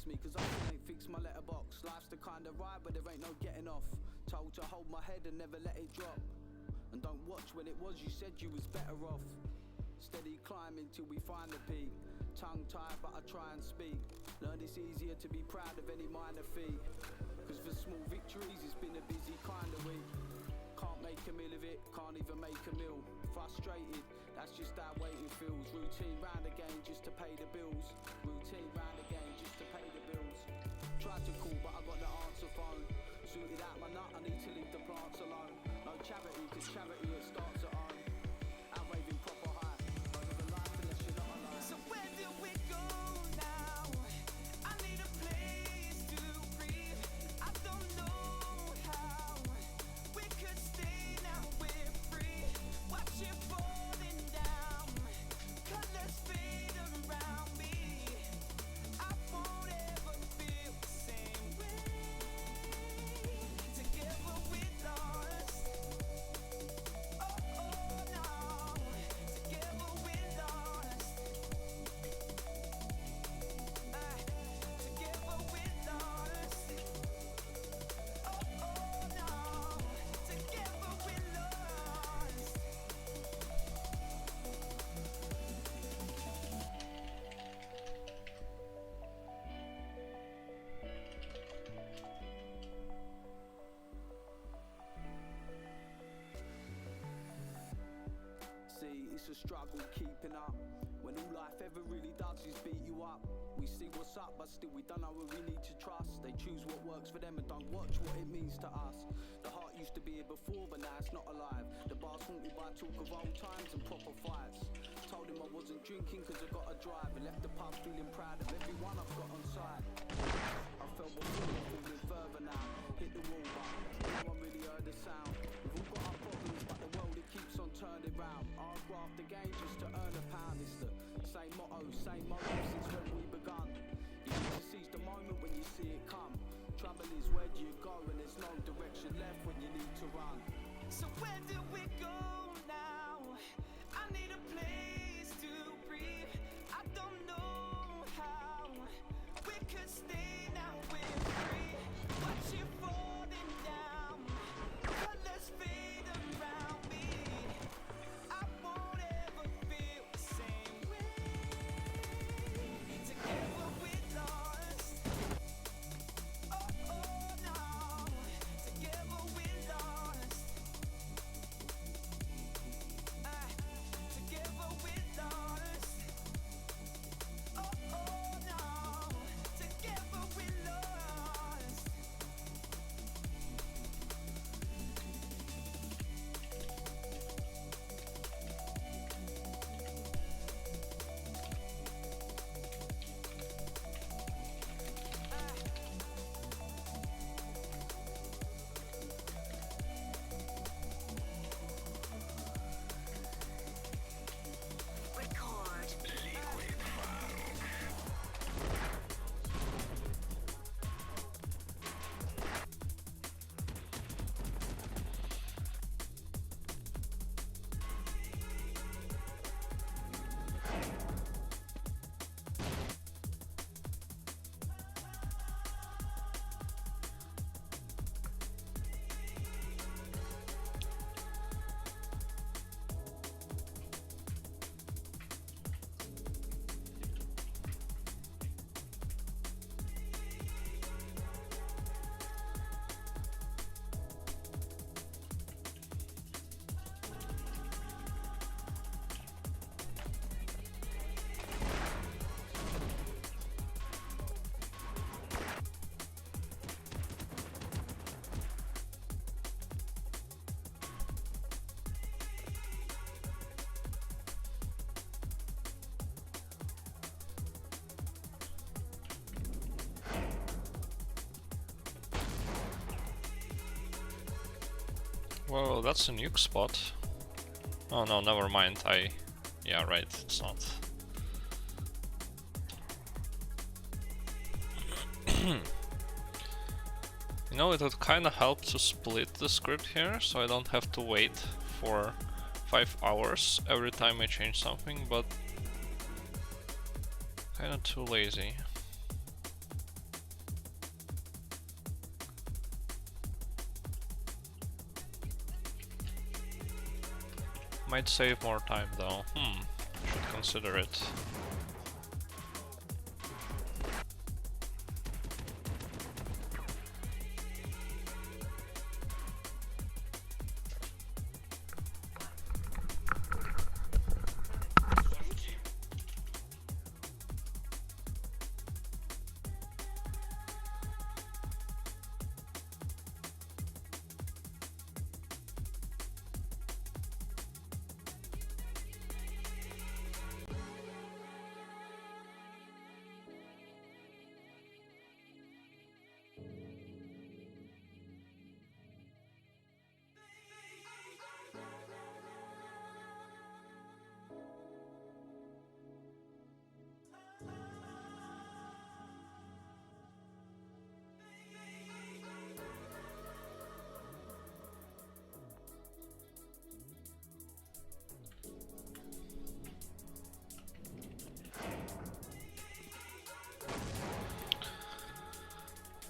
me, cause I still ain't fixed my letterbox. Life's the kind of ride where there ain't no getting off. Told to hold my head and never let it drop. And don't watch when it was you said you was better off. Steady climbing till we find the peak. Tongue tied but I try and speak. Learn it's easier to be proud of any minor feat. Cause for small victories it's been a busy kind of week. Can't make a meal of it, can't even make a meal. Frustrated, that's just how waiting feels. Routine round again just to pay the bills. Routine round again just to pay the bills. Tried to call but I got the answer phone. Sorted out my nut, I need to leave the plants alone. No charity, cause charity it starts at home. Outwaving proper high, don't live a life unless you're not alone. So where do we go now? I need a place to breathe. I don't know how we could stay now we're free. Watch it falling down, colors fade around me. I won't ever feel the same way. Together we're lost. Oh, oh no. Together we're lost. Together we're lost. Oh, oh no. Together we're lost. See, it's a struggle keeping up. When all life ever really does is beat you up. We see what's up, but still we don't know who we need to trust. They choose what works for them and don't watch what it means to us. The heart used to be here before, but now it's not alive. The bar's haunted by talk of old times and proper fights. Told him I wasn't drinking cause I got a drive, and left the pub feeling proud of everyone I've got on side. I felt before, I'm falling further now. Hit the wall, but no one really heard the sound. We've all got our problems, but the world it keeps on turning round. I'll graft the game just to earn a pound. It's the same motto, same motive since when we begun. You need to seize the moment when you see it come. Trouble is, where do you go when there's no direction left when you need to run? So where do we go now? I need a place to breathe. I don't know how we could stay now we're free. Watch it falling down, colors fade around me. I won't ever feel the same way. Together we're lost. Oh, oh no. Together we're lost. Together we're lost. Oh, oh no. Together we're lost. Record. Well, that's a nuke spot. Oh no, never mind. Yeah, right, it's not. You know, it would kinda help to split the script here, so I don't have to wait for 5 hours every time I change something, but kinda too lazy. Might save more time though. Should consider it.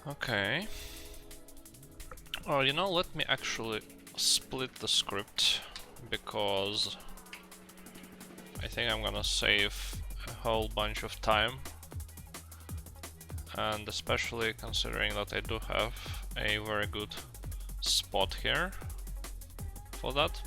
Okay. Oh, you know, let me actually split the script, because I think I'm gonna save a whole bunch of time, and especially considering that I do have a very good spot here for that.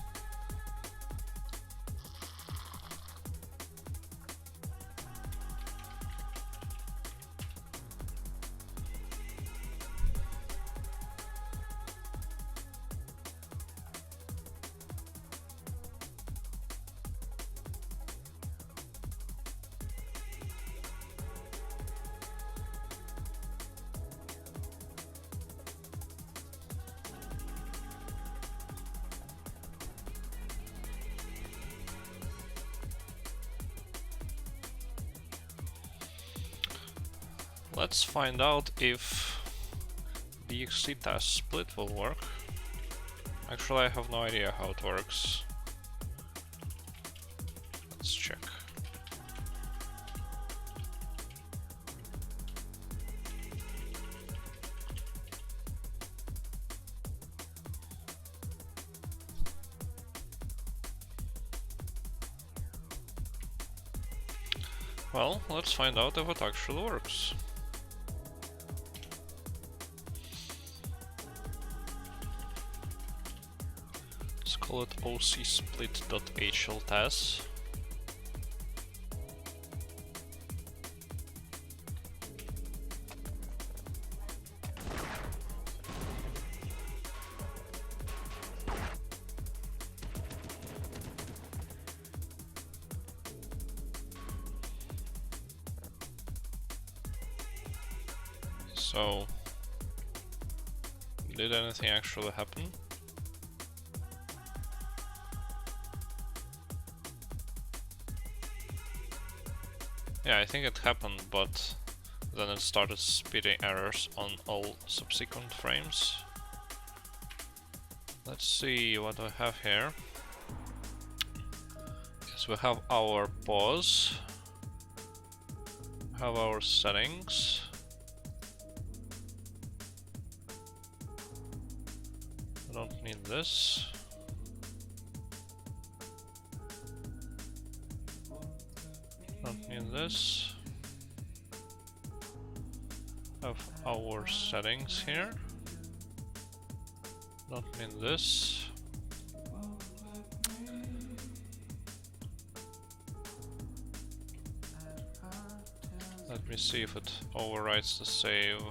Let's find out if the oc-no-npc-door split will work. Actually, I have no idea how it works. Let's check. Well, let's find out if it actually works. Let's call it oc-split.hltas. So, did anything actually happen? Yeah, I think it happened, but then it started spitting errors on all subsequent frames. Let's see what we have here. Yes, we have our pause, have our settings. I don't need this. Don't need this. Have our settings here. Don't need this. Let me see if it overwrites the save.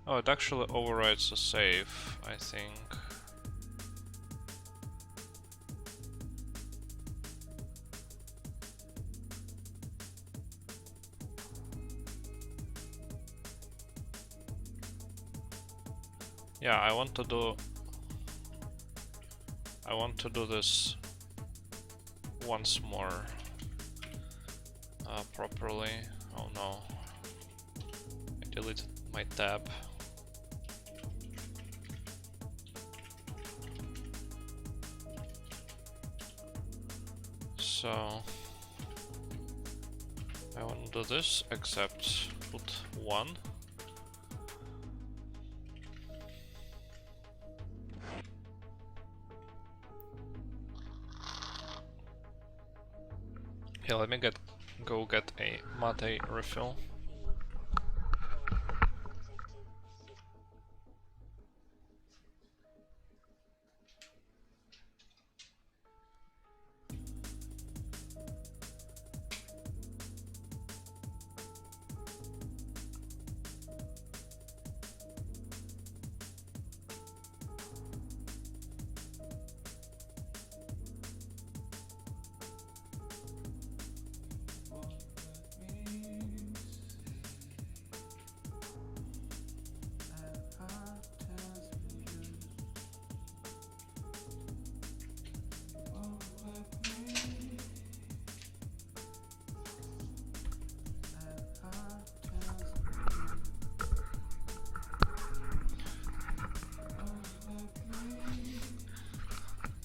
Oh, it actually overwrites the save, I think. Yeah, I want to do this once more properly. Oh no, I deleted my tab. So I want to do this, except put 1. Yeah, let me go get a mate refill.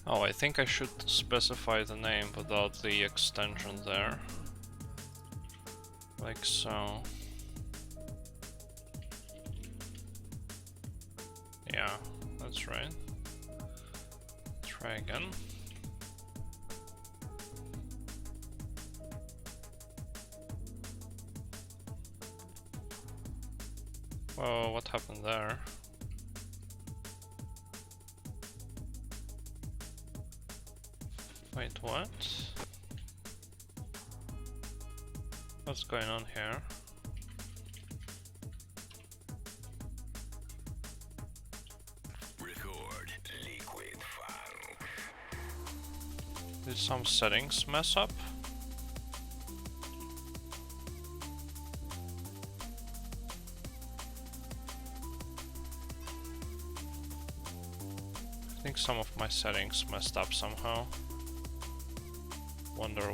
Oh, I think I should specify the name without the extension there. Like so. Yeah, that's right. Try again. Whoa, what happened there? Wait, what? What's going on here? Record liquid funk. Did some settings mess up? I think some of my settings messed up somehow. Wonder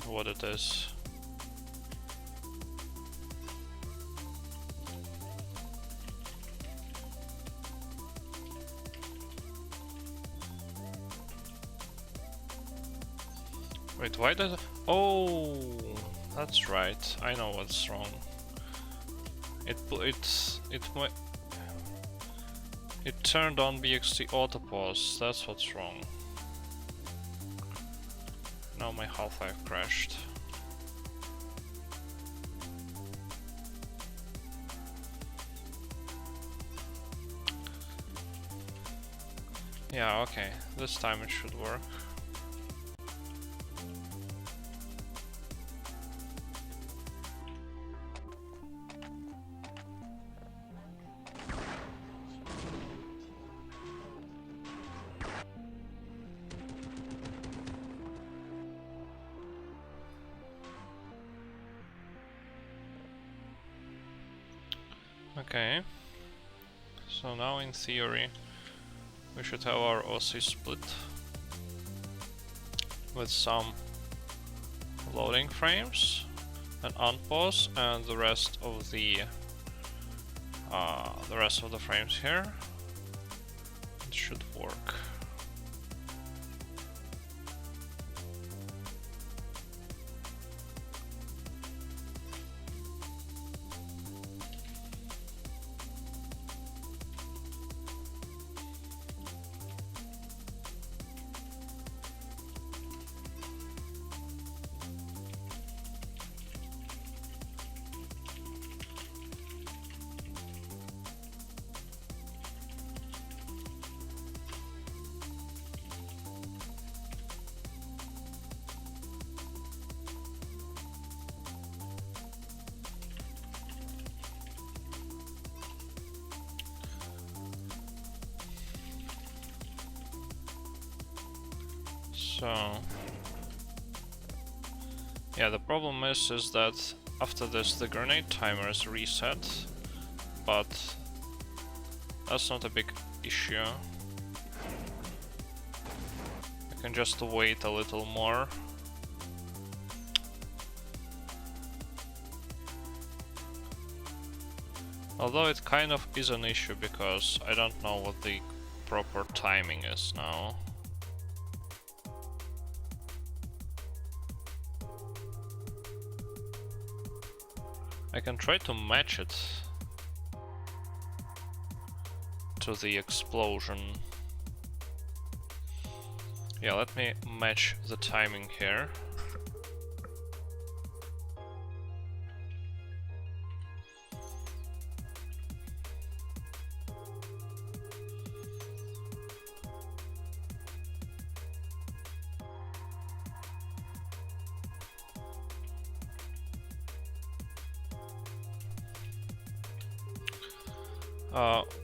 what it is. Wait, why does it? Oh, that's right. I know what's wrong. It turned on BXT auto pause. That's what's wrong. Now my Half-Life crashed. Yeah, okay. This time it should work. Okay, so now in theory we should have our OC split with some loading frames and unpause and the rest of the frames here. It should work. So yeah, the problem is that after this the grenade timer is reset, but that's not a big issue. I can just wait a little more. Although it kind of is an issue because I don't know what the proper timing is now. I can try to match it to the explosion. Yeah, let me match the timing here.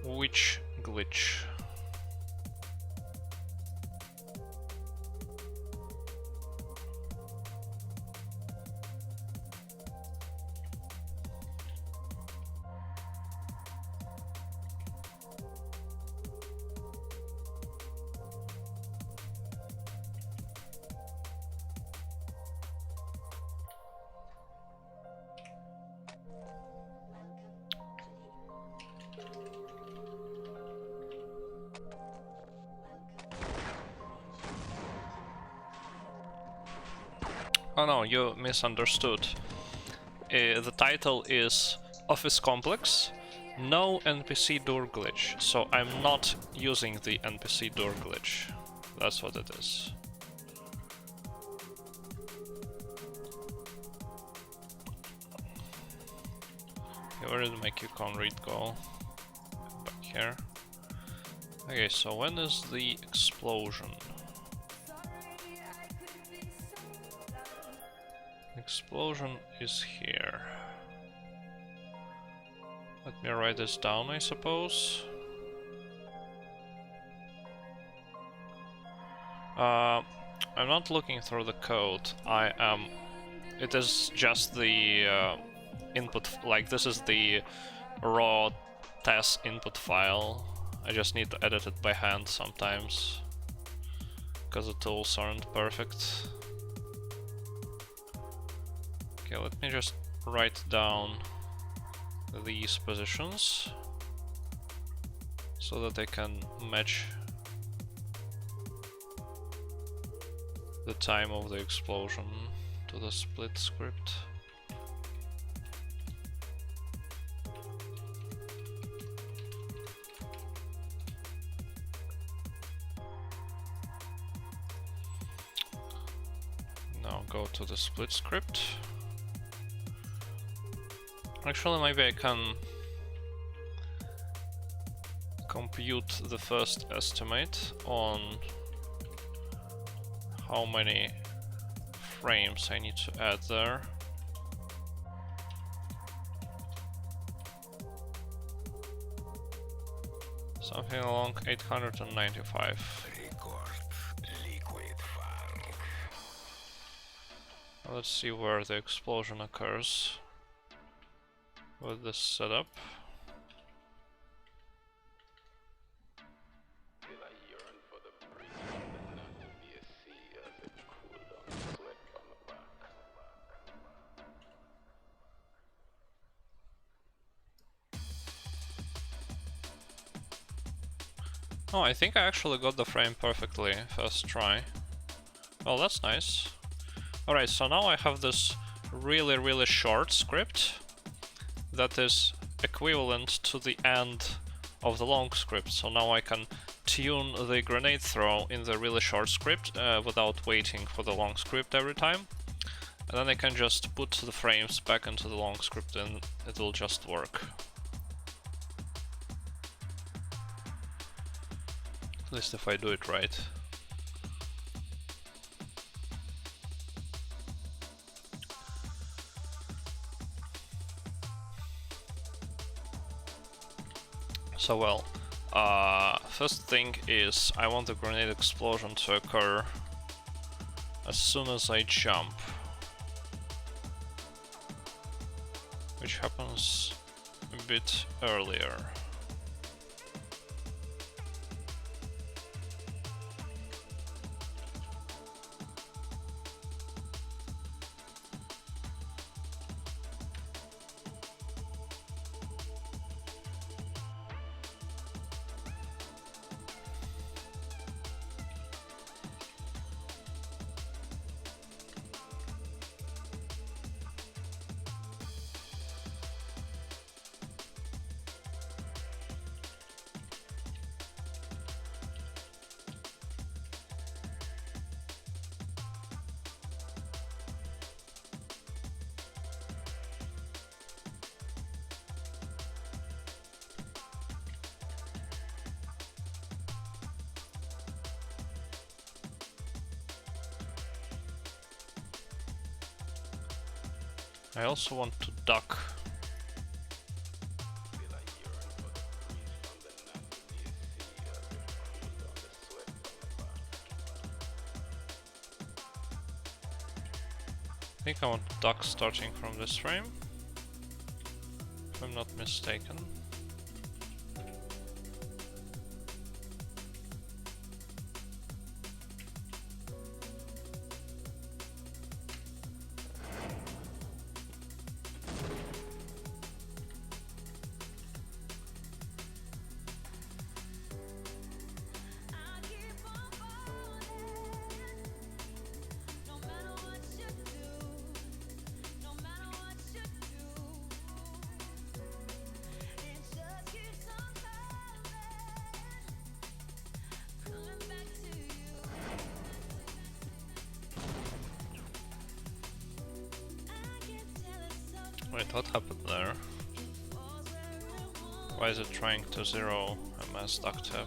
Which glitch? Oh no, you misunderstood. The title is Office Complex, no NPC door glitch. So I'm not using the NPC door glitch. That's what it is. Where did my QCon read go? Back here. Okay, so when is the explosion? Explosion is here. Let me write this down, I suppose. I'm not looking through the code. It is just the input, like this is the raw test input file. I just need to edit it by hand sometimes, because the tools aren't perfect. Okay, let me just write down these positions so that I can match the time of the explosion to the split script. Now go to the split script. Actually, maybe I can compute the first estimate on how many frames I need to add there. Something along 895. Let's see where the explosion occurs with this setup. Oh, I think I actually got the frame perfectly first try. Well, that's nice. Alright, so now I have this really short script that is equivalent to the end of the long script. So now I can tune the grenade throw in the really short script without waiting for the long script every time. And then I can just put the frames back into the long script and it will just work. At least if I do it right. So well, first thing is I want the grenade explosion to occur as soon as I jump, which happens a bit earlier. I also want to duck. I think I want duck starting from this frame, if I'm not mistaken. Wait, what happened there? Why is it trying to zero a mass duck tap?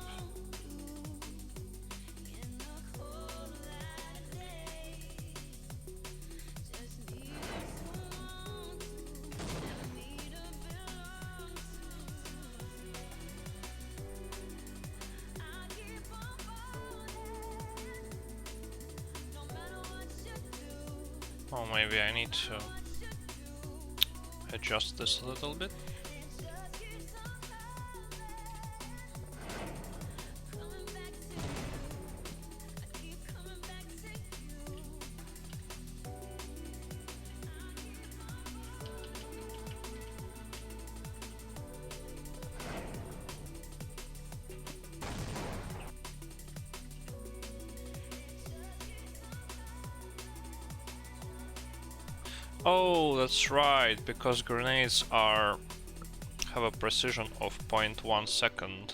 Oh, maybe I need to adjust this a little bit. Oh, that's right, because grenades have a precision of 0.1 second.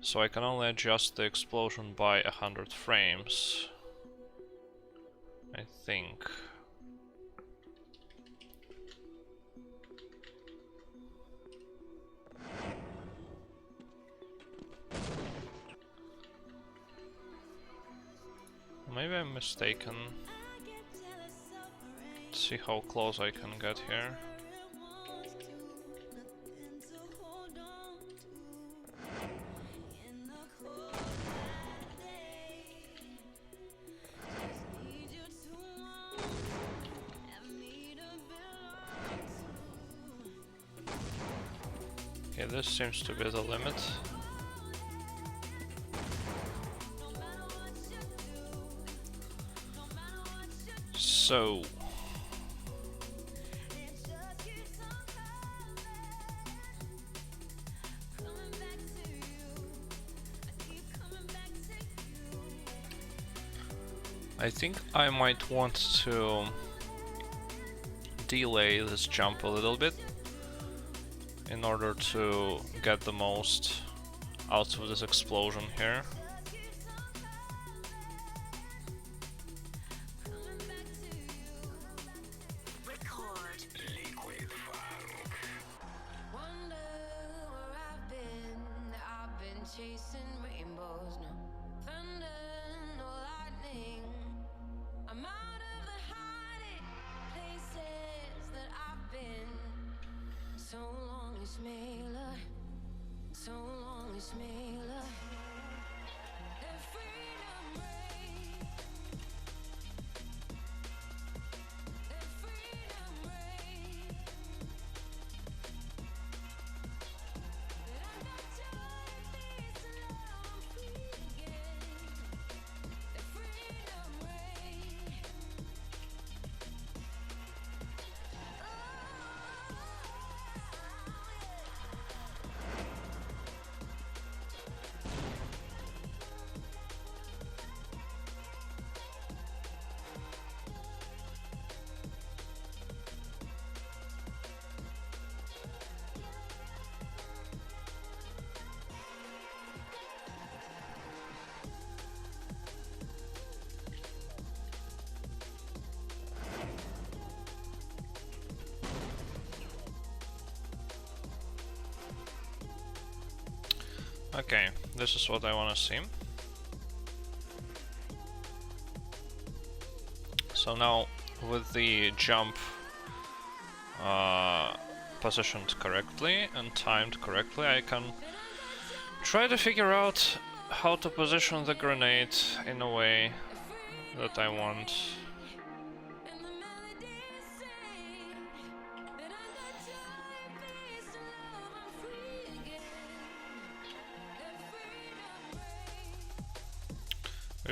So I can only adjust the explosion by 100 frames, I think. Maybe I'm mistaken. Let's see how close I can get here. Okay, this seems to be the limit. So I think I might want to delay this jump a little bit in order to get the most out of this explosion here. Chasing rainbows, no thunder, no lightning. I'm out of the hiding places that I've been. So long, Ismaila. So long, Ismaila. Let freedom reign. Let freedom reign. That I got joy, peace, and love. I'm free again. Let freedom reign. Okay, this is what I want to see. So now, with the jump positioned correctly and timed correctly, I can try to figure out how to position the grenade in a way that I want.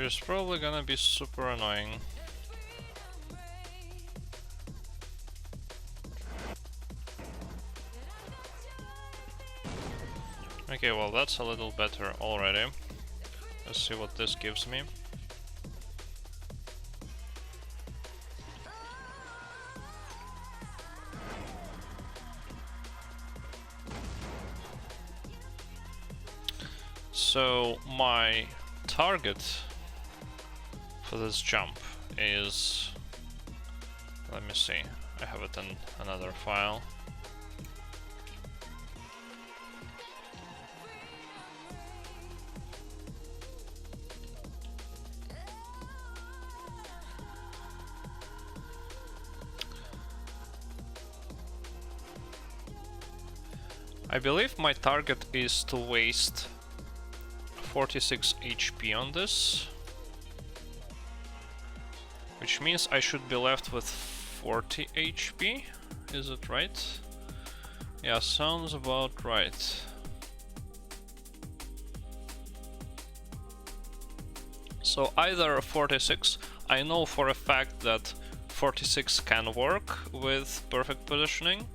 Which is probably gonna be super annoying. Okay, well that's a little better already. Let's see what this gives me. So my target for this jump is, let me see, I have it in another file. I believe my target is to waste 46 HP on this, which means I should be left with 40 HP, is it right? Yeah, sounds about right. So either 46, I know for a fact that 46 can work with perfect positioning,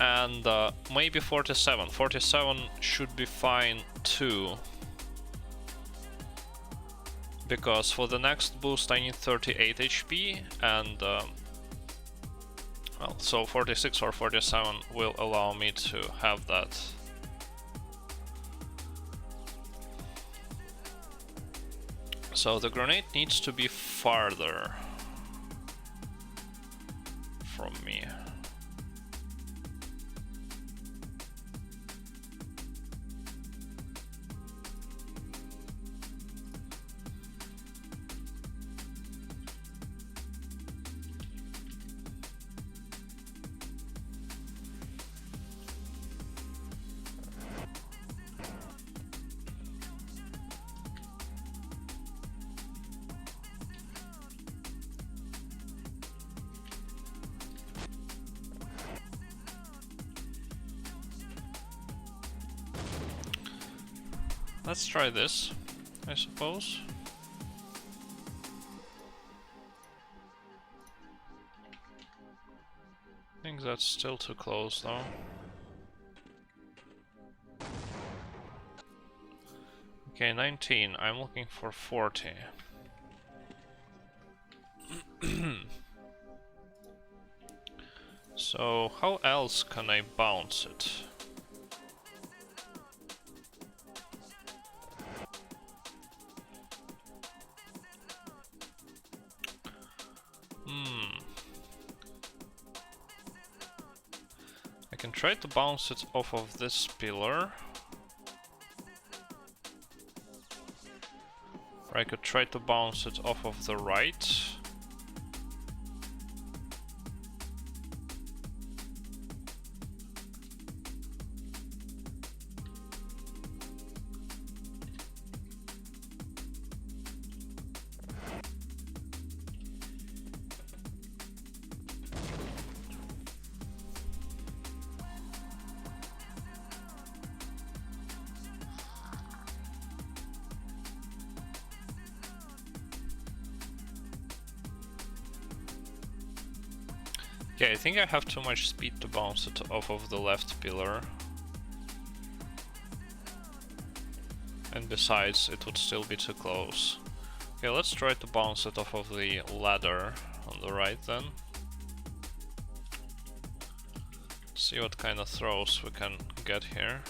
and maybe 47. 47 should be fine too, because for the next boost I need 38 HP, and well, so 46 or 47 will allow me to have that. So the grenade needs to be farther from me. Let's try this, I suppose. I think that's still too close though. Okay, 19. I'm looking for 40. So how else can I bounce it? I can try to bounce it off of this pillar. Or I could try to bounce it off of the right. Okay, I think I have too much speed to bounce it off of the left pillar. And besides, it would still be too close. Okay, let's try to bounce it off of the ladder on the right then. See what kind of throws we can get here.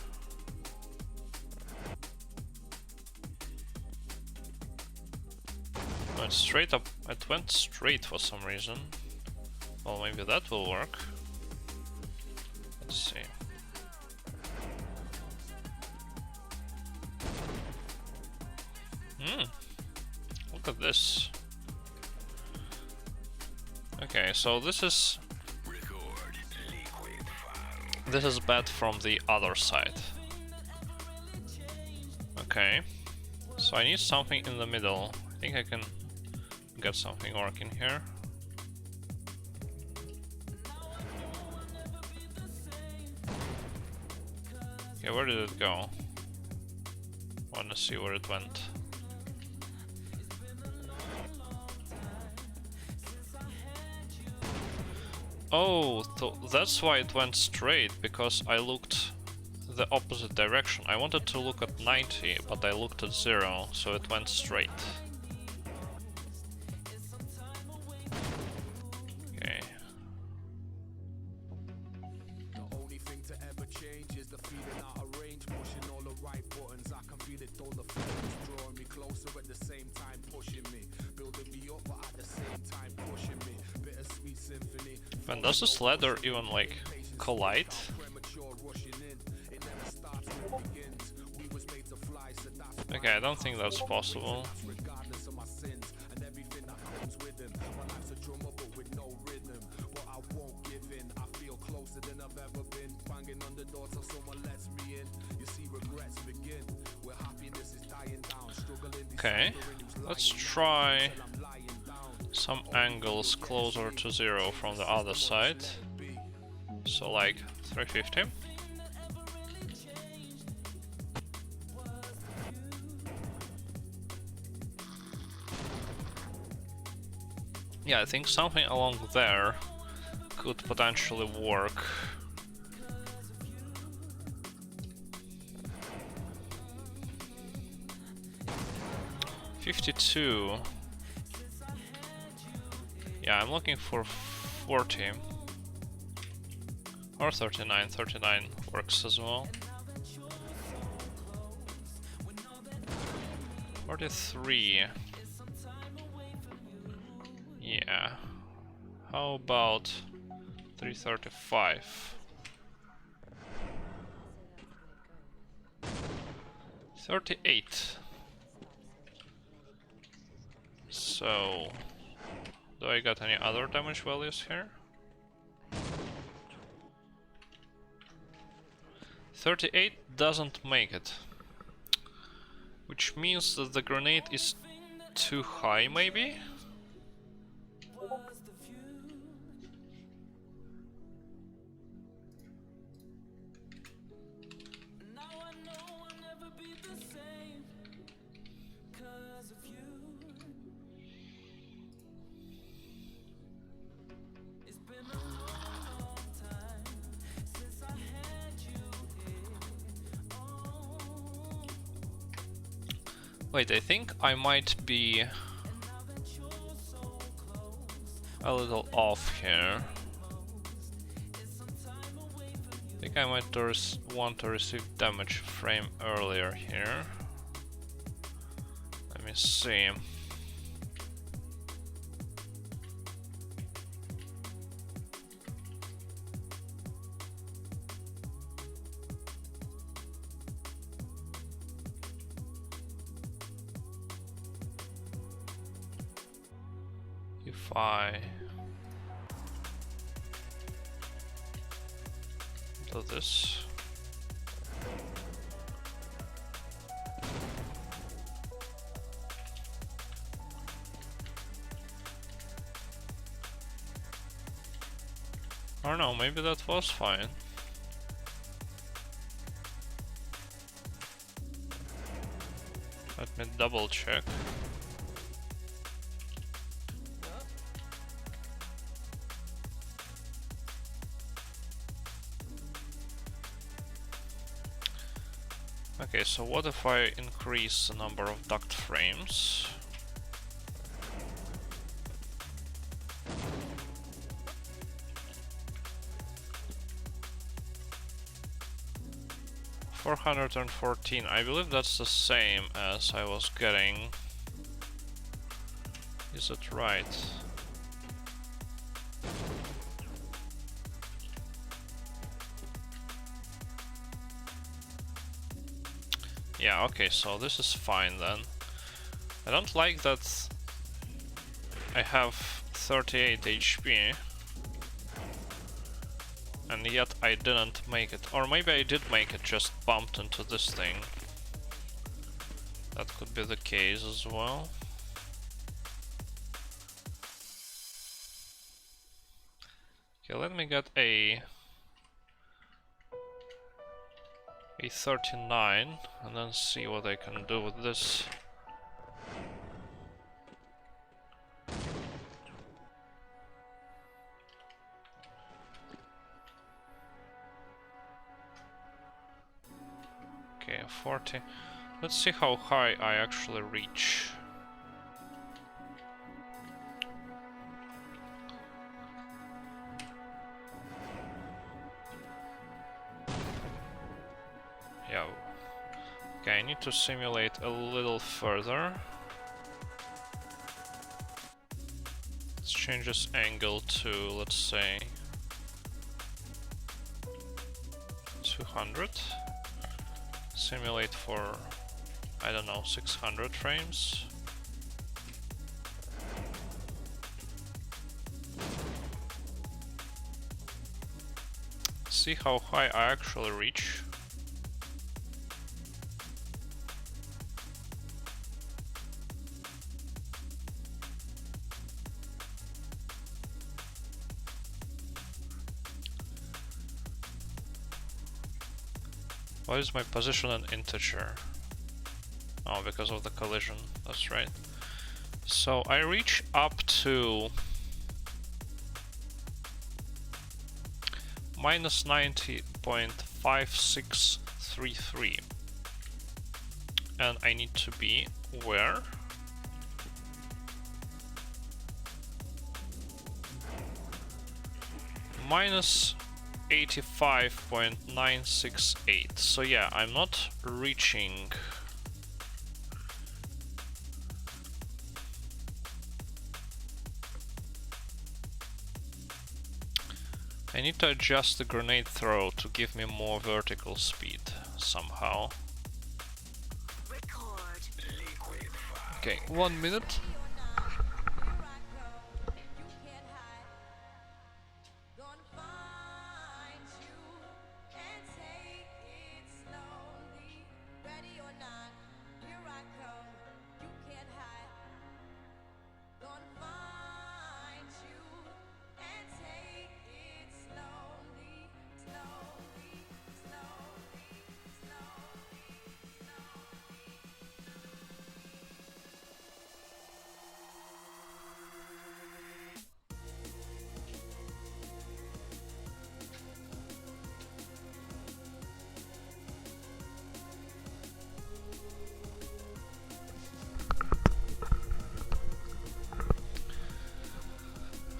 Went straight up. It went straight for some reason. Well, maybe that will work. Let's see. Look at this. Okay, so this is bad from the other side. Okay, so I need something in the middle. I think I can get something working here. Okay, where did it go? Wanna see where it went. Oh, that's why it went straight, because I looked the opposite direction. I wanted to look at 90, but I looked at 0, so it went straight. Okay. The only thing to ever change is the feeling out of range, pushing all the right buttons. I can feel it, all the flames drawing me closer at the same time, pushing me, building me up, but at the same time pushing me. Bittersweet symphony. And does this ladder even like collide? Premature rushing in. It never starts when it begins. We was made to fly, so that's why Okay, I don't think that's possible. regardless of my sins and everything that comes with them. My life's a drummer but with no rhythm, but I won't give in. I feel closer than I've ever been, banging on the door till someone lets me in. You see regrets begin where happiness is dying down, struggling. Okay, let's try some angles closer to 0 from the other side. So like 350. Yeah, I think something along there could potentially work. $52. Yeah, I'm looking for 40. Or 39. 39 works as well. 43. Yeah. How about 335? 38. So, do I got any other damage values here? 38 doesn't make it. Which means that the grenade is too high, maybe? Wait, I think I might be a little off here. I think I might want to receive damage frame earlier here. Let me see. If I do this, I don't know, maybe that was fine. Let me double check. Okay, so what if I increase the number of duct frames? $414. I believe that's the same as I was getting. Is it right? Yeah, okay, so this is fine then. I don't like that I have 38 HP and yet I didn't make it. Or maybe I did make it, just bumped into this thing. That could be the case as well. Okay, let me get a 39 and then see what I can do with this. Okay, 40. Let's see how high I actually reach. Yeah. Okay, I need to simulate a little further. Let's change this angle to, let's say, 200. Simulate for, I don't know, 600 frames. See how high I actually reach. Why is my position an integer? Oh, because of the collision, that's right. So I reach up to minus 90.5633. And I need to be where? Minus 85.968. So yeah, I'm not reaching. I need to adjust the grenade throw to give me more vertical speed somehow. Okay, 1 minute.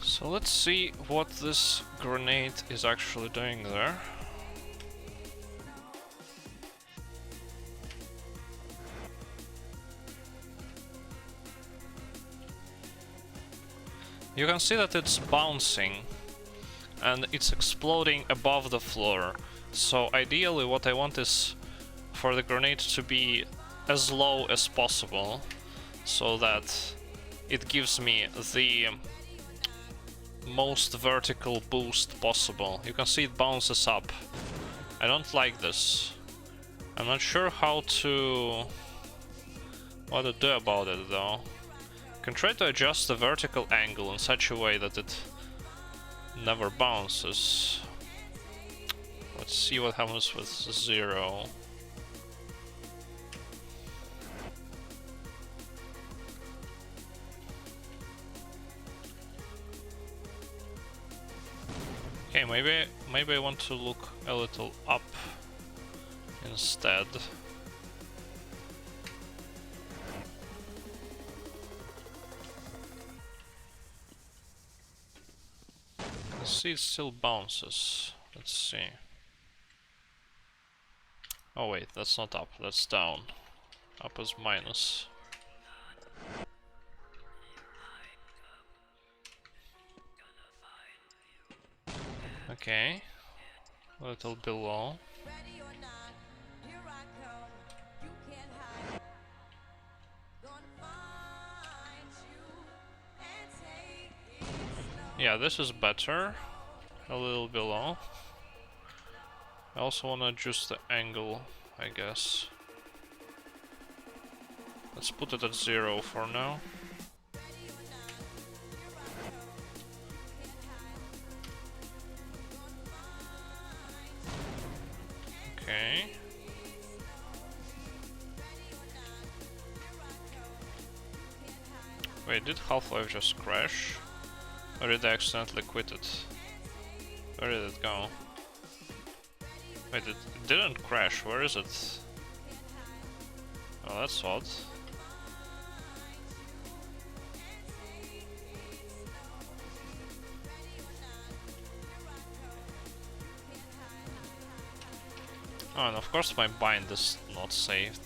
So let's see what this grenade is actually doing there. You can see that it's bouncing and it's exploding above the floor. So ideally what I want is for the grenade to be as low as possible so that it gives me the most vertical boost possible. You can see it bounces up. I don't like this. I'm not sure what to do about it though. You can try to adjust the vertical angle in such a way that it never bounces. Let's see what happens with 0. Okay, maybe I want to look a little up instead. See, it still bounces. Let's see. Oh wait, that's not up, that's down. Up is minus. Okay, a little below. Yeah, this is better. A little below. I also want to adjust the angle, I guess. Let's put it at 0 for now. Okay. Wait, did Half-Life just crash? Or did I accidentally quit it? Where did it go? Wait, it didn't crash, where is it? Oh, that's odd. Oh, and of course my bind is not saved.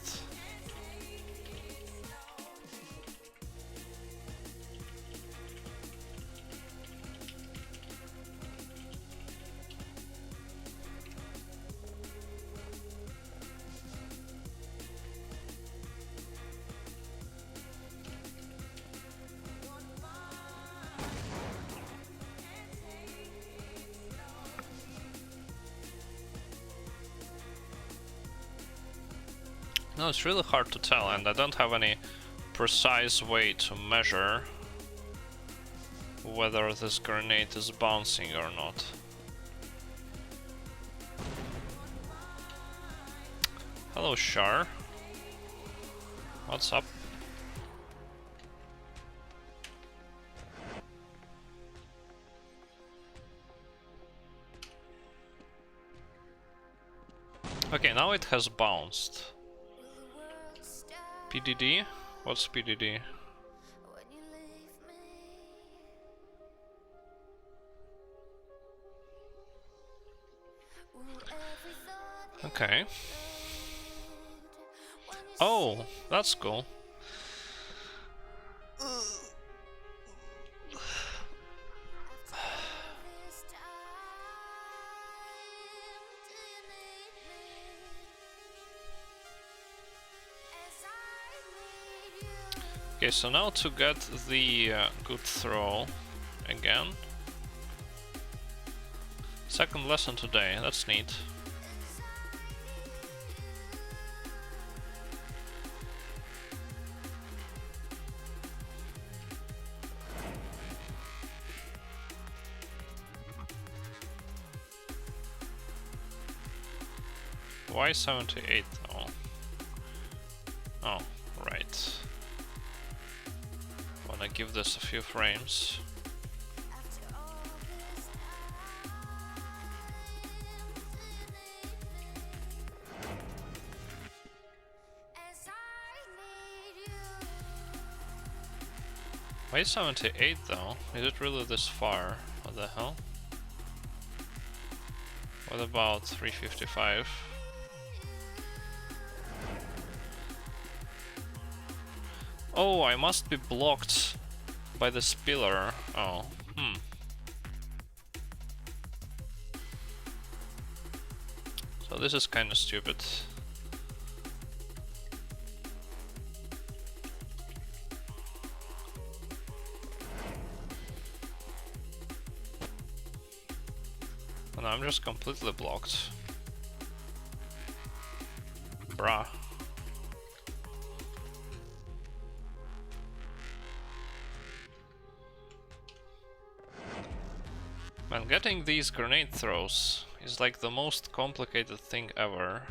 No, it's really hard to tell, and I don't have any precise way to measure whether this grenade is bouncing or not. Hello, Shar. What's up? Okay, now it has bounced. PDD? What's PDD? Okay. Oh, that's cool. Okay, so now to get the good throw again. Second lesson today, that's neat. Why 78 though? Oh, right. Wanna give this a few frames. Why 78 though? Is it really this far? What the hell? What about 355? Oh, I must be blocked by this pillar. Oh, So this is kind of stupid. And I'm just completely blocked. Bruh. Man, getting these grenade throws is like the most complicated thing ever.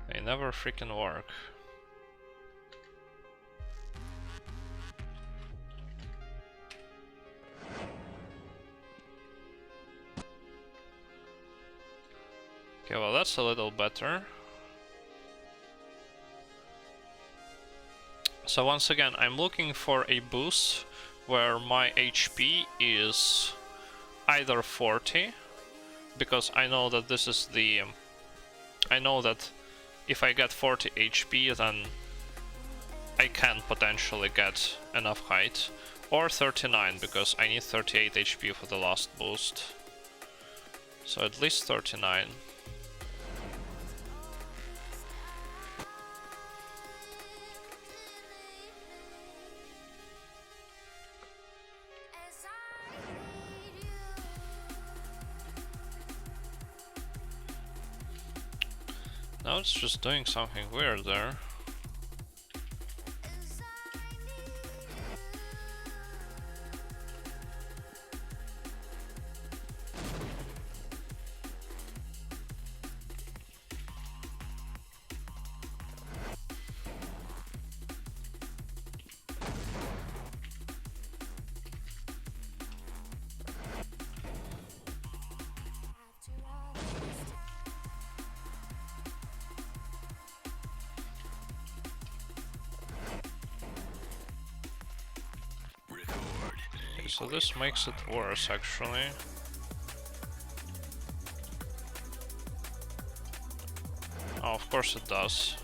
They never freaking work. Okay, well that's a little better. So once again, I'm looking for a boost where my HP is either 40, because I know that this is the... I know that if I get 40 HP, then I can potentially get enough height, or 39, because I need 38 HP for the last boost. So at least 39. Now it's just doing something weird there. So this makes it worse, actually. Oh, of course it does.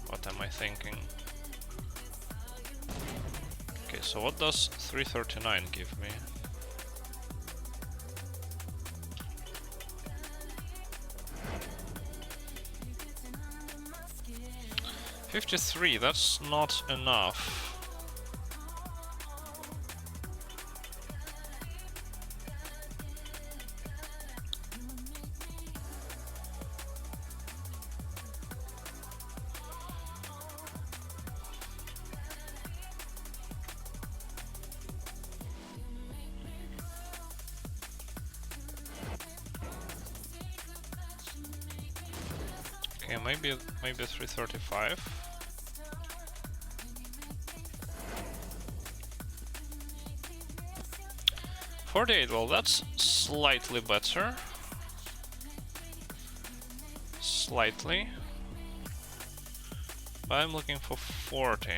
What am I thinking? Okay, so what does 339 give me? 53, that's not enough. Okay, maybe 335. 48, well that's slightly better. Slightly. But I'm looking for 40.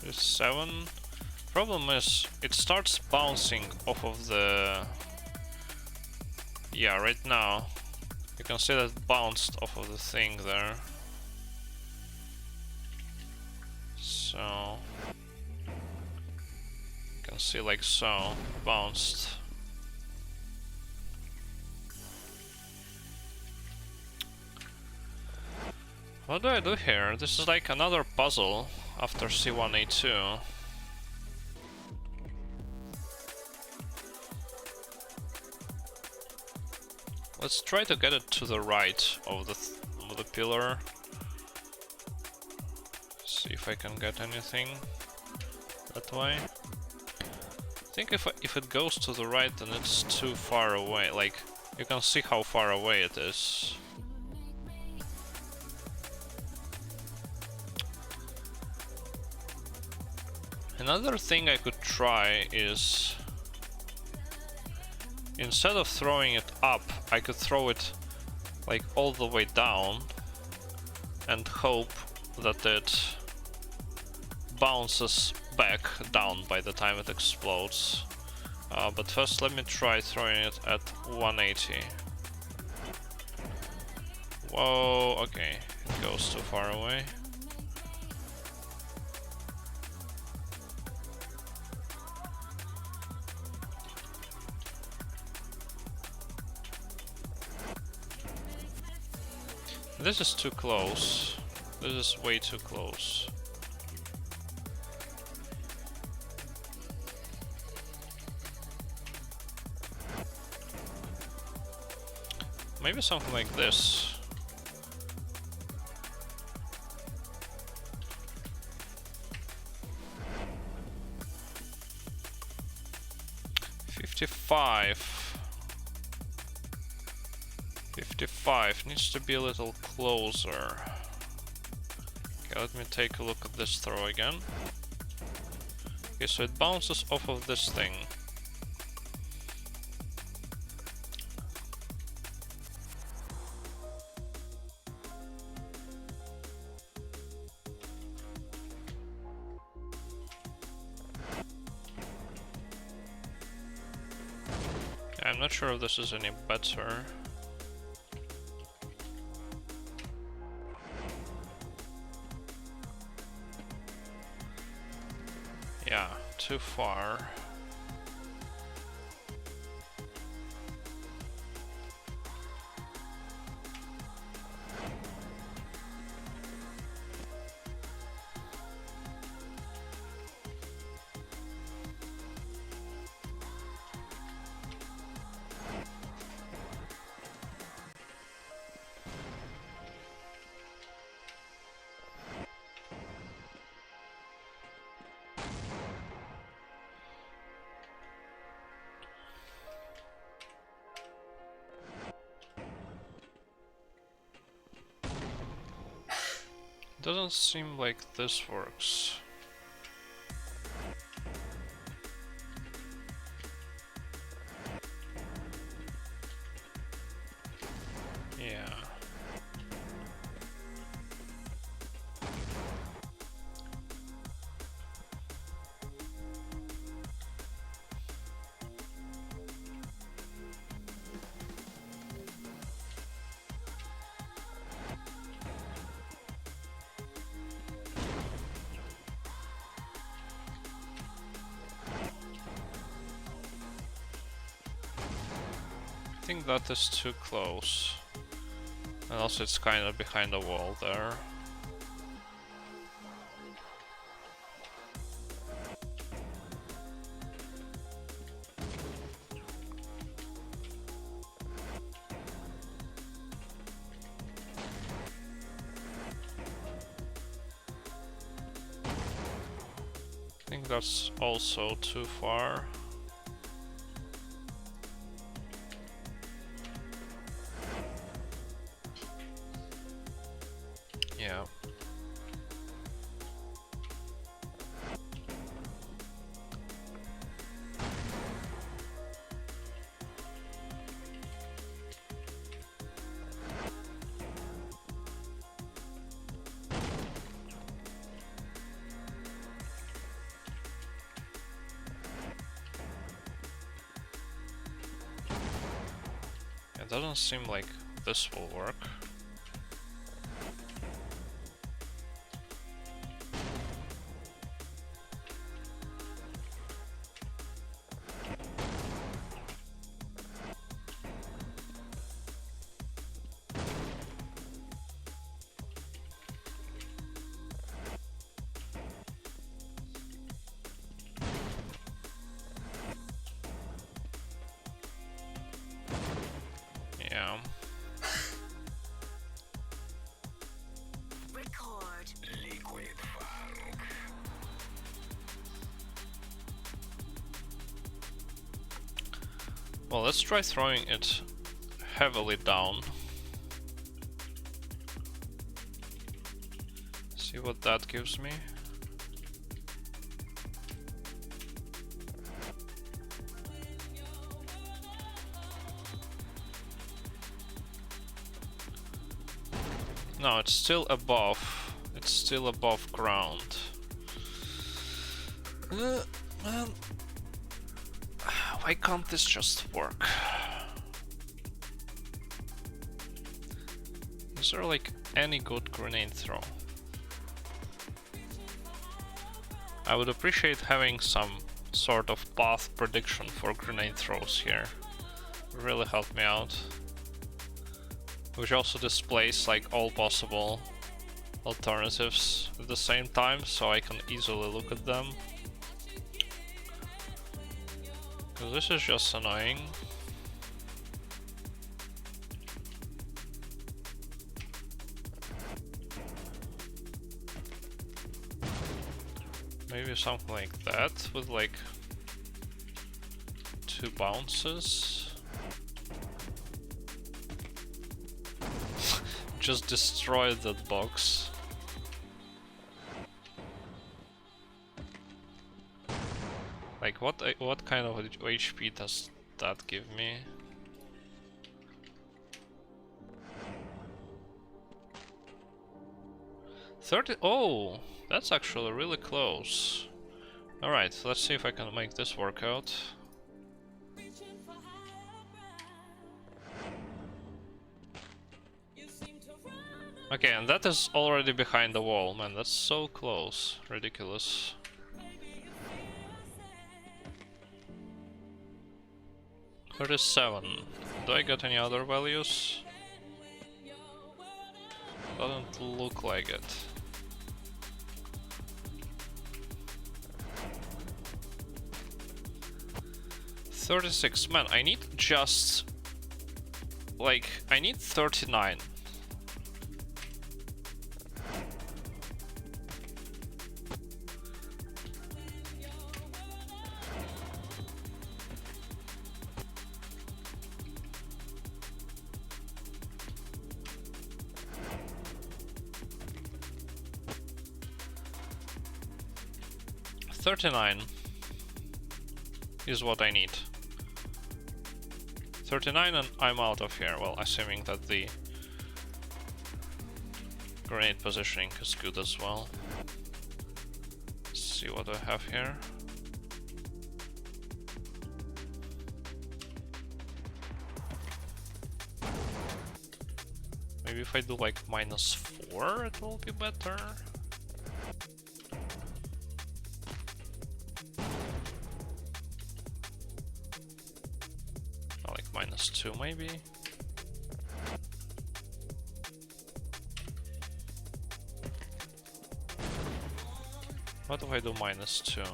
There's 7. Problem is, it starts bouncing off of the... Yeah, right now. You can see that it bounced off of the thing there. So... You can see like so, bounced. What do I do here? This is like another puzzle after C1A2. Let's try to get it to the right of the pillar. See if I can get anything that way. I think if it goes to the right, then it's too far away. Like, you can see how far away it is. Another thing I could try is, instead of throwing it up, I could throw it like all the way down and hope that it bounces back down by the time it explodes. But first let me try throwing it at 180. Whoa, okay, it goes too far away. This is too close. This is way too close. Maybe something like this. $55 needs to be a little closer. Okay, let me take a look at this throw again. Okay, so it bounces off of this thing. I'm not sure if this is any better. Yeah, too far. Doesn't seem like this works. Yeah. think that is too close. And also it's kind of behind the wall there. I think that's also too far. Yeah. It doesn't seem like this will work. Yeah. Record. Liquid funk. Well, let's try throwing it heavily down. See what that gives me. No, it's still above. It's still above ground. Man. Why can't this just work? Is there like any good grenade throw? I would appreciate having some sort of path prediction for grenade throws here. Really help me out. Which also displays like all possible alternatives at the same time, so I can easily look at them. Because this is just annoying. Maybe something like that with like 2 bounces. Just destroy that box. Like what kind of HP does that give me? Oh, that's actually really close. Alright, let's see if I can make this work out. Okay, and that is already behind the wall. Man, that's so close. Ridiculous. $37. Do I get any other values? Doesn't look like it. $36. Man, I need just... like, I need 39. $39 is what I need. 39 and I'm out of here. Well, assuming that the grenade positioning is good as well. Let's see what I have here. Maybe if I do like -4, it will be better. -2 maybe. What if I do -2?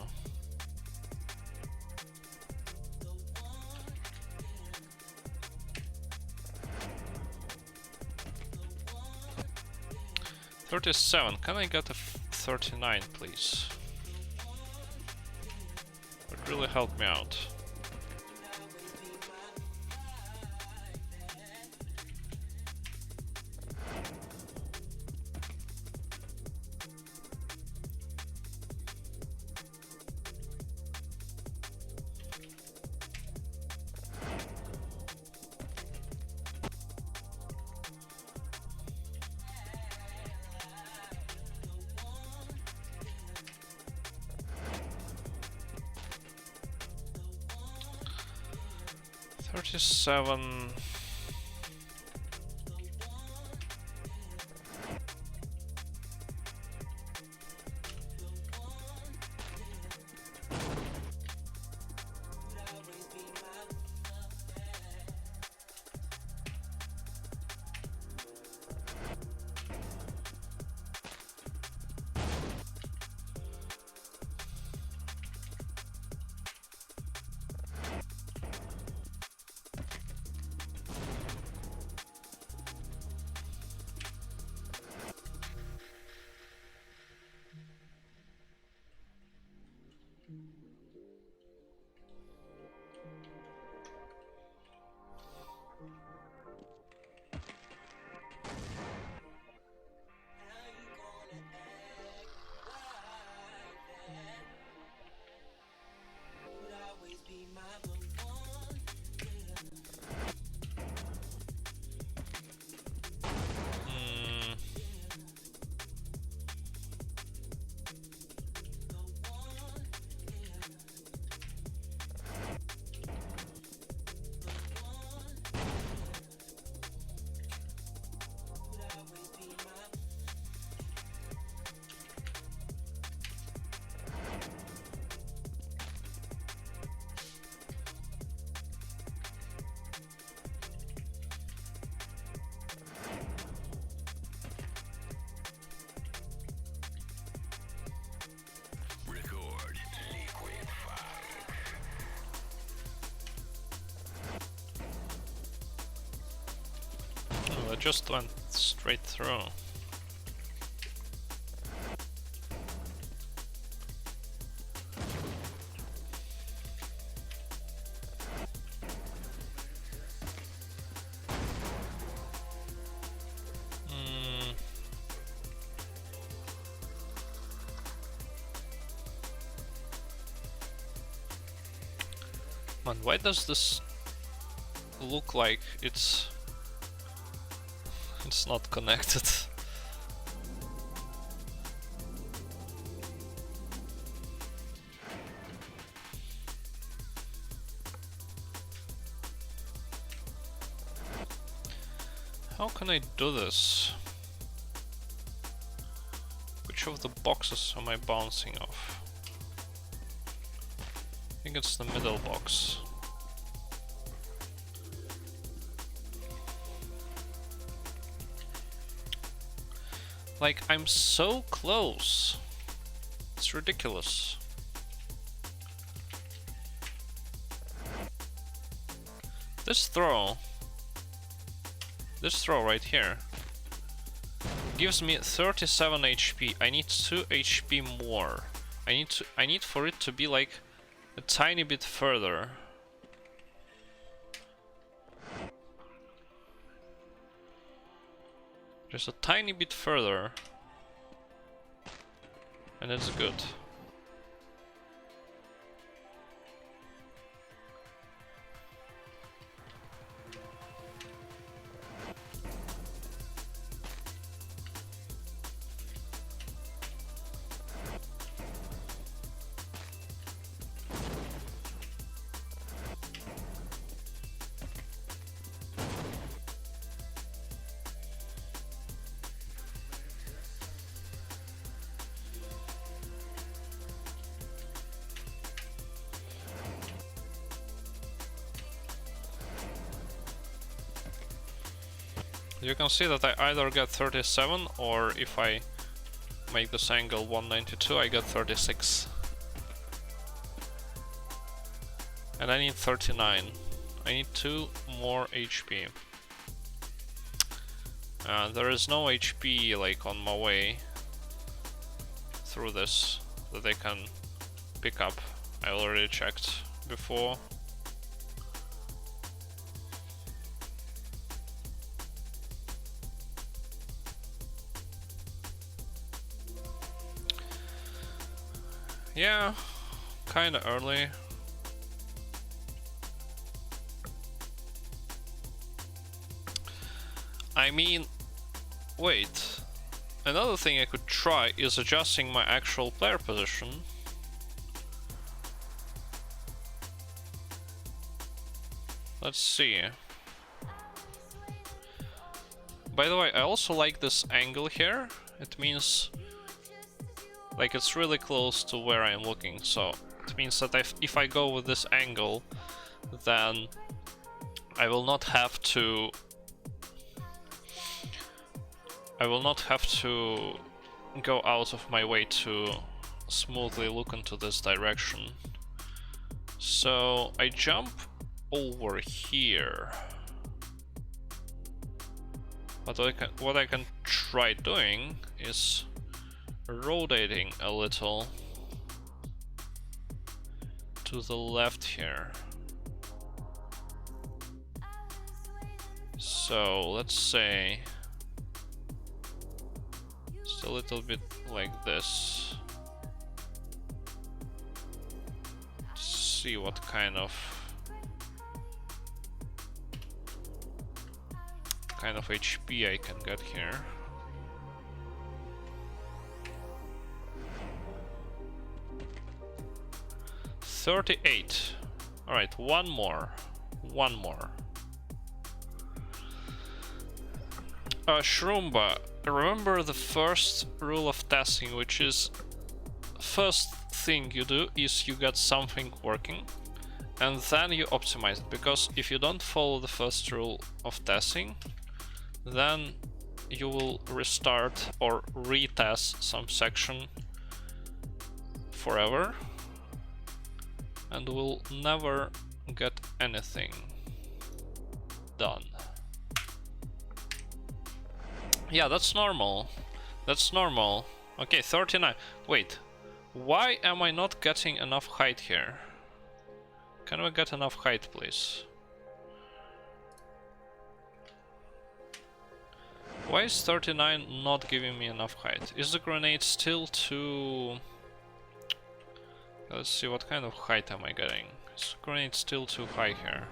$37. Can I get a 39, please? Would really help me out. $37. Record liquid funk. Oh, I just went straight through. Man, why does this look like it's not connected? How can I do this? Which of the boxes am I bouncing off? I think it's the middle box. Like, I'm so close. It's ridiculous. This throw right here gives me 37 HP. I need 2 HP more. I need for it to be like a tiny bit further. Just a tiny bit further. And it's good. You can see that I either get 37 or if I make this angle 192 I get 36. And I need 39. I need 2 more HP. There is no HP like on my way through this that I can pick up. I already checked before. Yeah, kinda early. I mean, wait. Another thing I could try is adjusting my actual player position. Let's see. By the way, I also like this angle here. It means like it's really close to where I'm looking, so it means that if I go with this angle, then I will not have to go out of my way to smoothly look into this direction. So I jump over here. But what I can try doing is rotating a little to the left here. So let's say just a little bit like this. See what kind of HP I can get here. $38. All right, one more. Shroomba, remember the first rule of testing, which is first thing you do is you get something working and then you optimize it, because if you don't follow the first rule of testing, then you will restart or retest some section forever and will never get anything done. Yeah, that's normal. That's normal. Okay, 39. Wait, why am I not getting enough height here? Can we get enough height, please? Why is 39 not giving me enough height? Is the grenade still too... Let's see, what kind of height am I getting? Is the grenade still too high here?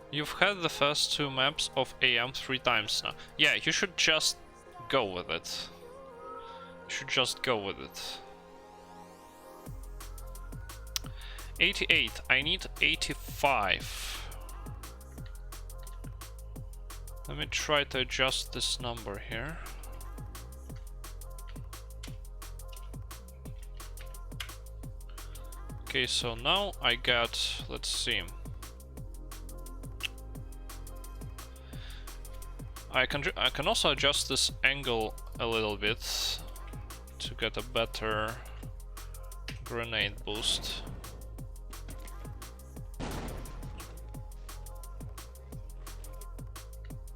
You've had the first 2 maps of AM 3 times now. Yeah, you should just go with it. You should just go with it. 88. I need 85. Let me try to adjust this number here. Okay, so now I got, let's see. I can also adjust this angle a little bit to get a better grenade boost.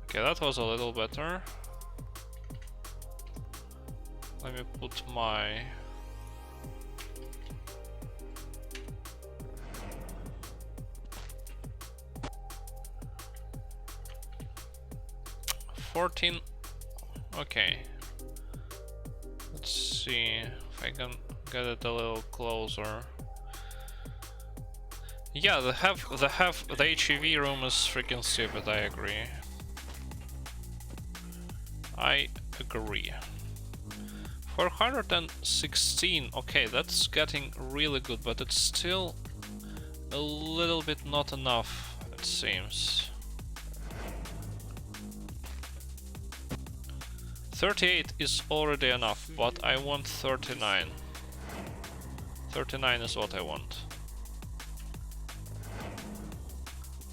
Okay, that was a little better. Let me put my... $14. Okay. Let's see if I can get it a little closer. Yeah, the HEV room is freaking stupid, I agree. I agree. 416, okay, that's getting really good, but it's still a little bit not enough, it seems. 38 is already enough, but I want 39. 39 is what I want.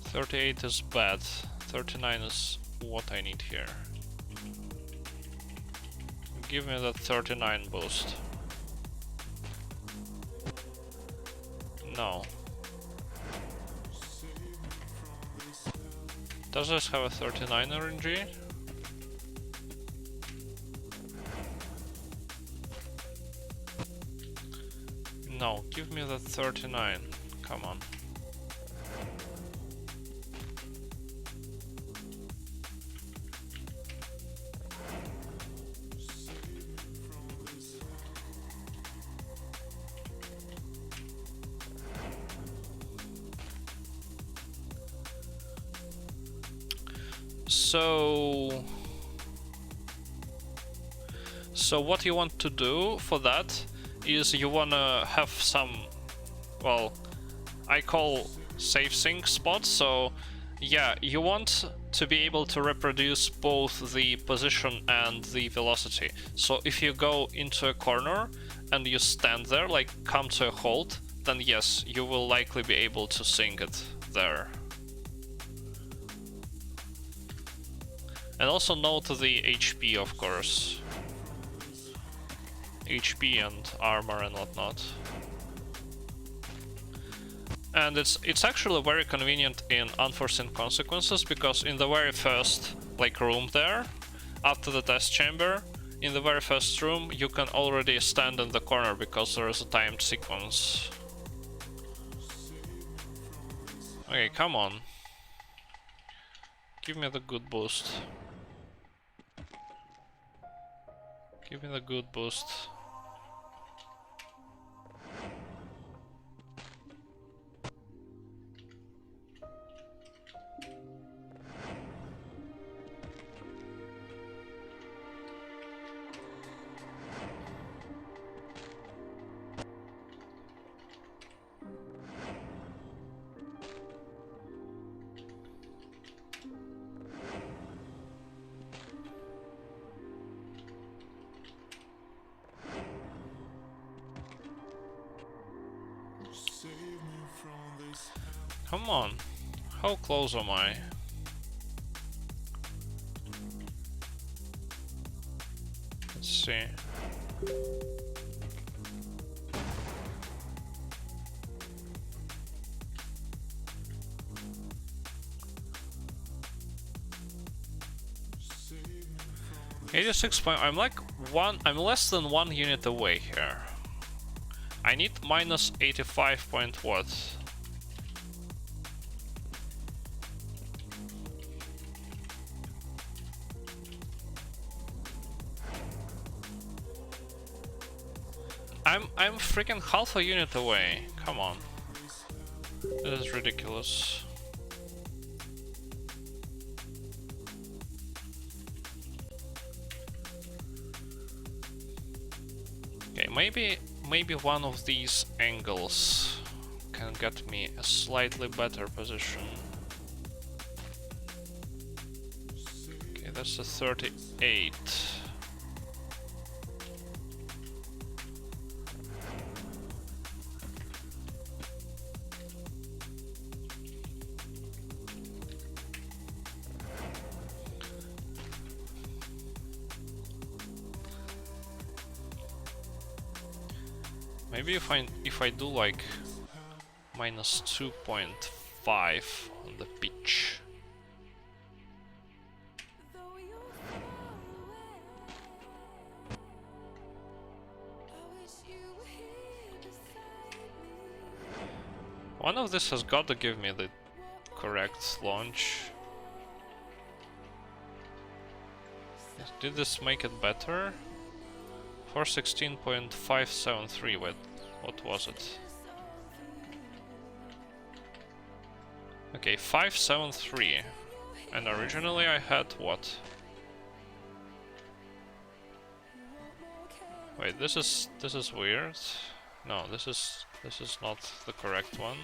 38 is bad. 39 is what I need here. Give me that 39 boost. No. Does this have a 39 RNG? No, give me that 39. Come on. So what you want to do for that is you wanna have some, well, I call safe sync spots. So yeah, you want to be able to reproduce both the position and the velocity. So if you go into a corner and you stand there, like come to a halt, then yes, you will likely be able to sync it there. And also note the HP, of course. HP and armor and whatnot. And it's actually very convenient in unforeseen consequences, because in the very first room there, after the test chamber, in the very first room you can already stand in the corner because there is a timed sequence. Okay, come on. Give me the good boost. Give me the good boost. Come on, how close am I? Let's see. I'm I'm less than 1 unit away here. I need minus 85 point what? I'm freaking half a unit away. Come on. This is ridiculous. Okay, maybe one of these angles can get me a slightly better position. Okay, that's a 38. Maybe if I do like minus 2.5 on the pitch. One of this has got to give me the correct launch. Did this make it better? 416.573, what was it? Okay, 573. And originally I had what? Wait, this is weird. No, this is not the correct one.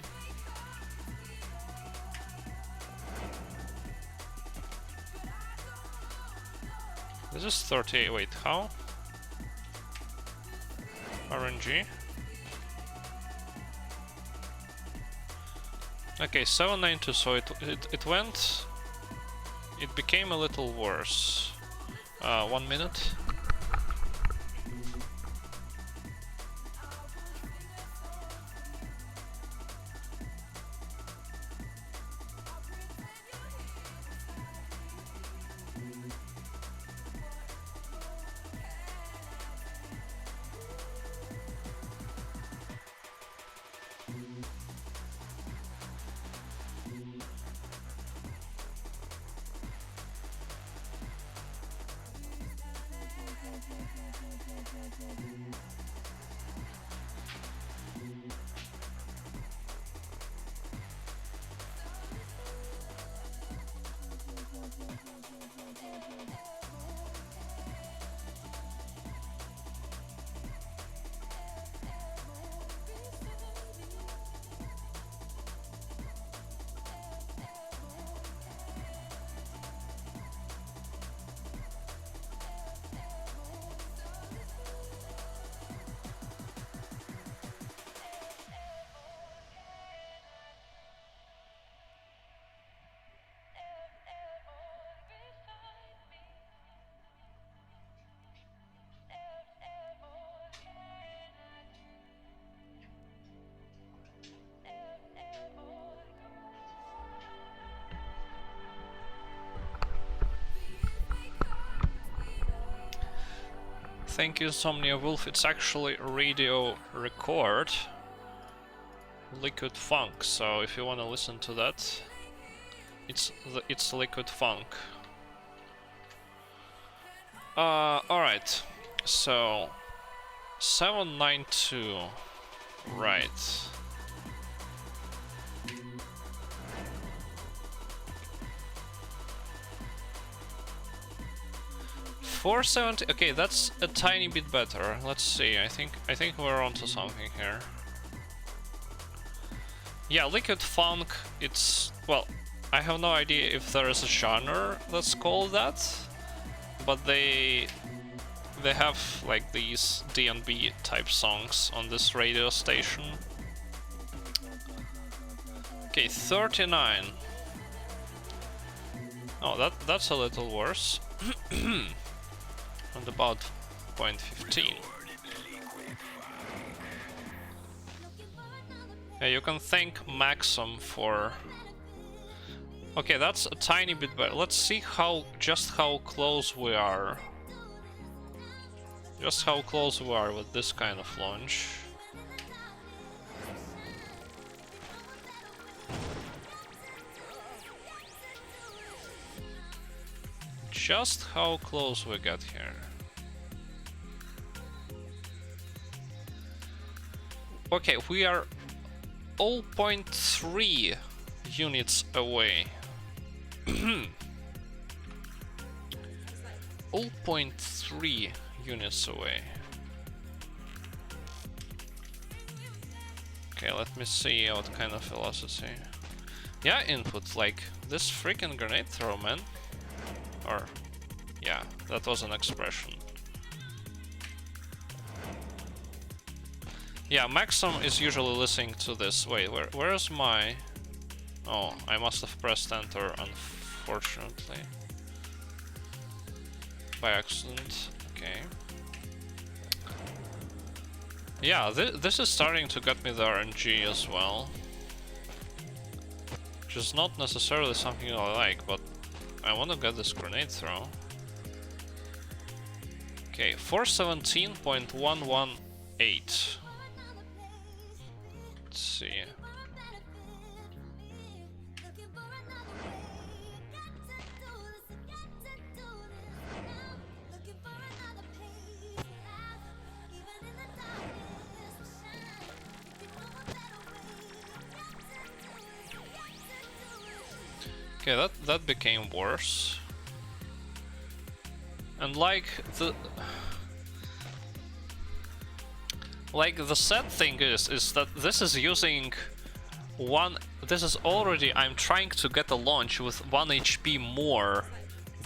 This is 38. Wait, how? RNG. Okay, 792. So it went. It became a little worse. 1 minute. Thank you, Somnia Wolf. It's actually a radio record. Liquid Funk. So if you want to listen to that, it's Liquid Funk. Alright. So 792. Right. 470. Okay, that's a tiny bit better. Let's see. I think we're onto something here. Yeah, Liquid Funk. It's, well, I have no idea if there is a genre that's called that, but they have like these D&B type songs on this radio station. Okay, 39. Oh, that's a little worse. And about 0.15. Yeah, you can thank Maxim for... Okay, that's a tiny bit better. Let's see just how close we are. Just how close we are with this kind of launch. Just how close we get here. Okay, we are 0.3 units away. 0.3 units away. Okay, let me see what kind of velocity. Yeah, input, like this freaking grenade throw, man. Or, yeah, that was an expression. Yeah, Maxim is usually listening to this. Wait, where's my... Oh, I must have pressed enter, unfortunately. By accident. Okay. Yeah, this is starting to get me the RNG as well. Which is not necessarily something I like, but I want to get this grenade throw. Okay, 417.118. Let's see. Okay, that became worse. And like the sad thing is that this is using one. This is already, I'm trying to get a launch with 1 HP more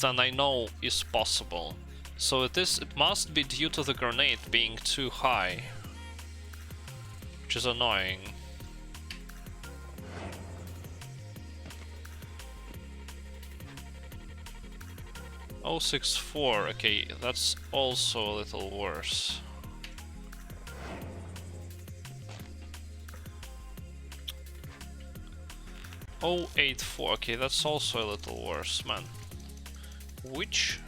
than I know is possible. So it must be due to the grenade being too high, which is annoying. .064, okay, that's also a little worse. .084, okay, that's also a little worse, man. Which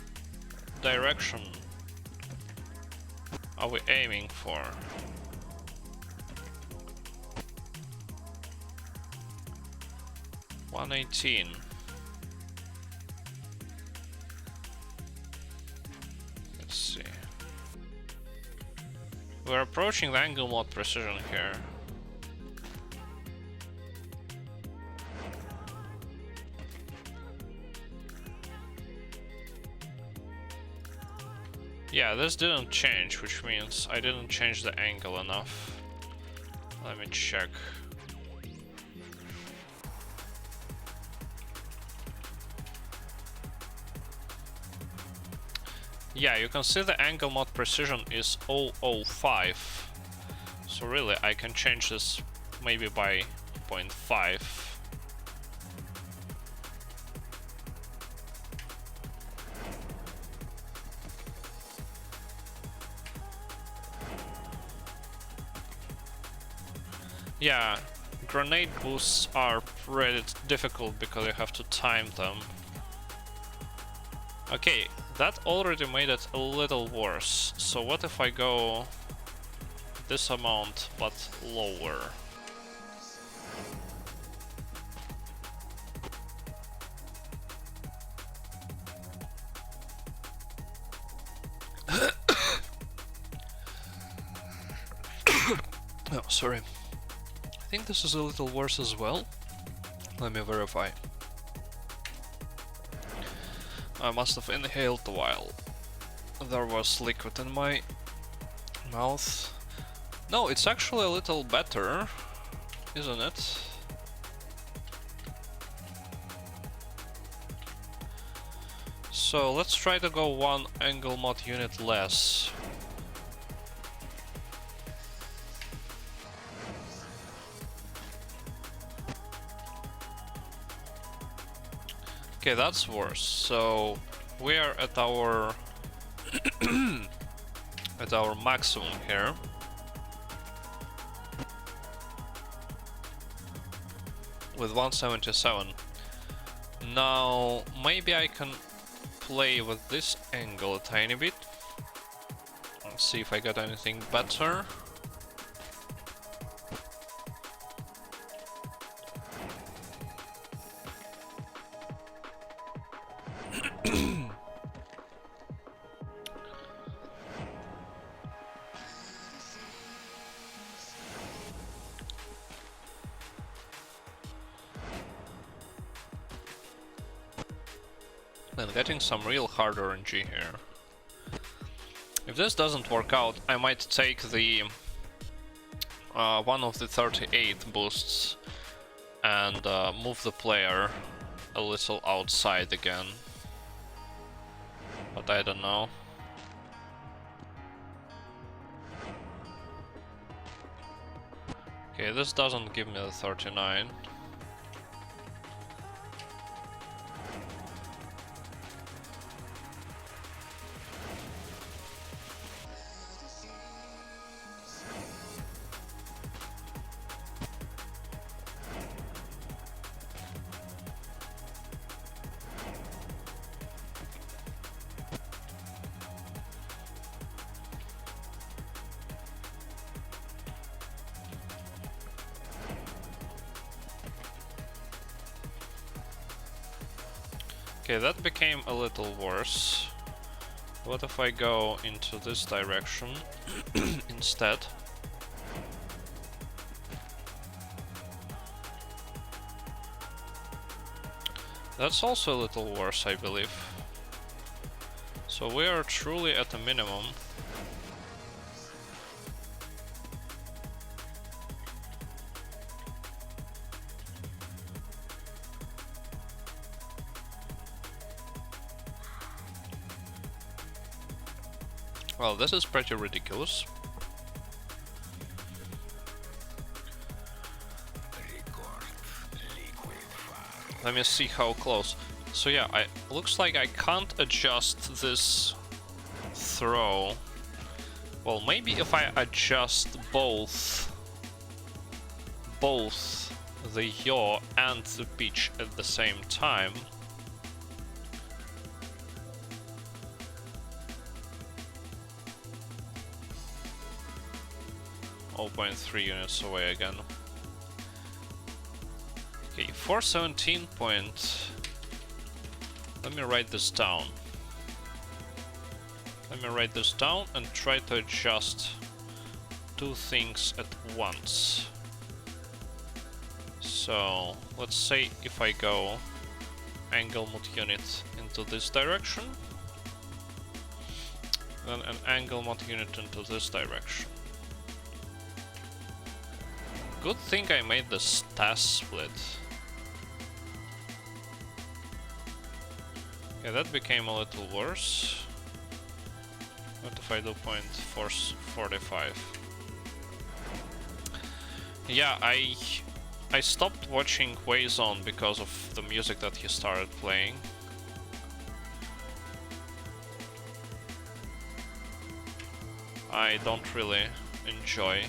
direction are we aiming for? .118. Let's see. We're approaching the angle mode precision here. Yeah, this didn't change, which means I didn't change the angle enough. Let me check. Yeah, you can see the angle mode precision is 005. So really, I can change this maybe by 0.5. Yeah, grenade boosts are pretty difficult because you have to time them. Okay, that already made it a little worse. So what if I go this amount but lower? Oh, sorry. I think this is a little worse as well. Let me verify. I must have inhaled while there was liquid in my mouth. No, it's actually a little better, isn't it? So let's try to go one angle mod unit less. Okay, that's worse. So we are at our at our maximum here. With 177. Now maybe I can play with this angle a tiny bit. Let's see if I got anything better. And getting some real hard RNG here. If this doesn't work out, I might take the one of the 38 boosts and move the player a little outside again. But I don't know. Okay, this doesn't give me the 39. Okay, that became a little worse. What if I go into this direction instead? That's also a little worse, I believe. So we are truly at a minimum. Well, this is pretty ridiculous. Let me see how close. So yeah, looks like I can't adjust this throw. Well, maybe if I adjust both the yaw and the pitch at the same time. 0.3 units away again. Okay, 417 point. Let me write this down. Let me write this down and try to adjust two things at once. So let's say if I go angle mod unit into this direction, then an angle mod unit into this direction. Good thing I made this task split. Yeah, that became a little worse. What if I do 0.445? Yeah, I stopped watching Wayzone because of the music that he started playing. I don't really enjoy.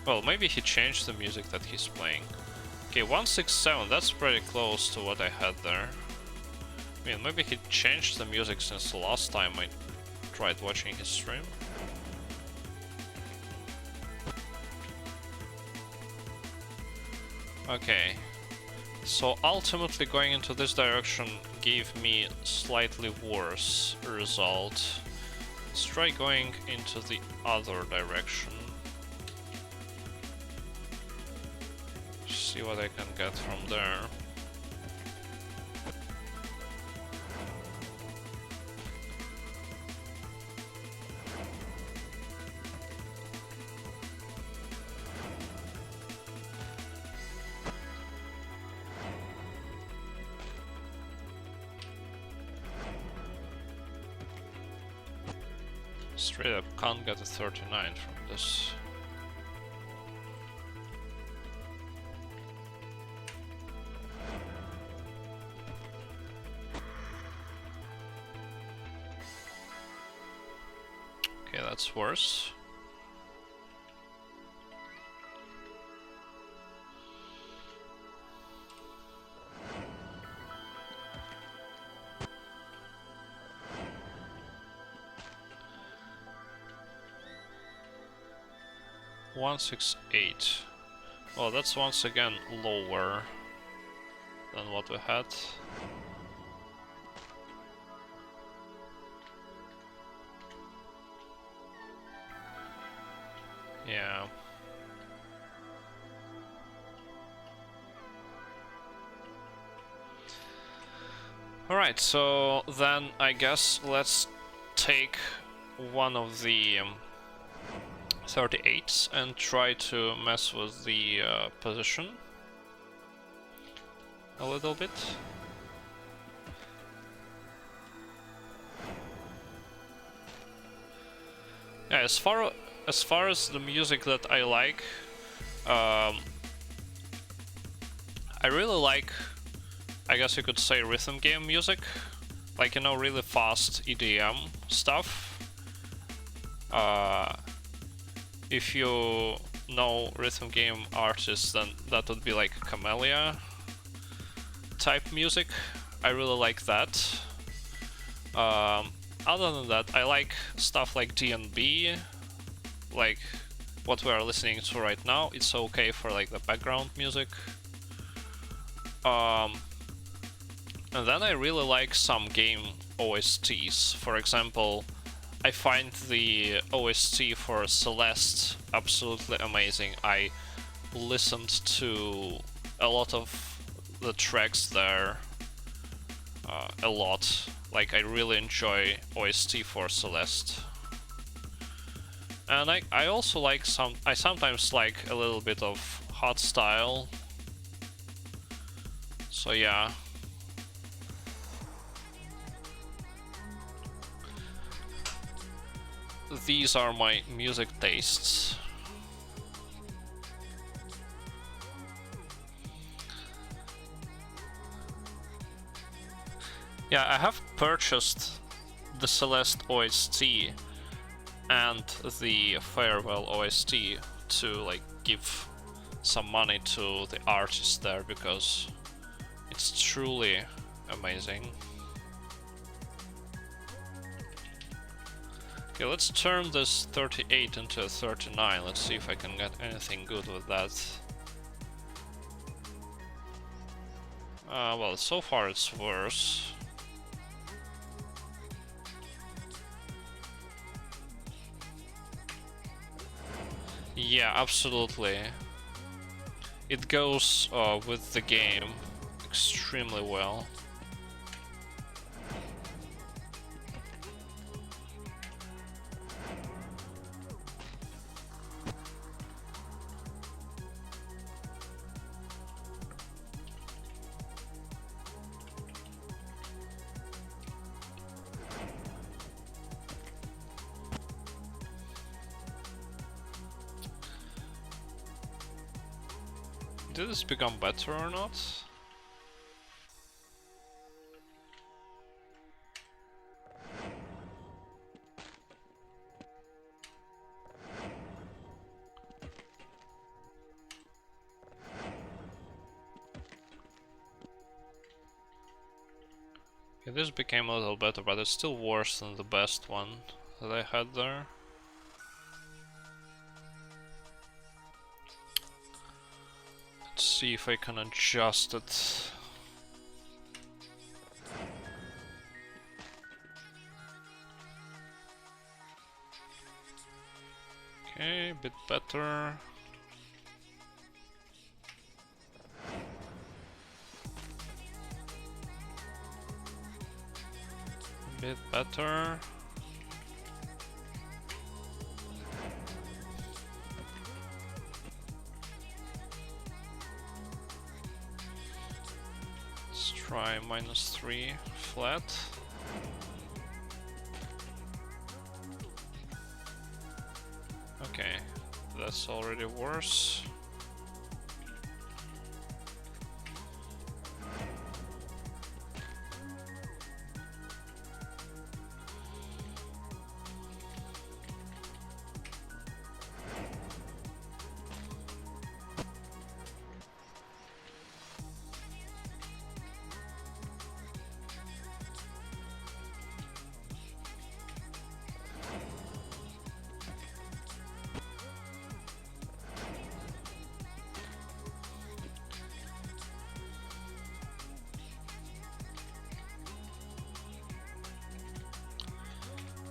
Well, maybe he changed the music that he's playing. Okay, 167, that's pretty close to what I had there. I mean, maybe he changed the music since the last time I tried watching his stream. Okay, so ultimately going into this direction gave me slightly worse result. Let's try going into the other direction. See what I can get from there. Straight up can't get a 39 from this. Okay, that's worse. $168. Well, that's once again lower than what we had. Yeah. Alright, so then I guess let's take one of the 38s and try to mess with the position a little bit. Yeah, as far as the music that I like, I really like, I guess you could say, rhythm game music, like, you know, really fast EDM stuff. If you know rhythm game artists, then that would be like Camellia type music. I really like that. Other than that, I like stuff like D&B, like what we are listening to right now. It's okay for like the background music. And then I really like some game OSTs. For example, I find the OST for Celeste absolutely amazing. I listened to a lot of the tracks there a lot. Like, I really enjoy OST for Celeste. And I also like I sometimes like a little bit of hardstyle. So yeah. these are my music tastes. Yeah, I have purchased the Celeste OST and the Farewell OST to like give some money to the artist there because it's truly amazing. Okay, let's turn this 38 into a 39. Let's see if I can get anything good with that. Well, so far it's worse. Yeah, absolutely. It goes with the game extremely well. Did this become better or not? Okay, this became a little better, but it's still worse than the best one that I had there. Let's see if I can adjust it. Okay, a bit better. A bit better. Let's try -3 flat. Okay, that's already worse.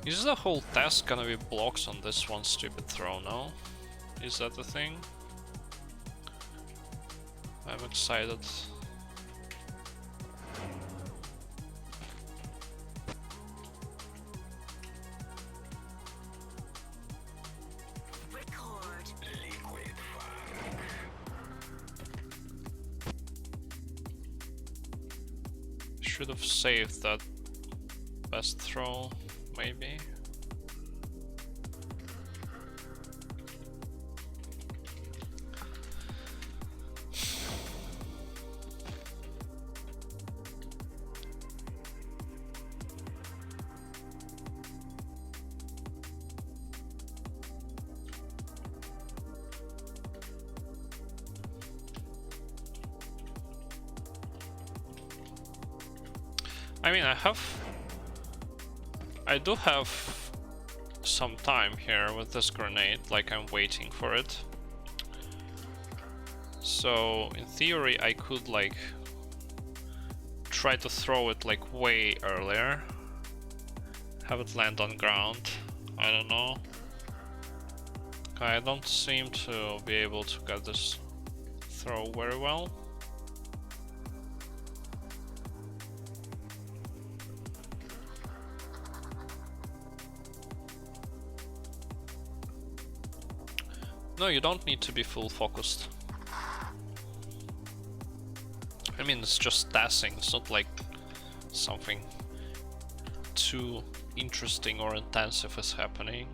Is the whole task gonna be blocks on this one stupid throw now? Is that the thing? I'm excited. Record. Liquid funk. Should have saved that best throw, maybe. I mean, I do have some time here with this grenade, like I'm waiting for it. So in theory I could like try to throw it like way earlier. Have it land on ground. I don't know. I don't seem to be able to get this throw very well. No, you don't need to be full focused. I mean, it's just tassing, it's not like something too interesting or intensive is happening.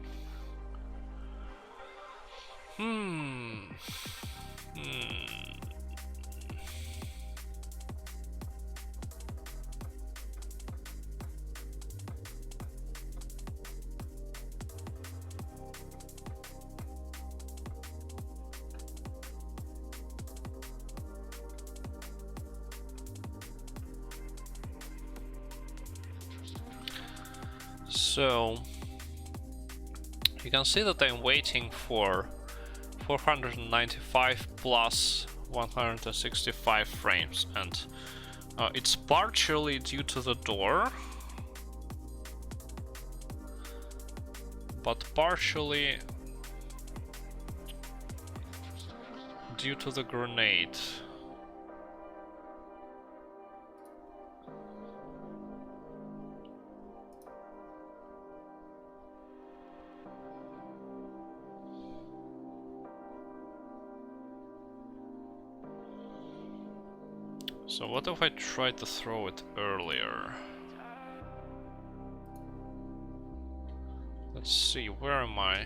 So you can see that I'm waiting for 495 plus 165 frames, and it's partially due to the door, but partially due to the grenade. So what if I try to throw it earlier? Let's see, where am I?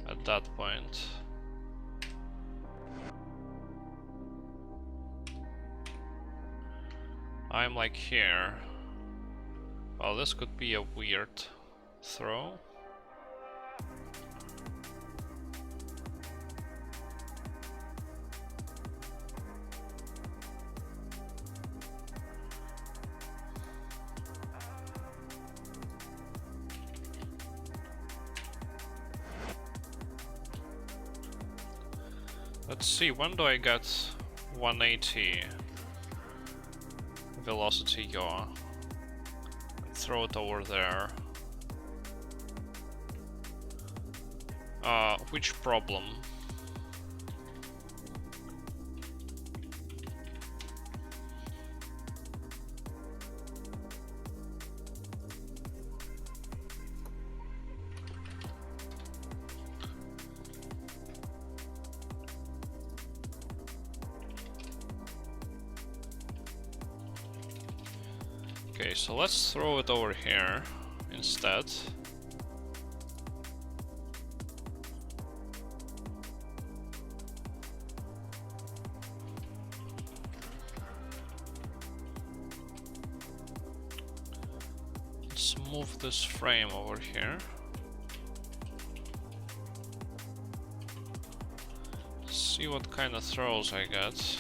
At that point. I'm like here. Well, this could be a weird throw. Let's see, when do I get 180 velocity yaw? Throw it over there. Which problem? Okay, so let's throw it over here instead. Let's move this frame over here. See what kind of throws I get.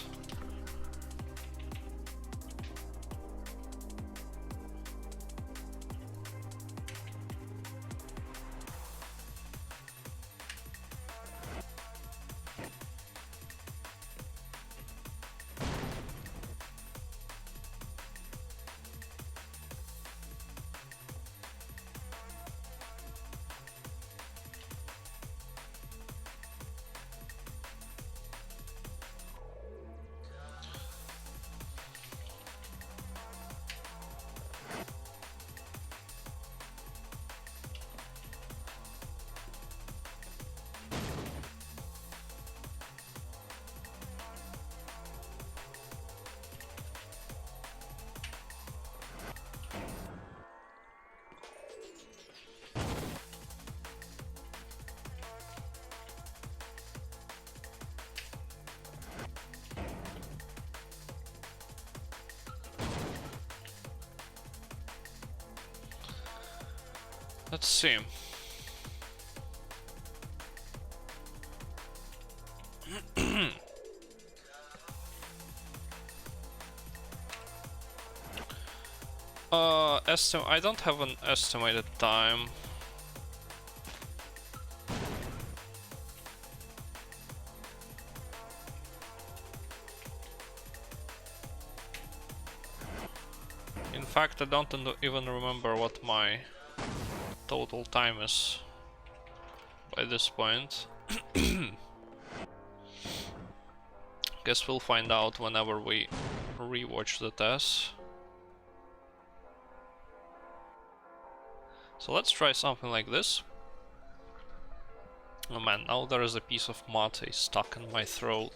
Let's see. I don't have an estimated time. In fact, I don't even remember what my total time is by this point. Guess we'll find out whenever we rewatch the test. So let's try something like this. Oh man, now there is a piece of mate stuck in my throat.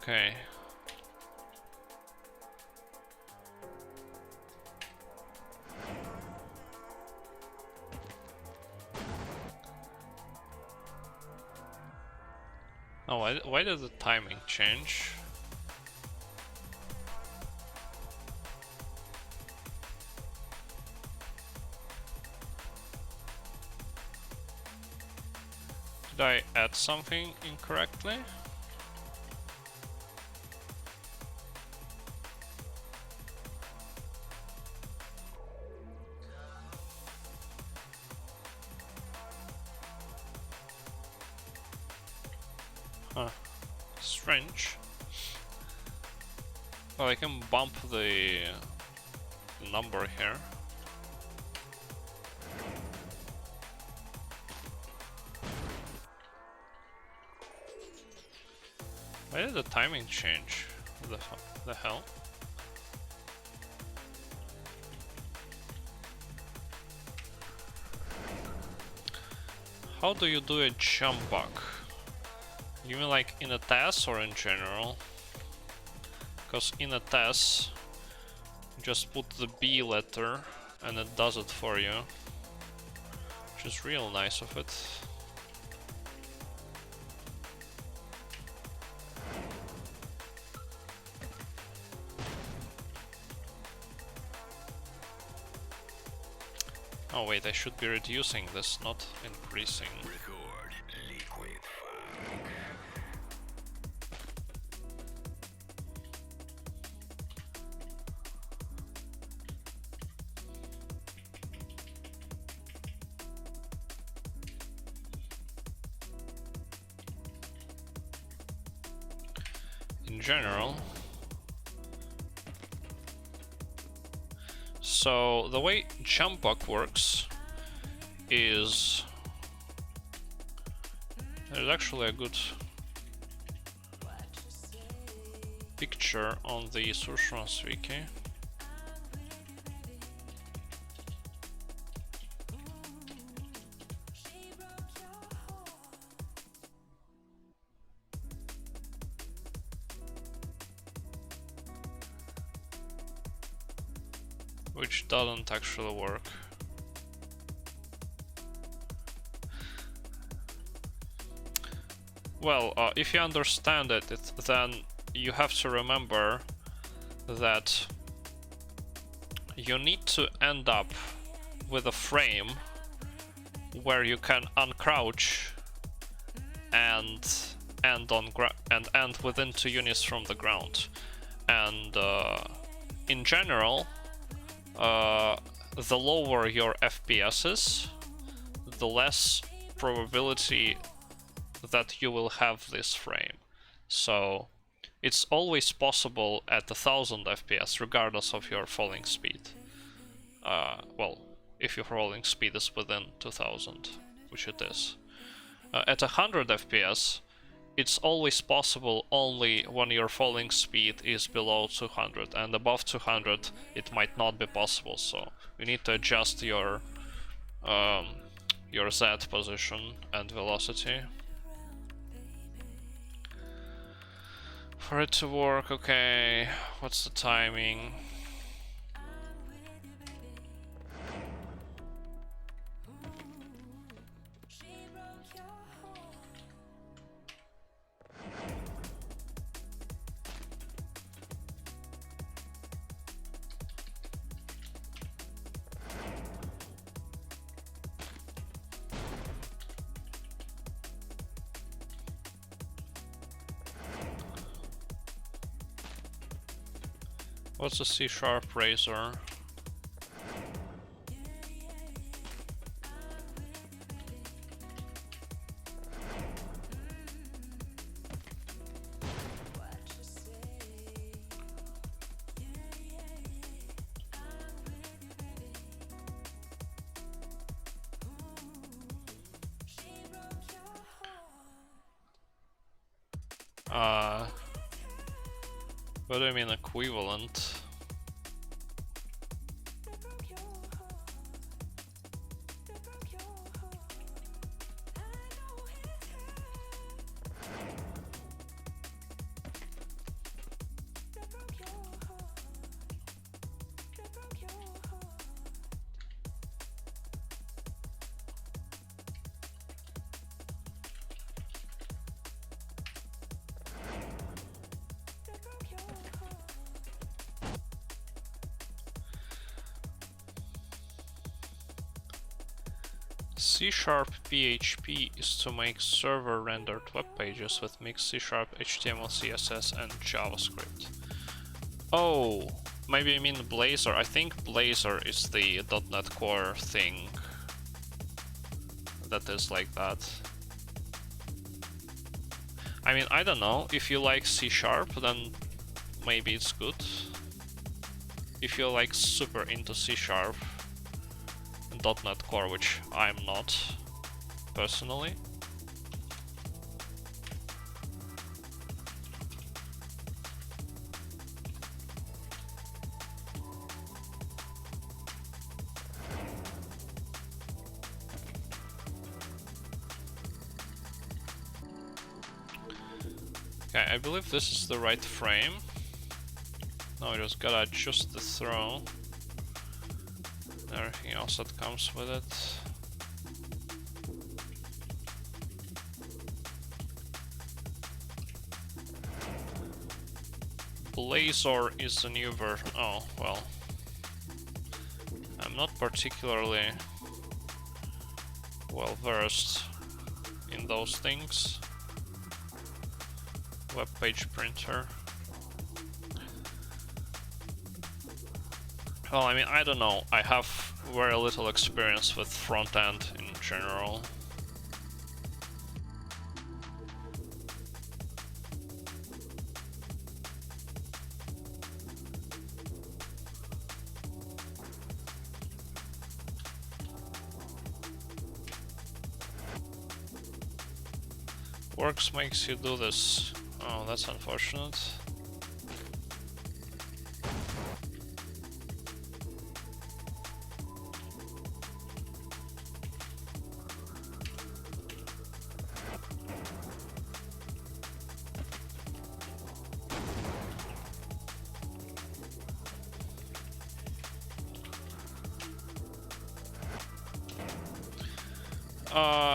Okay. Oh, why did the timing change? Did I add something incorrectly? Huh. Strange. Well, I can bump the number here. Why did the timing change? The hell? How do you do a jump bug? You mean like in a task or in general? Because in a task, you just put the B letter and it does it for you. Which is real nice of it. Oh wait, I should be reducing this, not increasing. Record liquid funk. In general. So the way jump bug works is there's actually a good picture on the Surströms wiki. Which doesn't actually work. Well, if you understand it, then you have to remember that you need to end up with a frame where you can uncrouch and end within 2 units from the ground. And in general, the lower your FPS is, the less probability that you will have this frame. So it's always possible at 1000 FPS regardless of your falling speed. Well, if your falling speed is within 2000, which it is. At 100 FPS, it's always possible only when your falling speed is below 200, and above 200 it might not be possible, so you need to adjust your Z position and velocity for it to work. Okay, what's the timing? What's a C# razor? What do you mean equivalent? C# PHP is to make server-rendered web pages with mixed C# HTML, CSS, and JavaScript. Oh, maybe I mean Blazor. I think Blazor is the .NET Core thing that is like that. I mean, I don't know. If you like C#, then maybe it's good. If you're like super into C# and .NET Core, which I'm not personally. Okay, I believe this is the right frame. Now I just gotta adjust the throw. Everything else that comes with it. Blazor is the new version. Oh, well. I'm not particularly well versed in those things. Web page printer. Well, I mean, I don't know. I have very little experience with front end in general. Works makes you do this. Oh, that's unfortunate.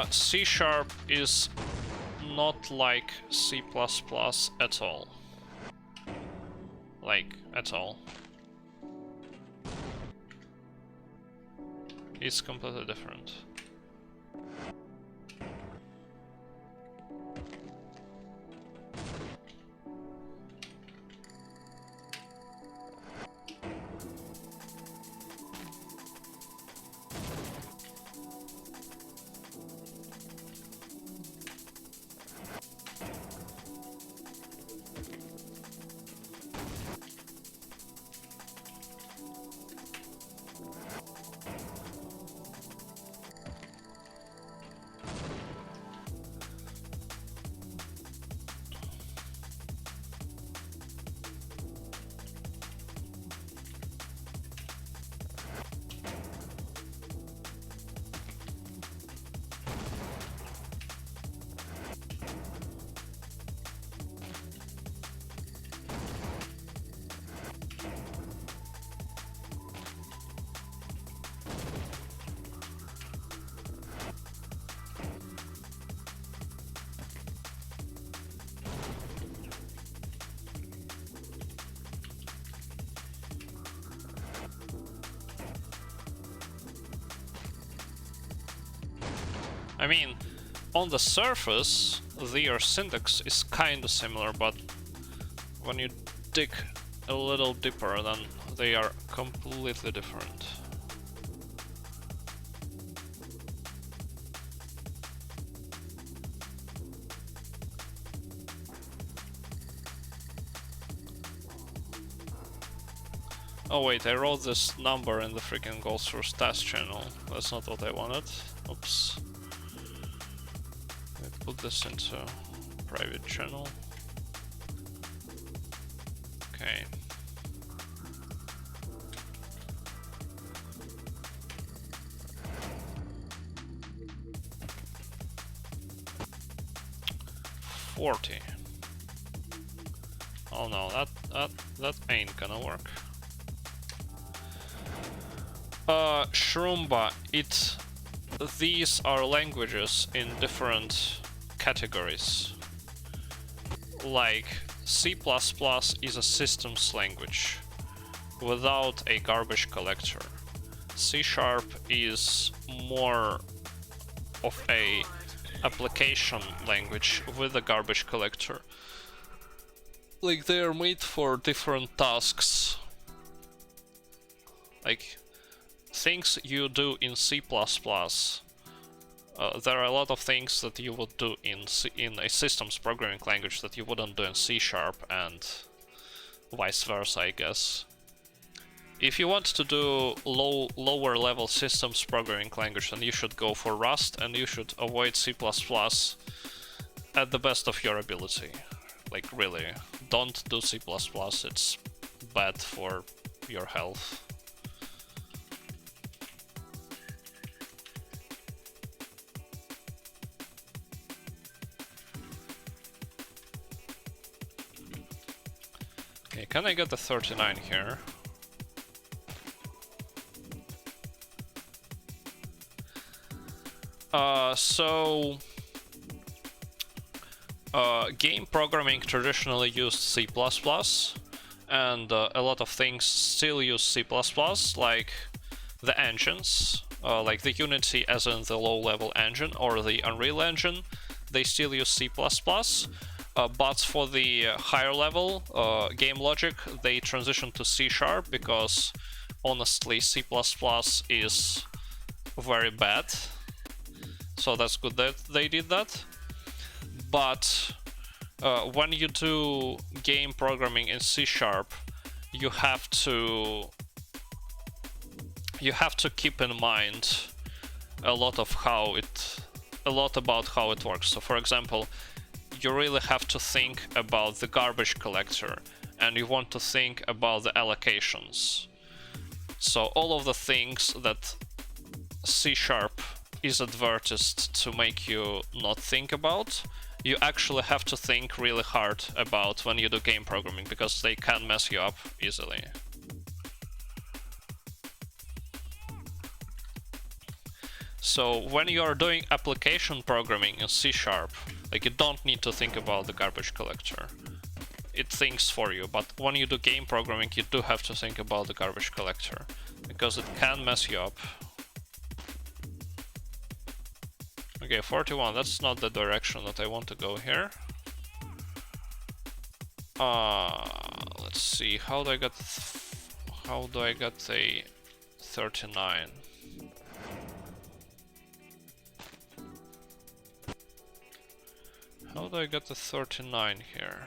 C# is not like C++ at all. Like, at all. It's completely different. I mean, on the surface, their syntax is kinda similar, but when you dig a little deeper, then they are completely different. Oh wait, I wrote this number in the freaking Gold Source task channel. That's not what I wanted. Oops. I put this into private channel. Okay. $40. Oh no, that ain't gonna work. Shroomba, these are languages in different categories. Like C++ is a systems language without a garbage collector. C# is more of a application language with a garbage collector. Like they are made for different tasks. Like things you do in C++. There are a lot of things that you would do in a systems programming language that you wouldn't do in C# and vice versa, I guess. If you want to do lower level systems programming language, then you should go for Rust and you should avoid C++ at the best of your ability. Like really, don't do C++, it's bad for your health. Okay, can I get the 39 here? Game programming traditionally used C++, and a lot of things still use C++, like the engines, like the Unity as in the low-level engine, or the Unreal Engine, they still use C++, but for the higher level game logic, they transition to C# because honestly C++ is very bad. So that's good that they did that. But when you do game programming in C#, you have to keep in mind a lot about how it works. So for example, you really have to think about the garbage collector, and you want to think about the allocations. So all of the things that C# is advertised to make you not think about, you actually have to think really hard about when you do game programming, because they can mess you up easily. So when you are doing application programming in C#, like you don't need to think about the garbage collector. It thinks for you, but when you do game programming, you do have to think about the garbage collector, because it can mess you up. Okay, 41, that's not the direction that I want to go here. Let's see, how do I get a 39? How do I get the 39 here?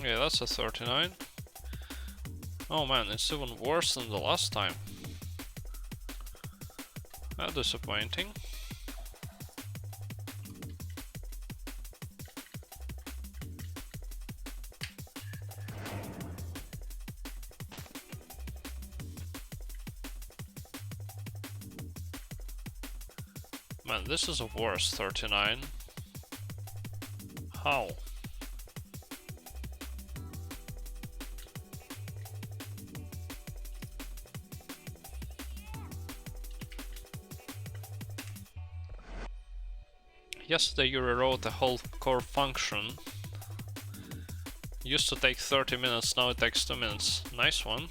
Yeah, that's a 39. Oh man, it's even worse than the last time. How disappointing. Man, this is a worse 39. How? Yesterday you rewrote a whole core function. Used to take 30 minutes, now it takes 2 minutes. Nice one.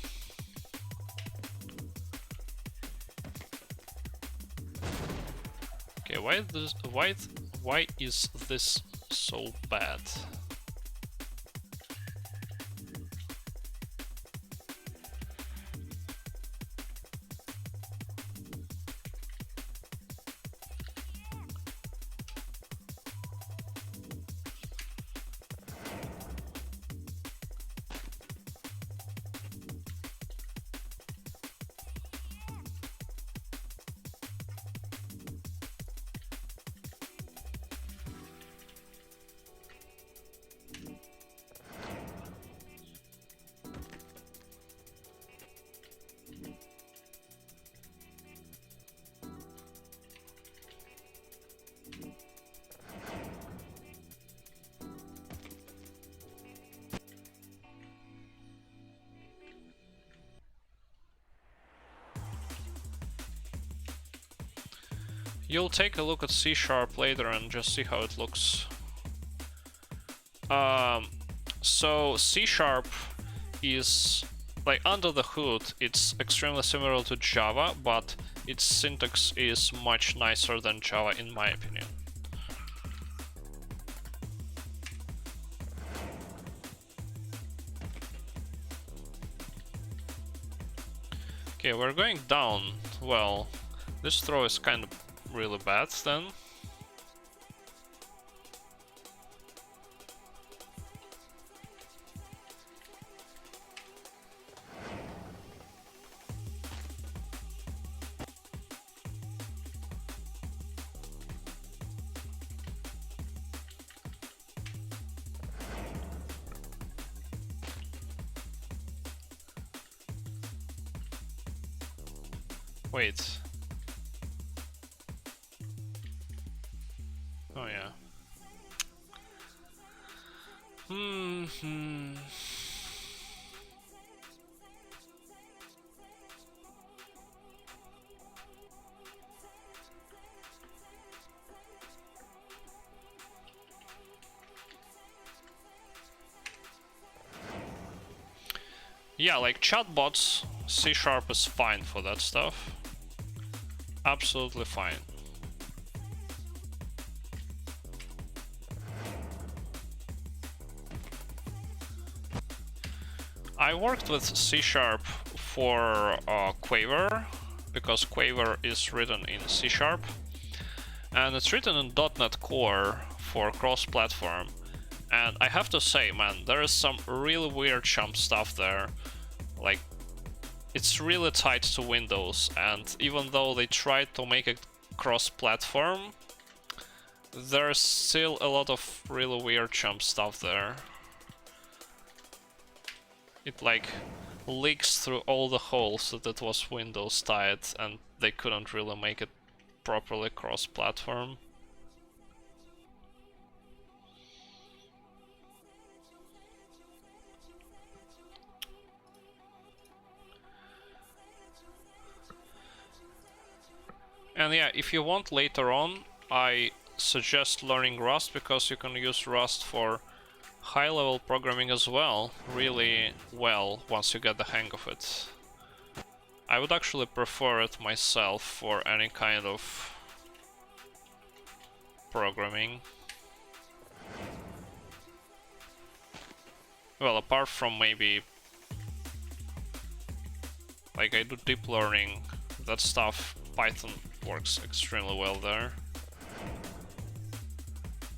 Okay, why is this so bad? you'll take a look at C# later and just see how it looks. So C# is, like, under the hood, it's extremely similar to Java, but its syntax is much nicer than Java in my opinion. Okay, we're going down. Well, this throw is kind of really bad then. Wait. Oh yeah. Yeah, like chatbots, C# is fine for that stuff. Absolutely fine. I worked with C# for Quaver, because Quaver is written in C#, and it's written in .NET Core for cross-platform. And I have to say, man, there is some really weird chump stuff there. Like, it's really tied to Windows, and even though they tried to make it cross-platform, there's still a lot of really weird chump stuff there. It like leaks through all the holes that it was Windows tied, and they couldn't really make it properly cross-platform. And yeah, if you want later on, I suggest learning Rust, because you can use Rust for high-level programming as well, really well, once you get the hang of it. I would actually prefer it myself for any kind of programming. Well, apart from maybe, like, I do deep learning, that stuff, Python works extremely well there.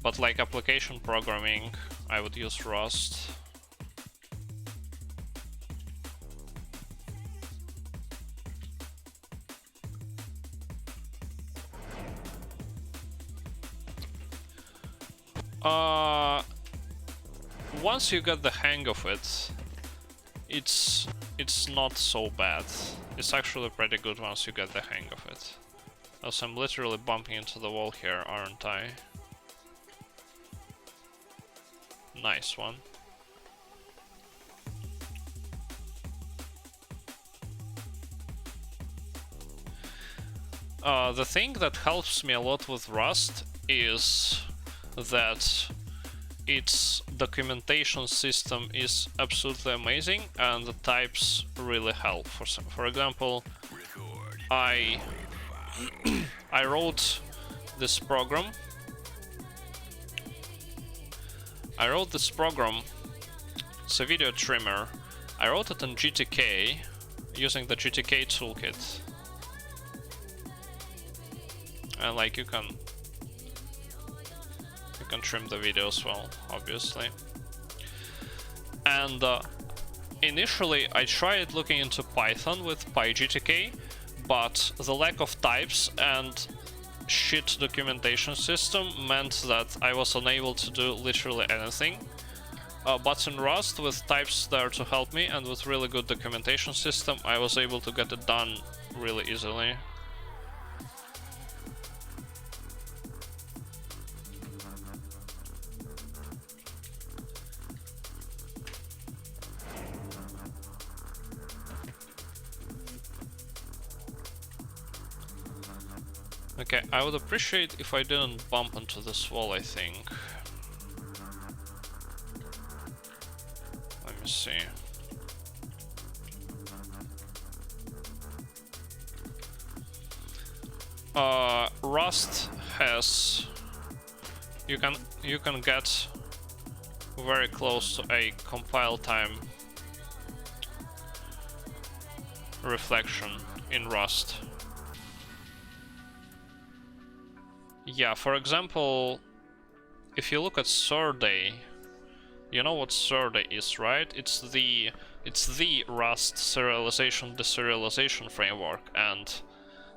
But like application programming, I would use Rust. Once you get the hang of it, it's not so bad. It's actually pretty good once you get the hang of it. As I'm literally bumping into the wall here, aren't I? Nice one. The thing that helps me a lot with Rust is that its documentation system is absolutely amazing, and the types really help. For example, I wrote this program. It's a video trimmer. I wrote it in GTK using the GTK toolkit. And like you can trim the video as well, obviously. And initially I tried looking into Python with PyGTK, but the lack of types and shit documentation system meant that I was unable to do literally anything. But in Rust, with types there to help me and with really good documentation system, I was able to get it done really easily. Okay, I would appreciate if I didn't bump into this wall, I think. Let me see. Rust has... You can get very close to a compile time reflection in Rust. Yeah, for example, if you look at Surday, you know what Surday is, right? It's the Rust serialization deserialization framework, and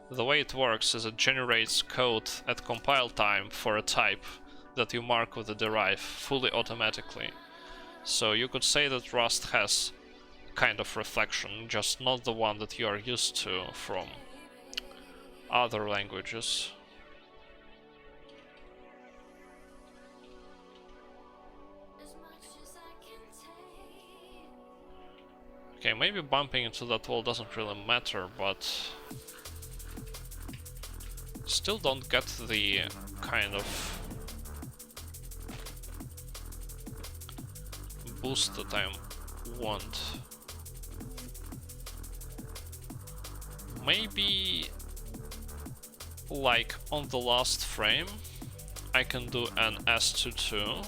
the way it works is it generates code at compile time for a type that you mark with a derive fully automatically. So you could say that Rust has kind of reflection, just not the one that you are used to from other languages. Okay, maybe bumping into that wall doesn't really matter, but still don't get the kind of boost that I want. Maybe like on the last frame I can do an S22.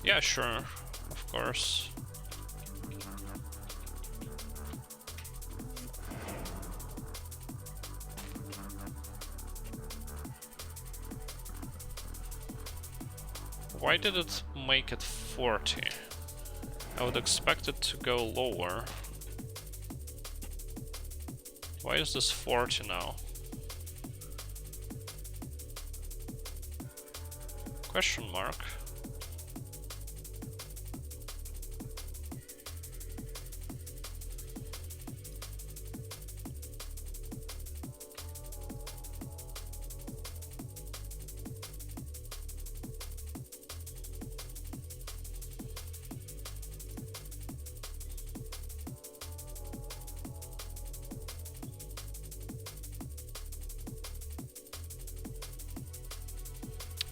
Yeah, sure, of course. Why did it make it 40? I would expect it to go lower. Why is this 40 now? Question mark.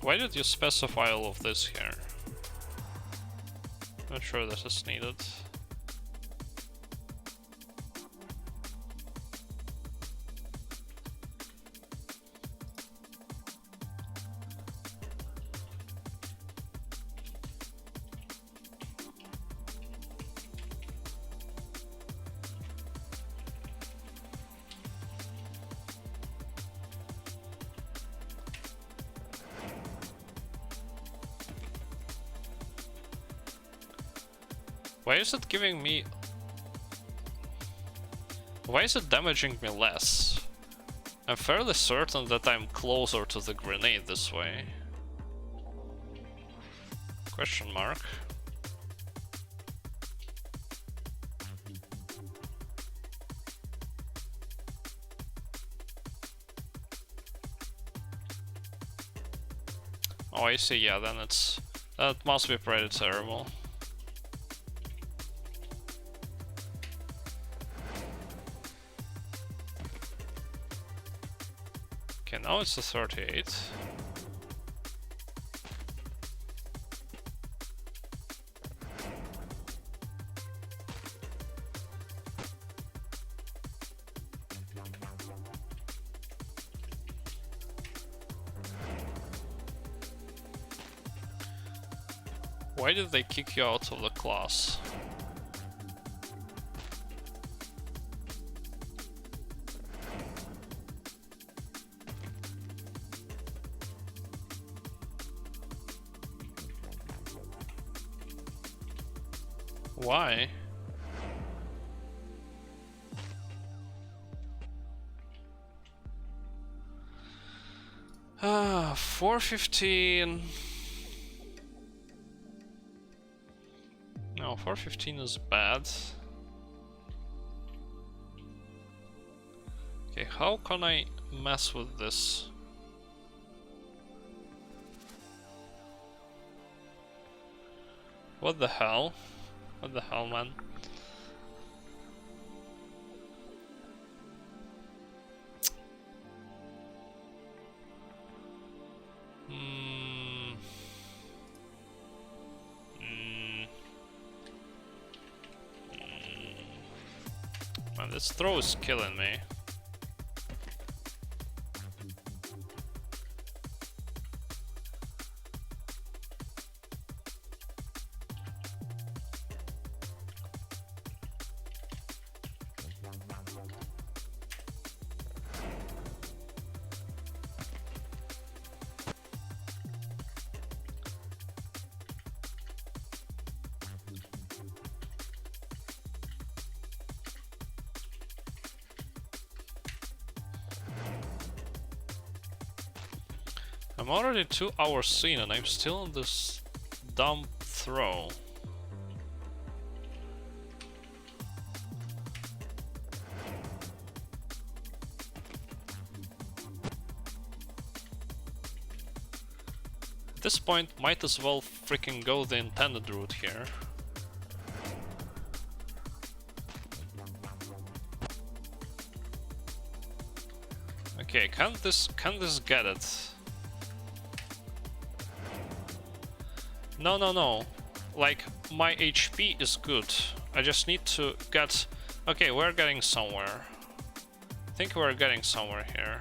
Why did you specify all of this here? Not sure this is needed. Why is it giving me... Why is it damaging me less? I'm fairly certain that I'm closer to the grenade this way. Question mark. Oh, I see, yeah, then it's... That must be pretty terrible. Okay, now it's a 38. Why did they kick you out of the class? Why? Ah, 415. No, 415 is bad. Okay, how can I mess with this? What the hell? What the hell, man? This throw is killing me. I'm already 2 hours in and I'm still on this dumb throw. At this point, might as well freaking go the intended route here. Okay, can this get it? No, no, no. Like, my HP is good. I just need to get... Okay, we're getting somewhere. I think we're getting somewhere here.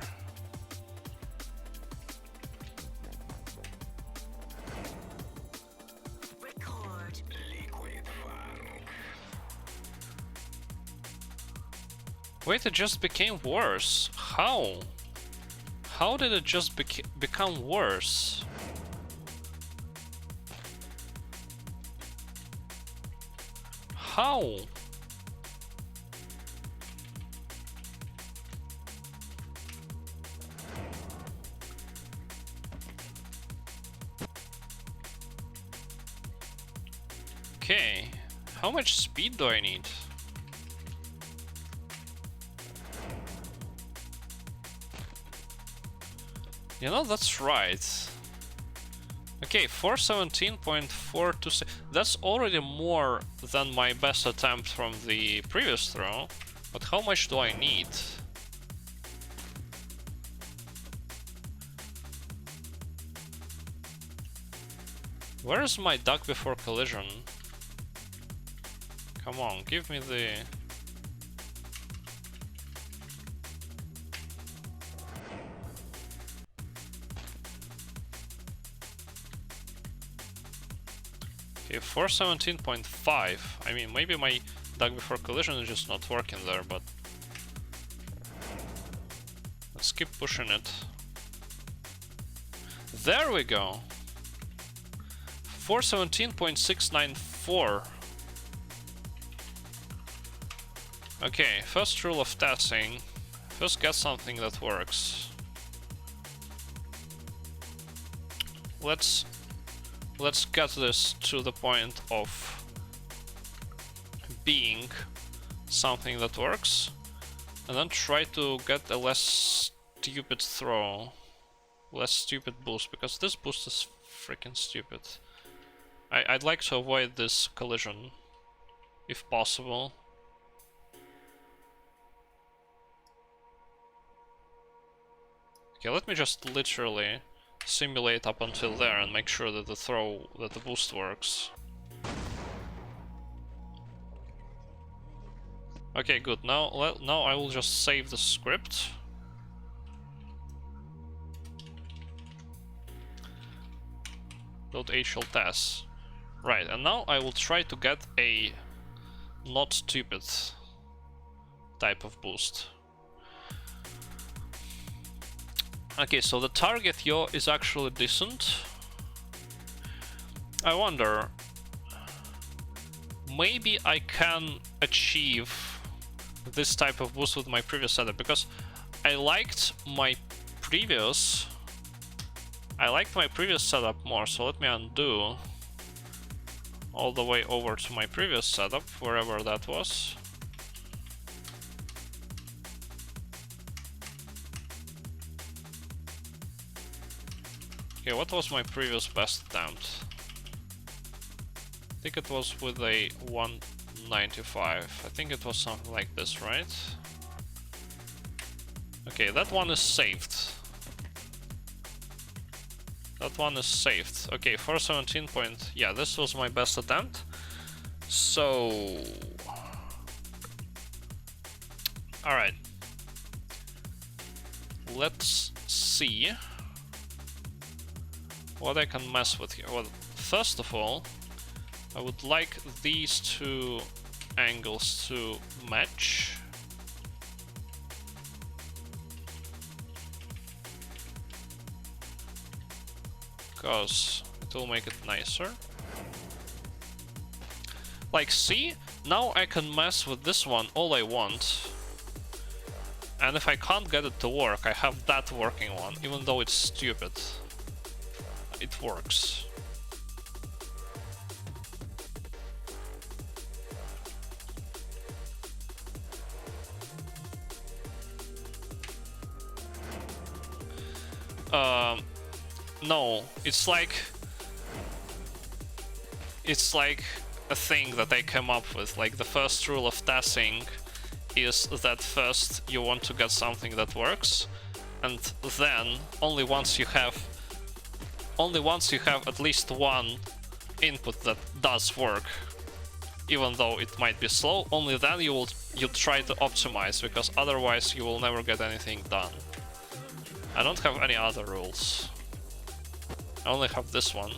Record. Liquid funk. Wait, it just became worse. How? How did it just become worse? How? Okay, how much speed do I need? You know, that's right. Okay, 417.426. That's already more than my best attempt from the previous throw. But how much do I need? Where is my duck before collision? Come on, give me the... Okay, 417.5. I mean, maybe my duck before collision is just not working there, but... Let's keep pushing it. There we go! 417.694. Okay, first rule of testing. First get something that works. Let's get this to the point of being something that works, and then try to get a less stupid throw, less stupid boost, because this boost is freaking stupid. I'd like to avoid this collision, if possible. Okay, let me just literally simulate up until there and make sure that the boost works. Okay, good. Now I will just save the script. .hltas. Right, and now I will try to get a not stupid type of boost. Okay, so the target yaw is actually decent. I wonder, maybe I can achieve this type of boost with my previous setup, because I liked my previous setup more. So let me undo all the way over to my previous setup, wherever that was. Okay, what was my previous best attempt? I think it was with a 195. I think it was something like this, right? Okay, that one is saved. That one is saved. Okay, 417 point... Yeah, this was my best attempt. So... Alright. Let's see what I can mess with here. Well, first of all, I would like these two angles to match. Because it will make it nicer. Like, see? Now I can mess with this one all I want. And if I can't get it to work, I have that working one, even though it's stupid. It works. No, it's like a thing that I came up with. Like, the first rule of tasking is that first you want to get something that works, and then only once you have at least one input that does work, even though it might be slow, only then you try to optimize, because otherwise you will never get anything done. I don't have any other rules. I only have this one.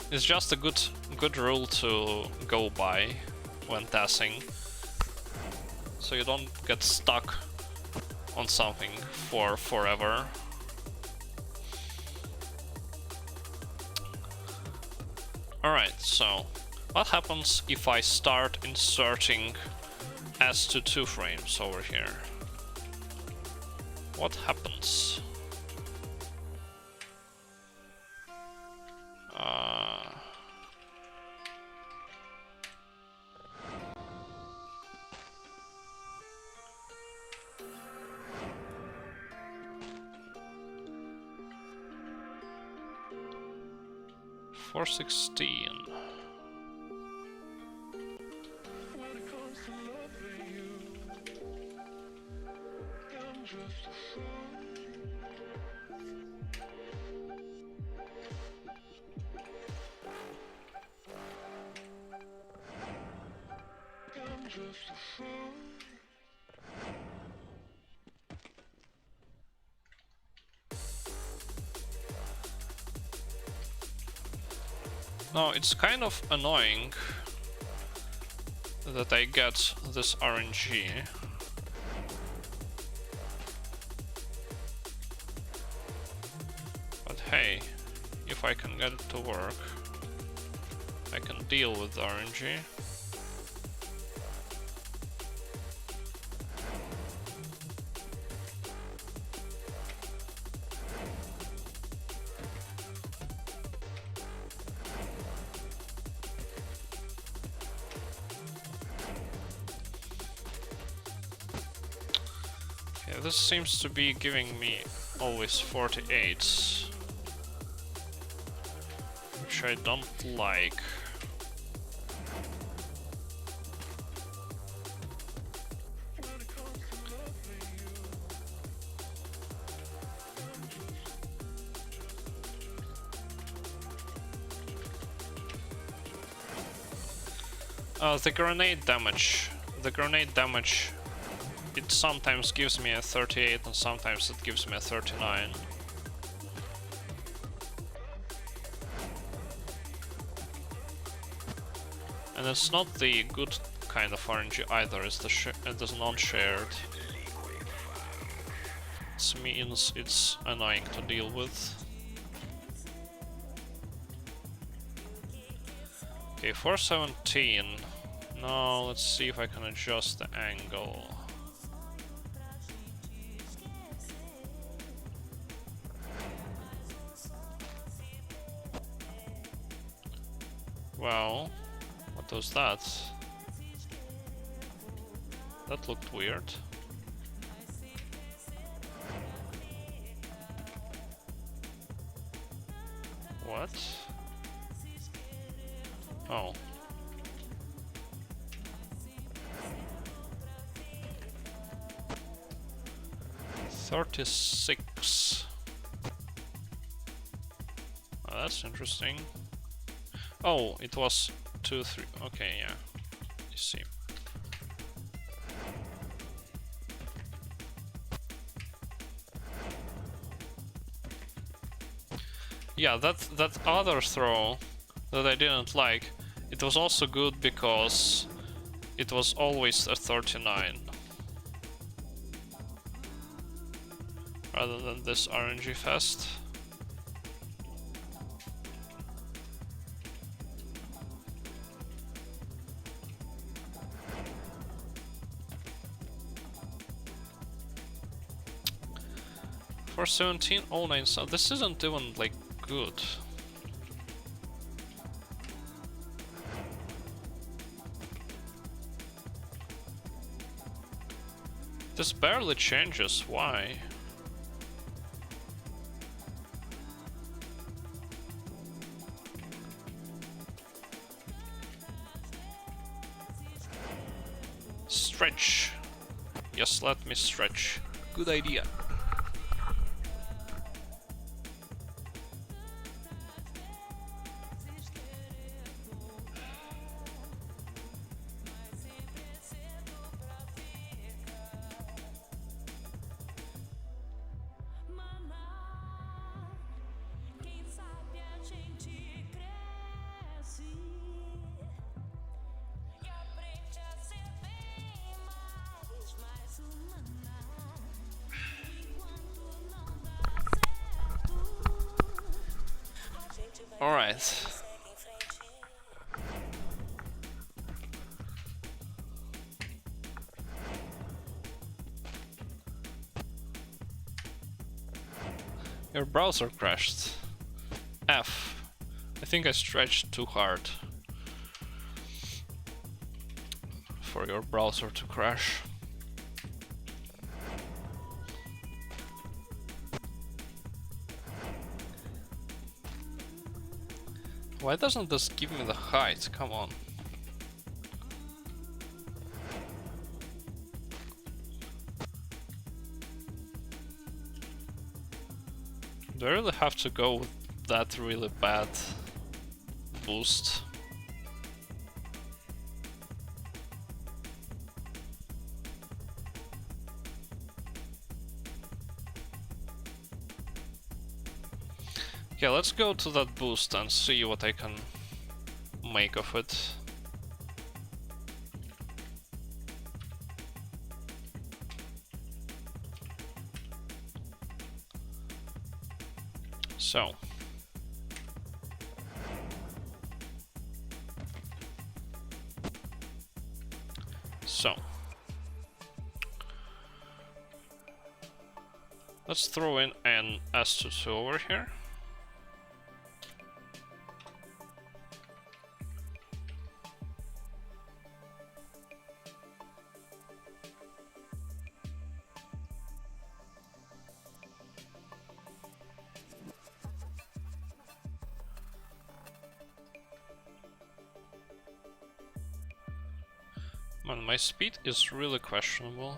It's just a good rule to go by when tasking, so you don't get stuck on something for forever. Alright, so what happens if I start inserting S2 frames over here? What happens? $416. Now, it's kind of annoying that I get this RNG. But hey, if I can get it to work, I can deal with the RNG. This seems to be giving me always 48s, which I don't like. The grenade damage. The grenade damage, it sometimes gives me a 38 and sometimes it gives me a 39. And it's not the good kind of RNG either, it's the non-shared. It means it's annoying to deal with. Okay, 417. Now let's see if I can adjust the angle. Well, what was that? That looked weird. What? Oh. $36. Oh, that's interesting. Oh, it was 2, 3. Okay, yeah. You see. Yeah, that other throw that I didn't like, it was also good because it was always a 39. Rather than this RNG fest. For 1709, so this isn't even like good. This barely changes, why? Stretch. Yes, let me stretch. Good idea. Quem sabe a gente cresce e aprende a ser bem mais humana. Enquanto não dá certo, a gente vai All right. segue em frente. Your browser crashed. F. I think I stretched too hard for your browser to crash. Why doesn't this give me the height? Come on. Do I really have to go with that really bad boost? Yeah, let's go to that boost and see what I can make of it. So. Let's throw in an S22 over here. Man, my speed is really questionable.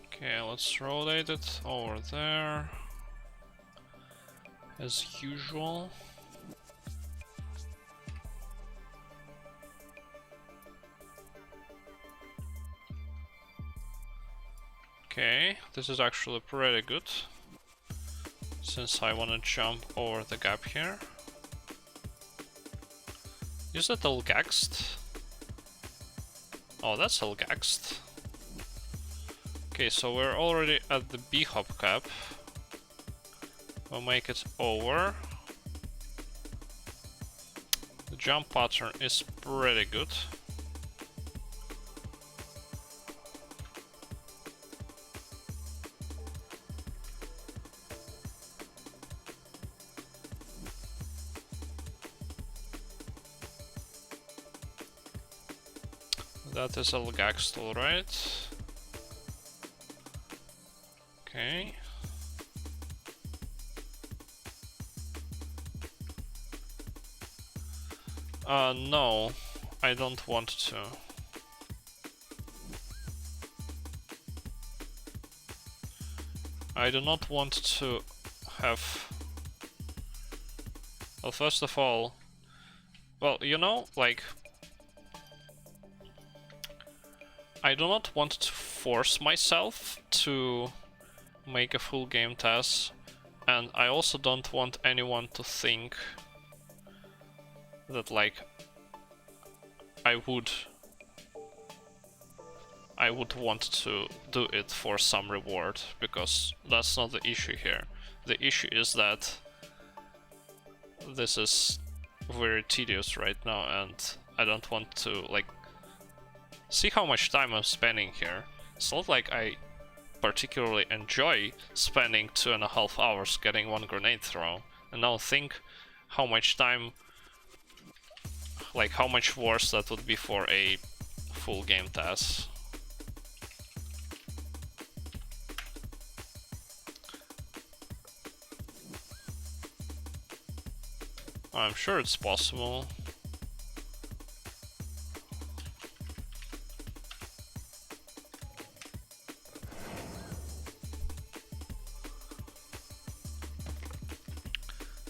Okay, let's rotate it over there as usual. Okay, this is actually pretty good, since I want to jump over the gap here. Is that L-gaxed? Oh, that's L-gaxed. Okay, so we're already at the B-hop cap. We'll make it over. The jump pattern is pretty good. That is L-gaxed, alright. Okay. No, I don't want to. I do not want to have... Well, first of all... Well, you know, like... I do not want to force myself to make a full game test, and I also don't want anyone to think that, like, I would want to do it for some reward, because that's not the issue here. The issue is that this is very tedious right now, and I don't want to, like, see how much time I'm spending here. It's not like I particularly enjoy spending 2.5 hours getting one grenade throw, and now think how much time, like how much worse that would be for a full game test. I'm sure it's possible.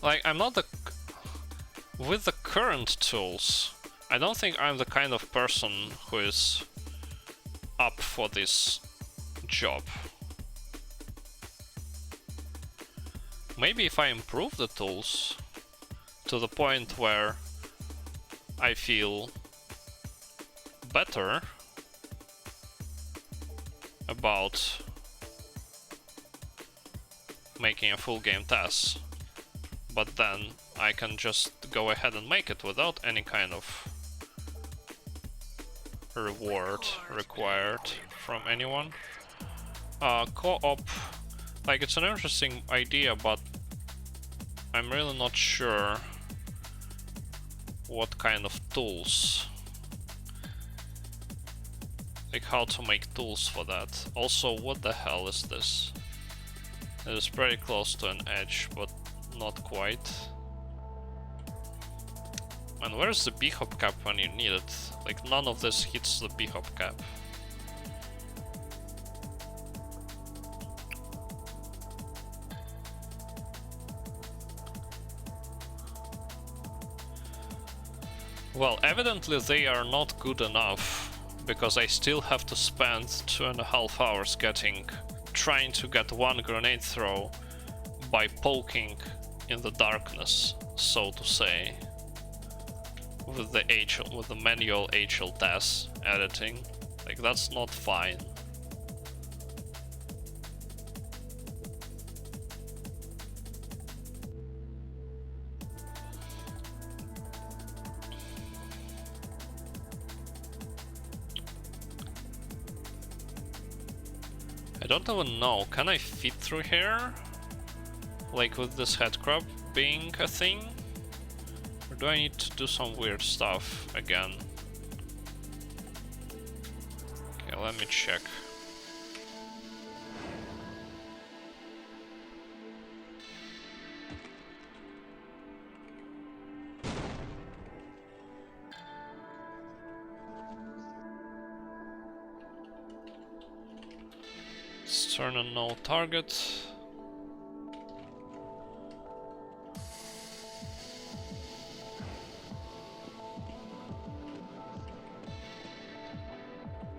Like, I'm not the... With the current tools, I don't think I'm the kind of person who is up for this job. Maybe if I improve the tools to the point where I feel better about making a full game test, but then I can just go ahead and make it without any kind of reward required from anyone. Co-op, like, it's an interesting idea, but I'm really not sure what kind of tools, like how to make tools for that. Also, what the hell is this? It is pretty close to an edge, but not quite. And where's the B-hop cap when you need it? Like, none of this hits the B-hop cap. Well, evidently they are not good enough, because I still have to spend 2.5 hours trying to get one grenade throw by poking in the darkness, so to say, with the manual hltas editing. Like, that's not fine. I don't even know, can I fit through here? Like with this headcrab being a thing? Or do I need to do some weird stuff again? Okay, let me check. Let's turn on no target.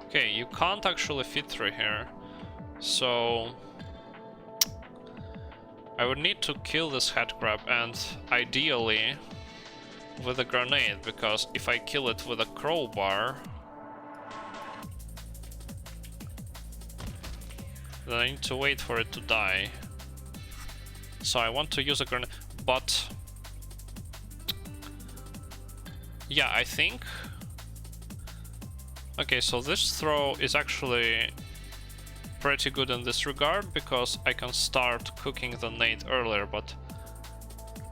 Okay, you can't actually fit through here, so I would need to kill this headcrab, and ideally with a grenade, because if I kill it with a crowbar, then I need to wait for it to die. So I want to use a grenade, but yeah, I think... Okay, so this throw is actually pretty good in this regard, because I can start cooking the nade earlier, but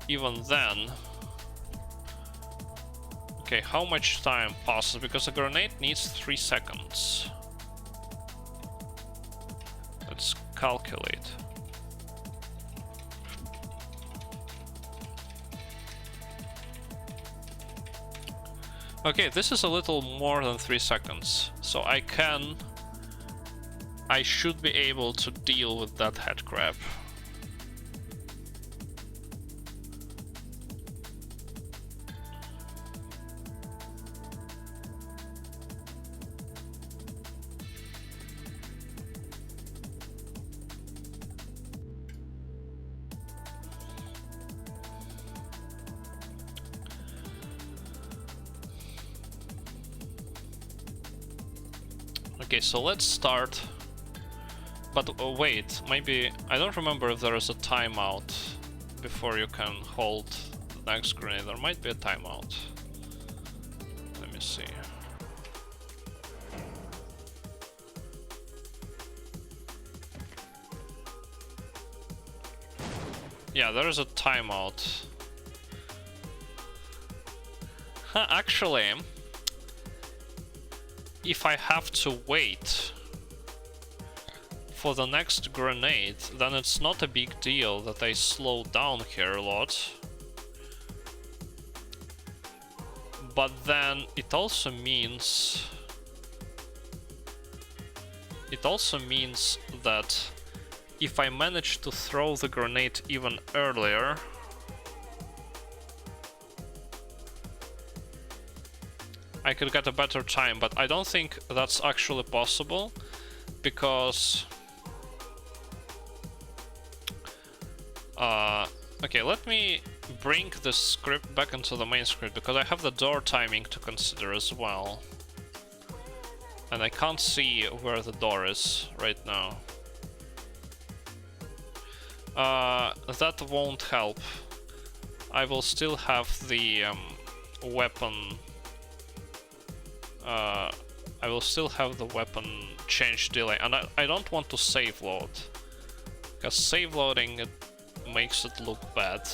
even then... Okay, how much time passes? Because a grenade needs 3 seconds. Let's calculate. Okay, this is a little more than 3 seconds, so I should be able to deal with that head crab. Okay, so let's start. But wait, maybe I don't remember if there is a timeout before you can hold the next grenade. There might be a timeout. Let me see. Yeah, there is a timeout. Huh, actually, if I have to wait for the next grenade, then it's not a big deal that I slow down here a lot. But then it also means that if I manage to throw the grenade even earlier, I could get a better time, but I don't think that's actually possible, because okay, let me bring the script back into the main script, because I have the door timing to consider as well. And I can't see where the door is right now. That won't help. I will still have the weapon. I will still have the weapon change delay, and I don't want to save load, because save loading it makes it look bad.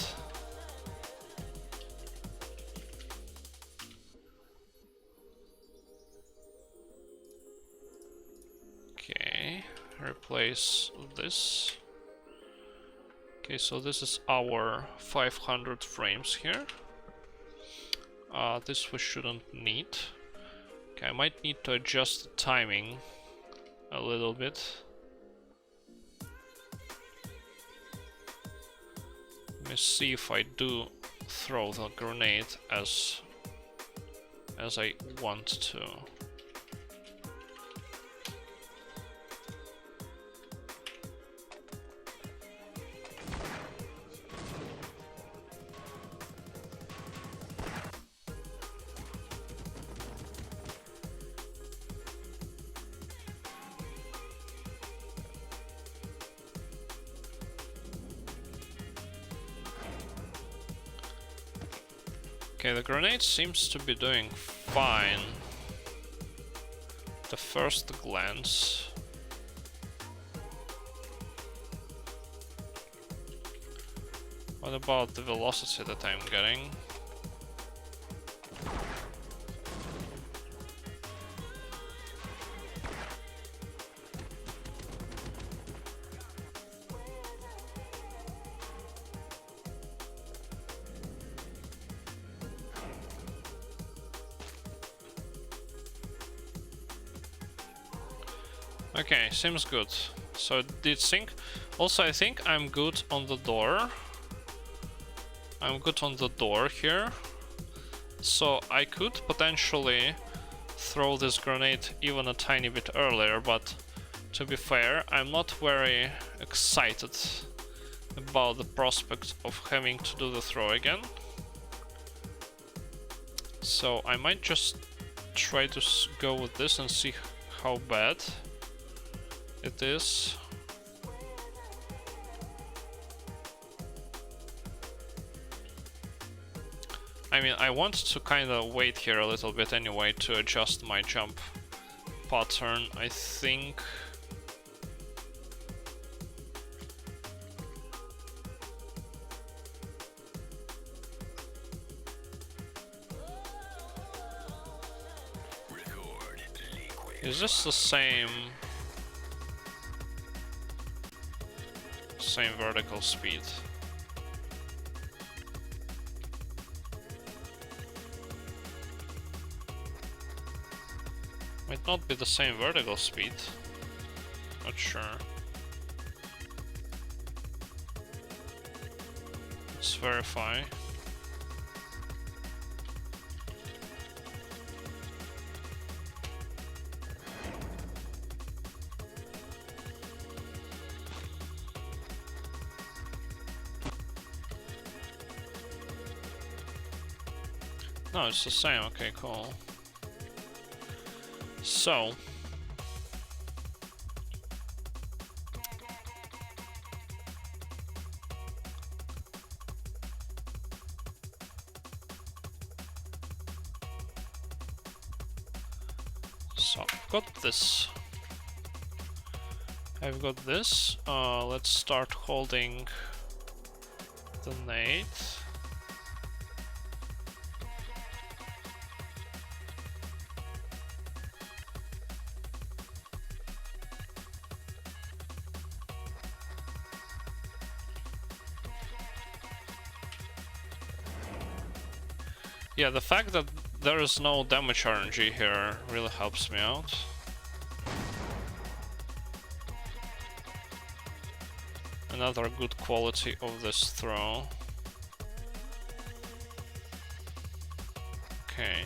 Okay, replace this. Okay, so this is our 500 frames here. This we shouldn't need. Okay, I might need to adjust the timing a little bit. Let me see if I do throw the grenade as I want to. Okay, the grenade seems to be doing fine. The first glance. What about the velocity that I'm getting? Okay, seems good. So it did sync. Also, I think I'm good on the door. I'm good on the door here. So I could potentially throw this grenade even a tiny bit earlier, but to be fair, I'm not very excited about the prospect of having to do the throw again. So I might just try to go with this and see how bad it is. I mean, I want to kind of wait here a little bit anyway to adjust my jump pattern, I think. Is this the same vertical speed? Might not be the same vertical speed. Not sure. Let's verify. No, it's the same. Okay, cool. So I've got this. I've got this. Let's start holding the nade. Yeah, the fact that there is no damage RNG here really helps me out. Another good quality of this throw. Okay.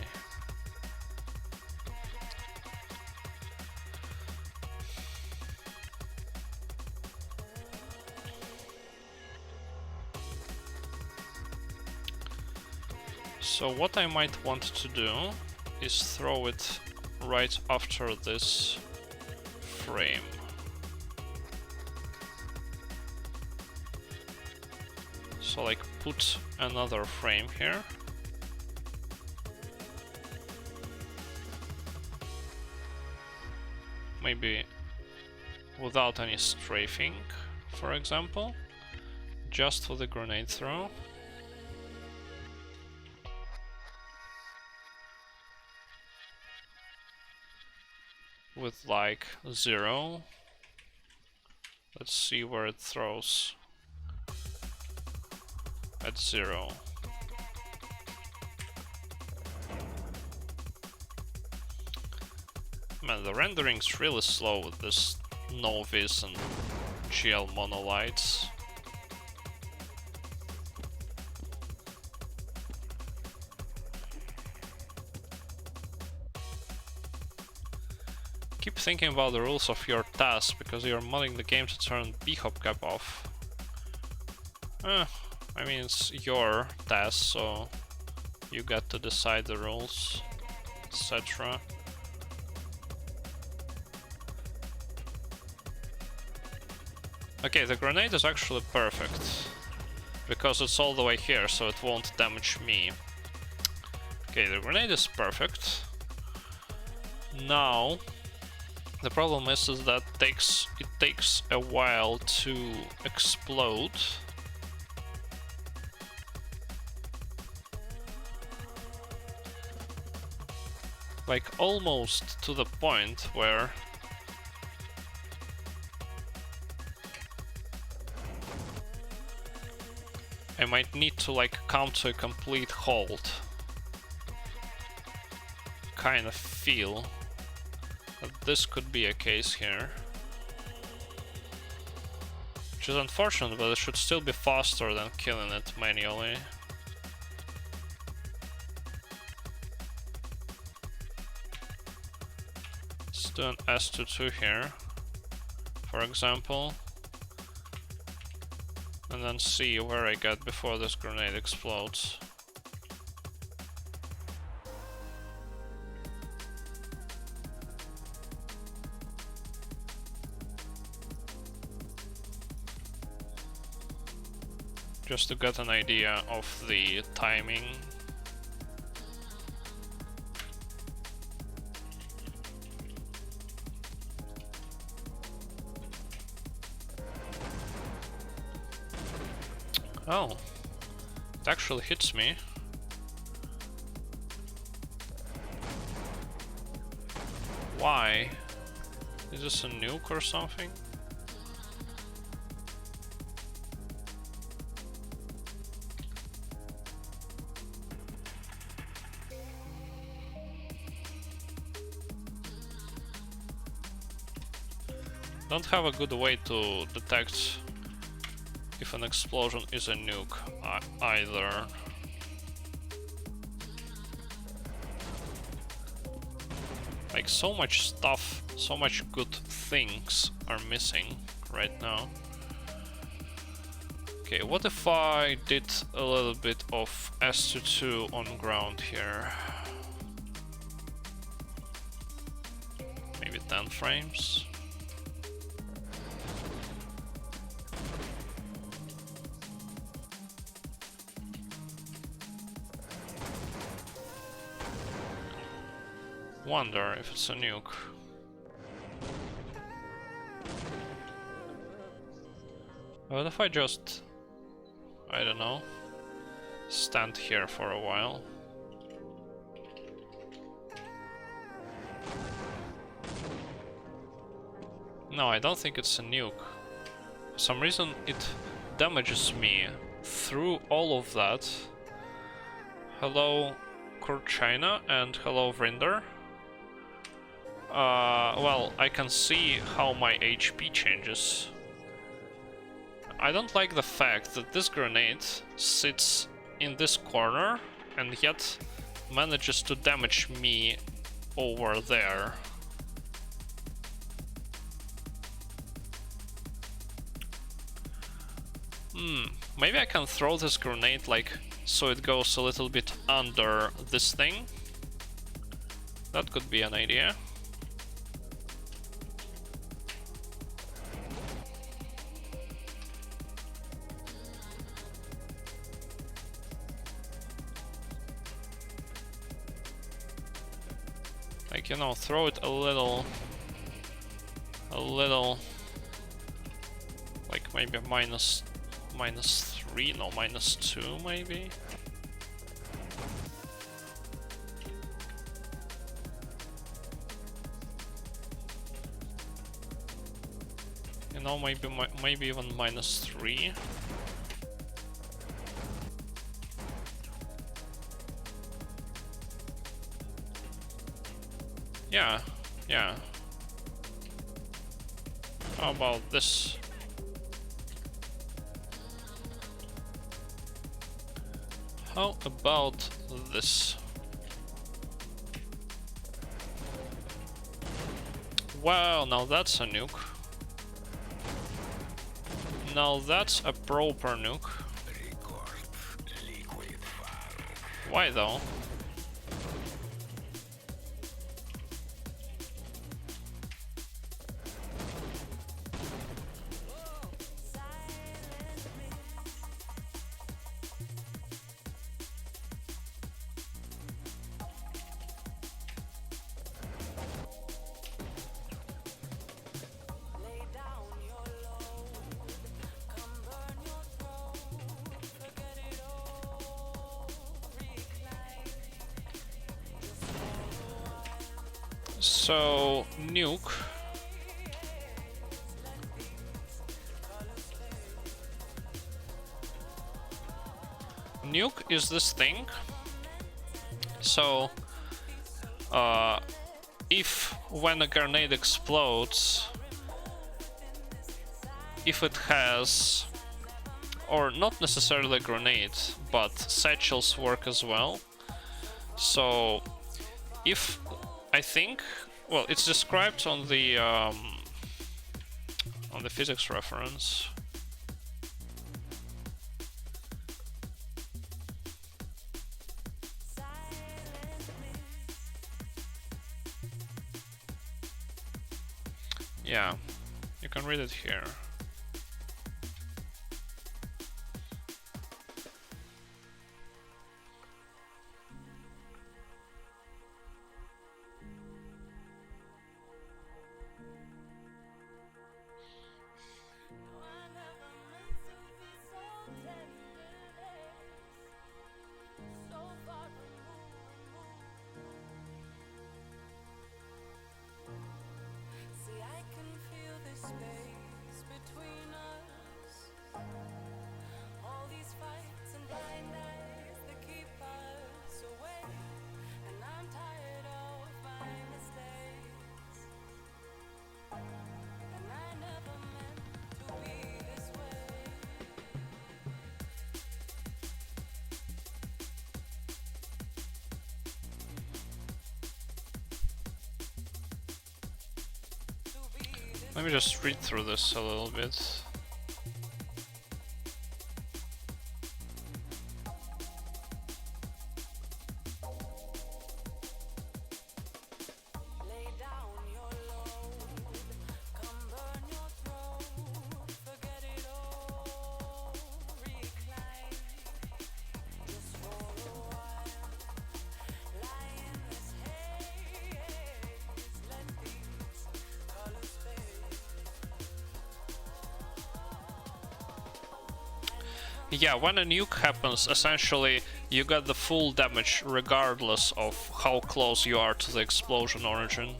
So what I might want to do is throw it right after this frame. So like put another frame here. Maybe without any strafing, for example, just for the grenade throw. With like 0. Let's see where it throws at 0. Man, the rendering's really slow with this Novice and GL monolights. Keep thinking about the rules of your task, because you're modding the game to turn bhop cap off. I mean, it's your task, so you get to decide the rules, etc. Okay, the grenade is actually perfect, because it's all the way here, so it won't damage me. Okay, the grenade is perfect. Now, the problem is that it takes a while to explode. Like almost to the point where I might need to like come to a complete halt. Kind of feel that this could be a case here. Which is unfortunate, but it should still be faster than killing it manually. Let's do an S22 here, for example. And then see where I get before this grenade explodes. Just to get an idea of the timing. Oh, it actually hits me. Why? Is this a nuke or something? Don't have a good way to detect if an explosion is a nuke either. Like, so much stuff, so much good things are missing right now. Okay, what if I did a little bit of S22 on ground here? Maybe 10 frames. Wonder if it's a nuke. What if I just, I don't know, stand here for a while? No, I don't think it's a nuke. For some reason it damages me through all of that. Hello Kurt China and hello Vrinder. Well, I can see how my HP changes. I don't like the fact that this grenade sits in this corner and yet manages to damage me over there. Maybe I can throw this grenade like so it goes a little bit under this thing. That could be an idea. Like, you know, throw it a little, like maybe minus 3, no, minus 2 maybe. You know, maybe even minus 3. Yeah, yeah. How about this? How about this? Wow, now that's a nuke. Now that's a proper nuke. Why though? So, nuke. Nuke is this thing. So, if when a grenade explodes, if it has, or not necessarily a grenade, but satchels work as well. So, if I think, well, it's described on the physics reference. Yeah, you can read it here. Let me just read through this a little bit. Lay down your load, come burn your throat, forget it all, recline, just for a while, lie in this haze, let these colors fade. Yeah, when a nuke happens, essentially you get the full damage regardless of how close you are to the explosion origin.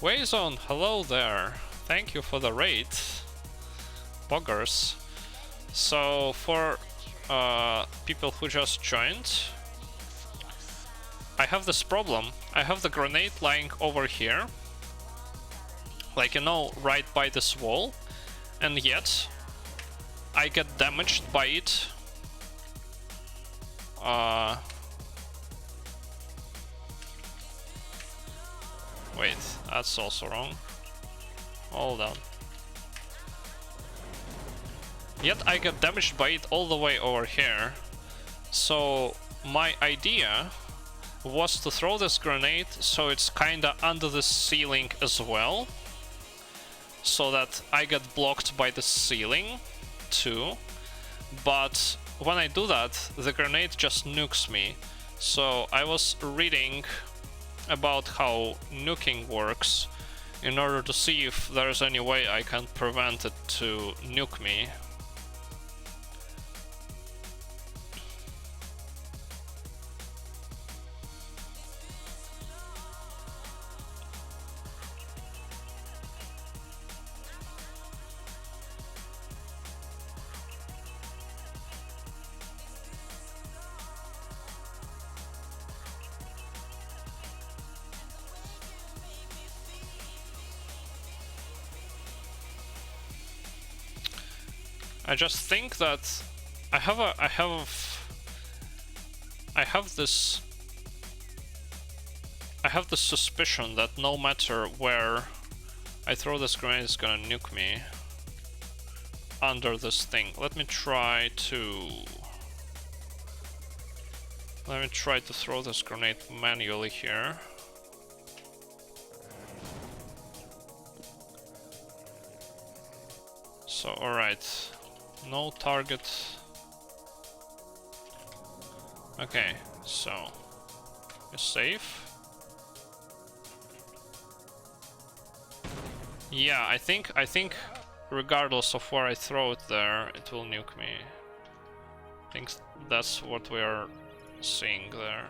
Wayzone, hello there. Thank you for the raid. Boggers. So, for people who just joined, I have this problem. I have the grenade lying over here, like, you know, right by this wall, and yet I get damaged by it. Wait, that's also wrong. Hold on. Yet I get damaged by it all the way over here. So my idea was to throw this grenade so it's kinda under the ceiling as well, so that I get blocked by the ceiling too. But when I do that, the grenade just nukes me. So I was reading about how nuking works in order to see if there's any way I can prevent it to nuke me. I just think that I have this suspicion that no matter where I throw this grenade, it's gonna nuke me under this thing. Let me try to throw this grenade manually here. So, alright. No target. Okay, so it's safe. Yeah, I think regardless of where I throw it there, it will nuke me. I think that's what we are seeing there.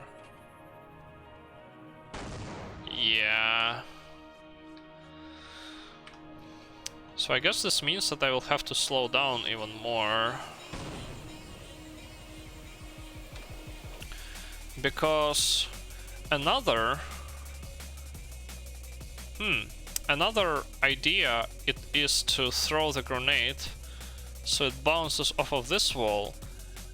Yeah. So I guess this means that I will have to slow down even more. Because another idea it is to throw the grenade so it bounces off of this wall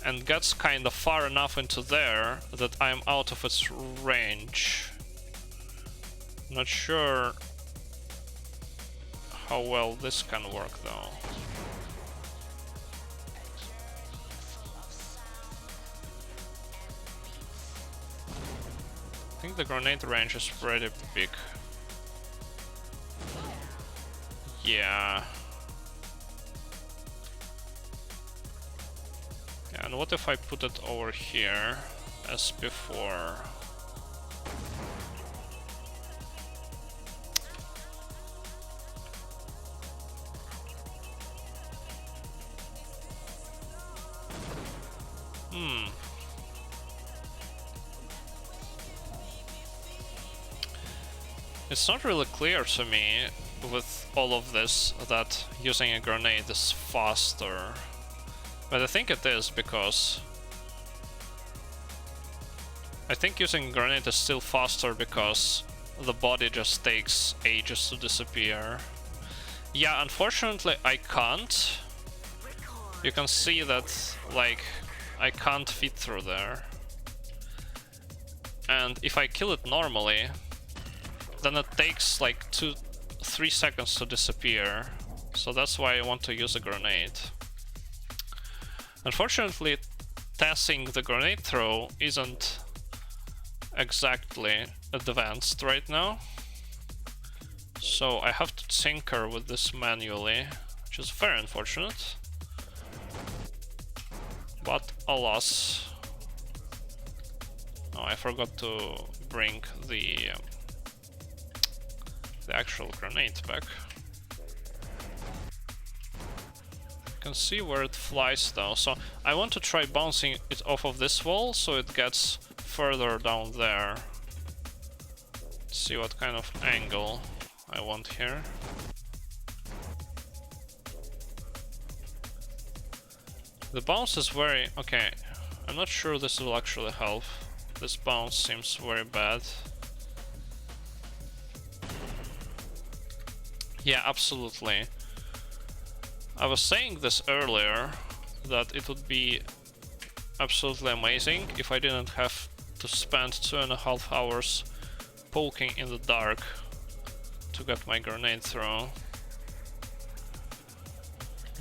and gets kind of far enough into there that I'm out of its range. Not sure how well this can work though. I think the grenade range is pretty big. Yeah. And what if I put it over here as before? It's not really clear to me, with all of this that using a grenade is faster. But I think it is because I think using a grenade is still faster because the body just takes ages to disappear. Yeah, unfortunately I can't. You can see that, like, I can't fit through there. And if I kill it normally, then it takes like 2-3 seconds to disappear. So that's why I want to use a grenade. Unfortunately, TASing the grenade throw isn't exactly advanced right now. So I have to tinker with this manually, which is very unfortunate. But alas. Oh, I forgot to bring the actual grenade back. You can see where it flies though, so I want to try bouncing it off of this wall so it gets further down there. Let's see what kind of angle I want here. The bounce is very... okay, I'm not sure this will actually help. This bounce seems very bad. Yeah, absolutely. I was saying this earlier, that it would be absolutely amazing if I didn't have to spend 2.5 hours poking in the dark to get my grenade throw.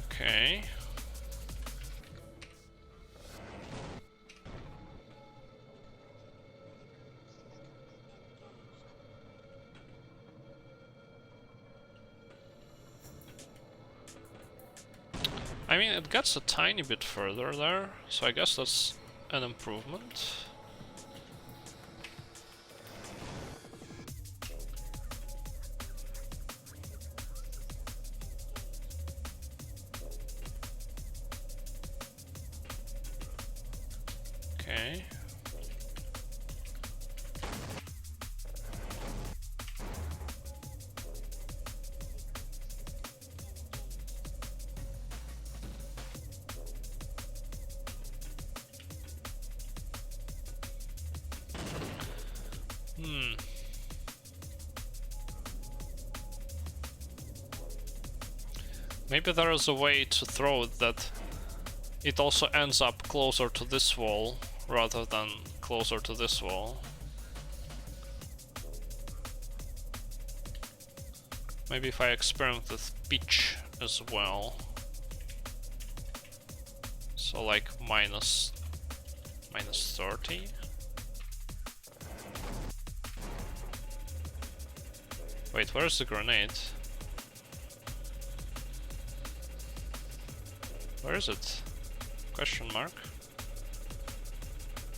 Okay. I mean, it gets a tiny bit further there, so I guess that's an improvement. Okay. Maybe there is a way to throw it that it also ends up closer to this wall rather than closer to this wall. Maybe if I experiment with pitch as well. So like minus 30. Wait, where's the grenade? Where is it? Question mark.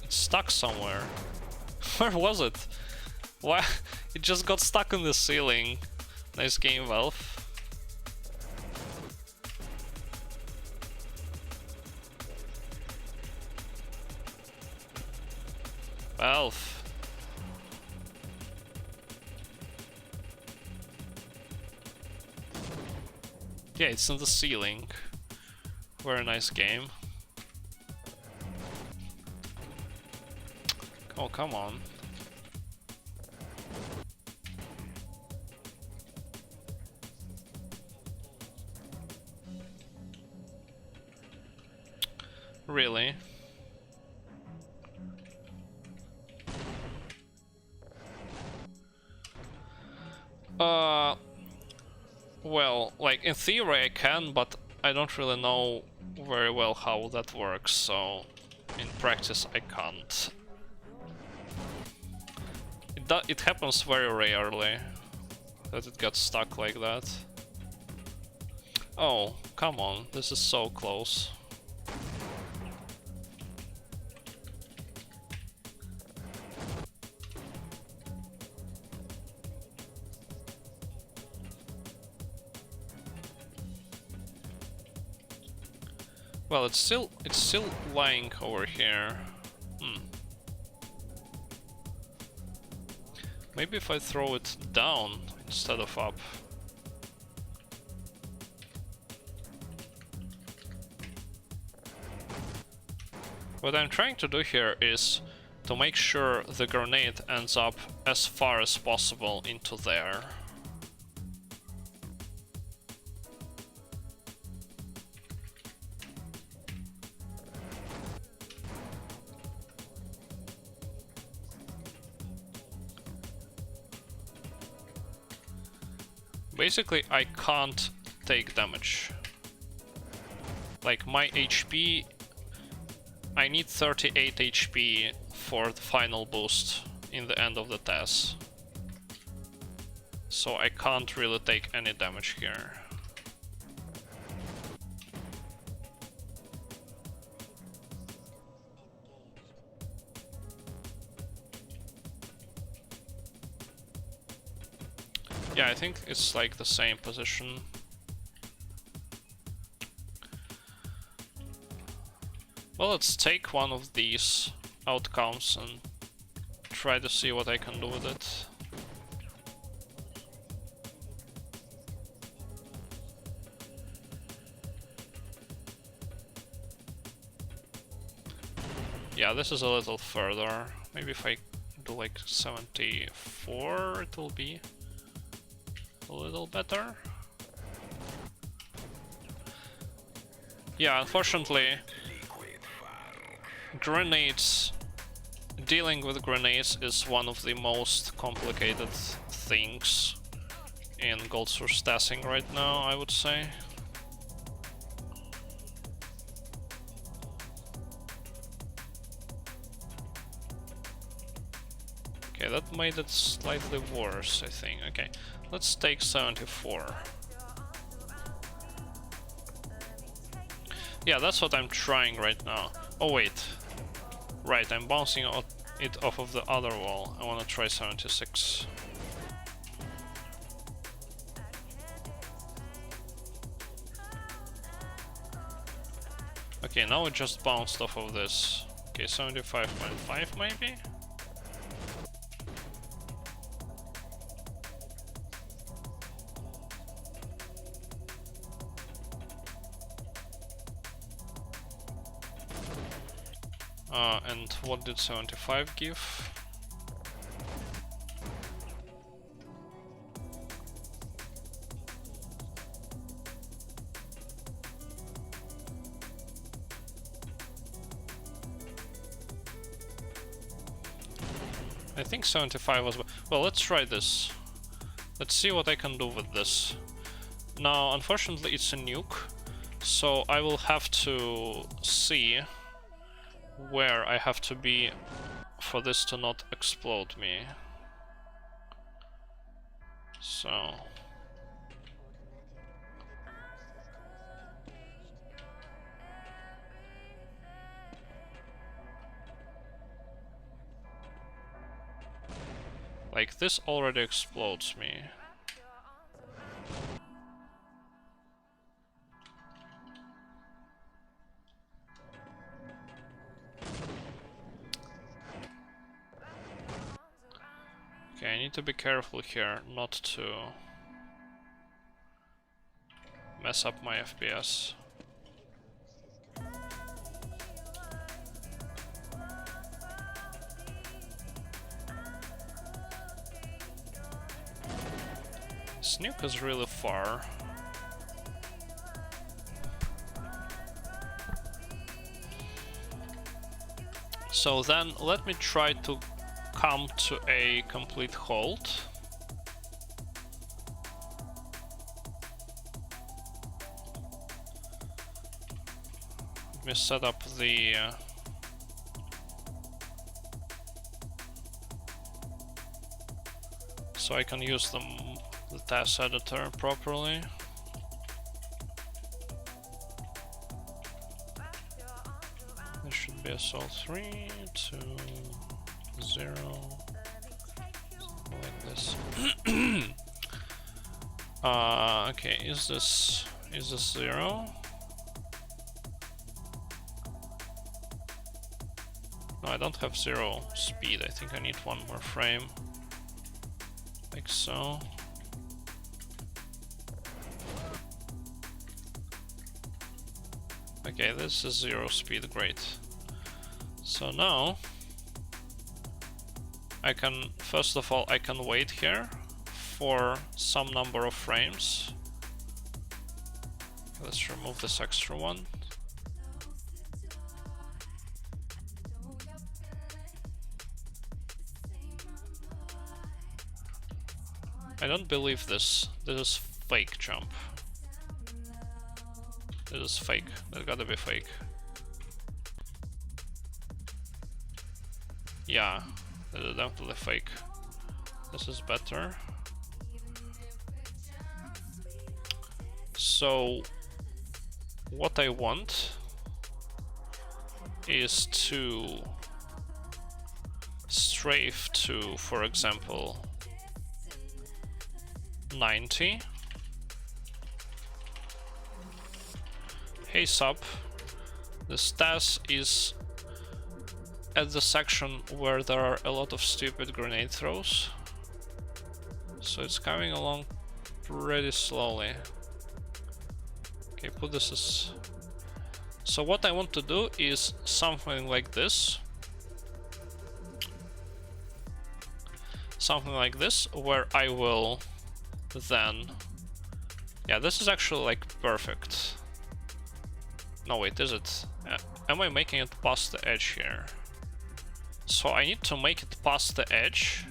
It's stuck somewhere. Where was it? Why? It just got stuck in the ceiling. Nice game, Valve. Valve. Yeah, it's in the ceiling. Very nice game. Oh, come on. Really? Well, like in theory I can, but I don't really know very well how that works, so in practice I can't. It happens very rarely that it gets stuck like that. Oh, come on, this is so close. Well, it's still lying over here. Maybe if I throw it down instead of up. What I'm trying to do here is to make sure the grenade ends up as far as possible into there. Basically, I can't take damage. Like, my HP... I need 38 HP for the final boost in the end of the TAS. So I can't really take any damage here. Yeah, I think it's like the same position. Well, let's take one of these outcomes and try to see what I can do with it. Yeah, this is a little further. Maybe if I do like 74, it will be a little better. Yeah, unfortunately, grenades, dealing with grenades is one of the most complicated things in Gold Source tasking right now, I would say. Okay, that made it slightly worse, I think. Okay, let's take 74. Yeah, that's what I'm trying right now. Oh wait, right, I'm bouncing it off of the other wall. I want to try 76. Okay, now it just bounced off of this. Okay, 75.5 maybe? And what did 75 give? I think 75 was... Well, let's try this. Let's see what I can do with this. Now, unfortunately, it's a nuke, so I will have to see where I have to be for this to not explode me. So... like, this already explodes me. Okay, I need to be careful here not to mess up my FPS. This nuke is really far. So then let me try to come to a complete halt. Let me set up the so I can use the task editor properly. There should be a SL3 to 0, something like this. Okay, is this 0? No, I don't have 0 speed. I think I need one more frame, like so. Okay, this is 0 speed, great. So now I can, first of all, I can wait here for some number of frames. Let's remove this extra one. I don't believe this. This is fake jump. This is fake. That gotta be fake. Yeah, this is definitely fake. This is better. So what I want is to strafe to, for example, 90. Hey sup, the stas is at the section where there are a lot of stupid grenade throws, so it's coming along pretty slowly. Okay, put this as... So what I want to do is something like this. Something like this, where I will then... Yeah, this is actually like perfect. No wait, is it? Am I making it past the edge here? So I need to make it past the edge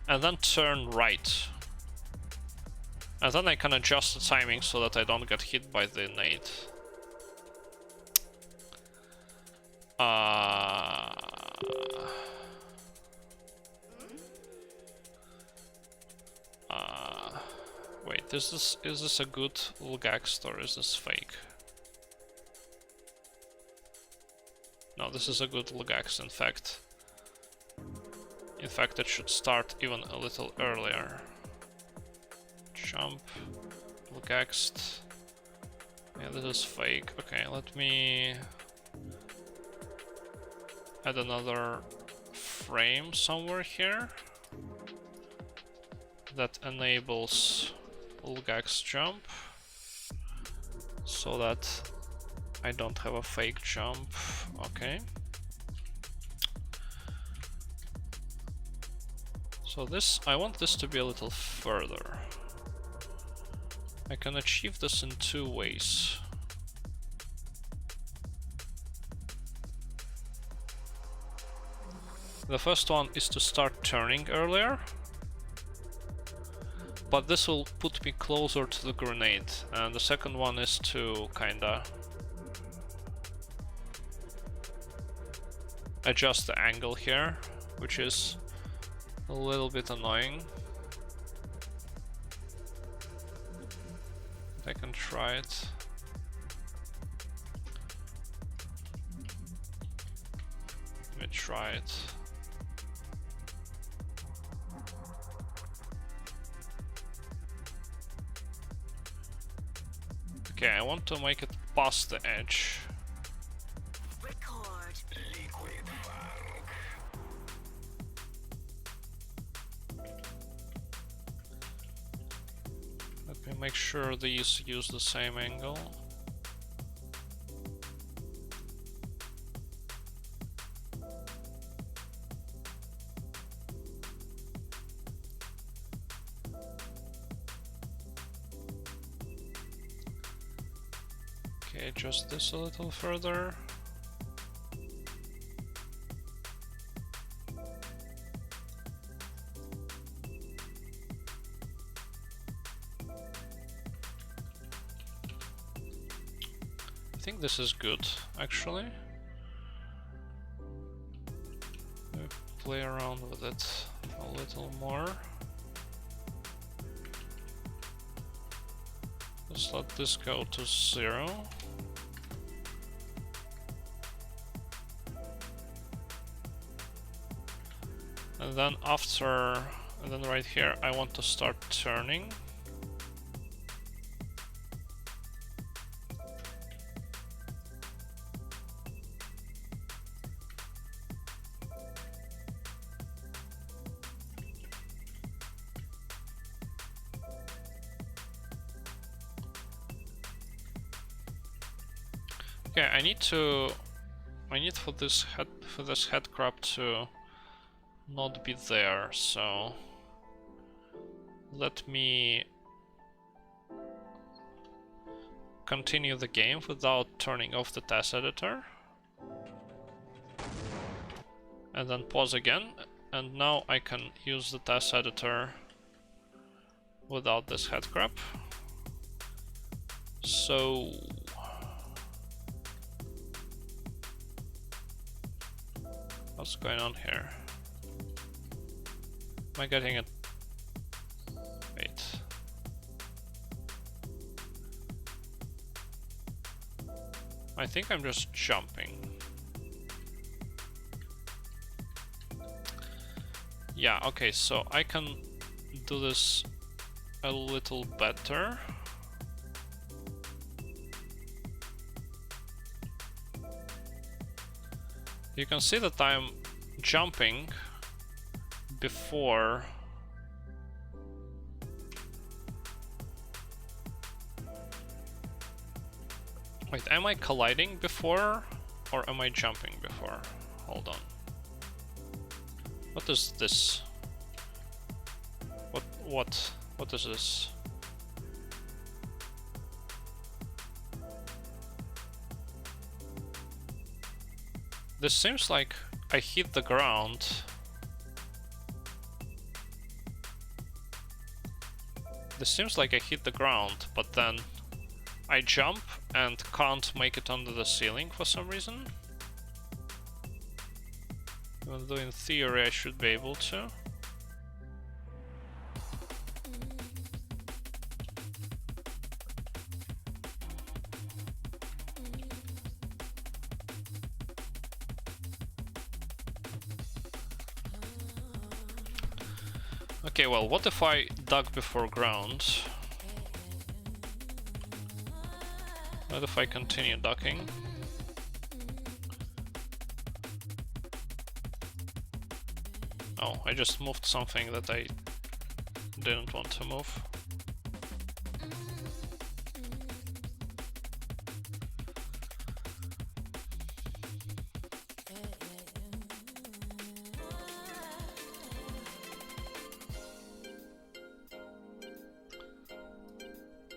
and then turn right. And then I can adjust the timing so that I don't get hit by the nade. Wait, is this a good Lgaxt or is this fake? No, this is a good Lgaxt, in fact. In fact, it should start even a little earlier. Jump, Lgaxt. Yeah, this is fake. Okay, let me add another frame somewhere here that enables Lgaxt jump, so that I don't have a fake jump. Okay. So this, I want this to be a little further. I can achieve this in two ways. The first one is to start turning earlier, but this will put me closer to the grenade, and the second one is to kinda adjust the angle here, which is a little bit annoying. I can try it. Let me try it. Okay, I want to make it past the edge. Record. Liquid funk. Let me make sure these use the same angle. Okay, adjust this a little further. I think this is good, actually. Let me play around with it a little more. Let's let this go to 0. And then and then right here, I want to start turning. Okay, I need to I need for this head crab to not be there, so let me continue the game without turning off the task editor. And then pause again, and now I can use the task editor without this head crab. So what's going on here? Am I getting it? Wait. I think I'm just jumping. Yeah, okay, so I can do this a little better. You can see that I'm jumping before wait, am I colliding before or am I jumping before? Hold on. What is this? What is this? This seems like I hit the ground. This seems like I hit the ground, but then I jump and can't make it under the ceiling for some reason. Even though in theory I should be able to. Okay, well, what if I dug before ground? What if I continue ducking? Oh, I just moved something that I didn't want to move.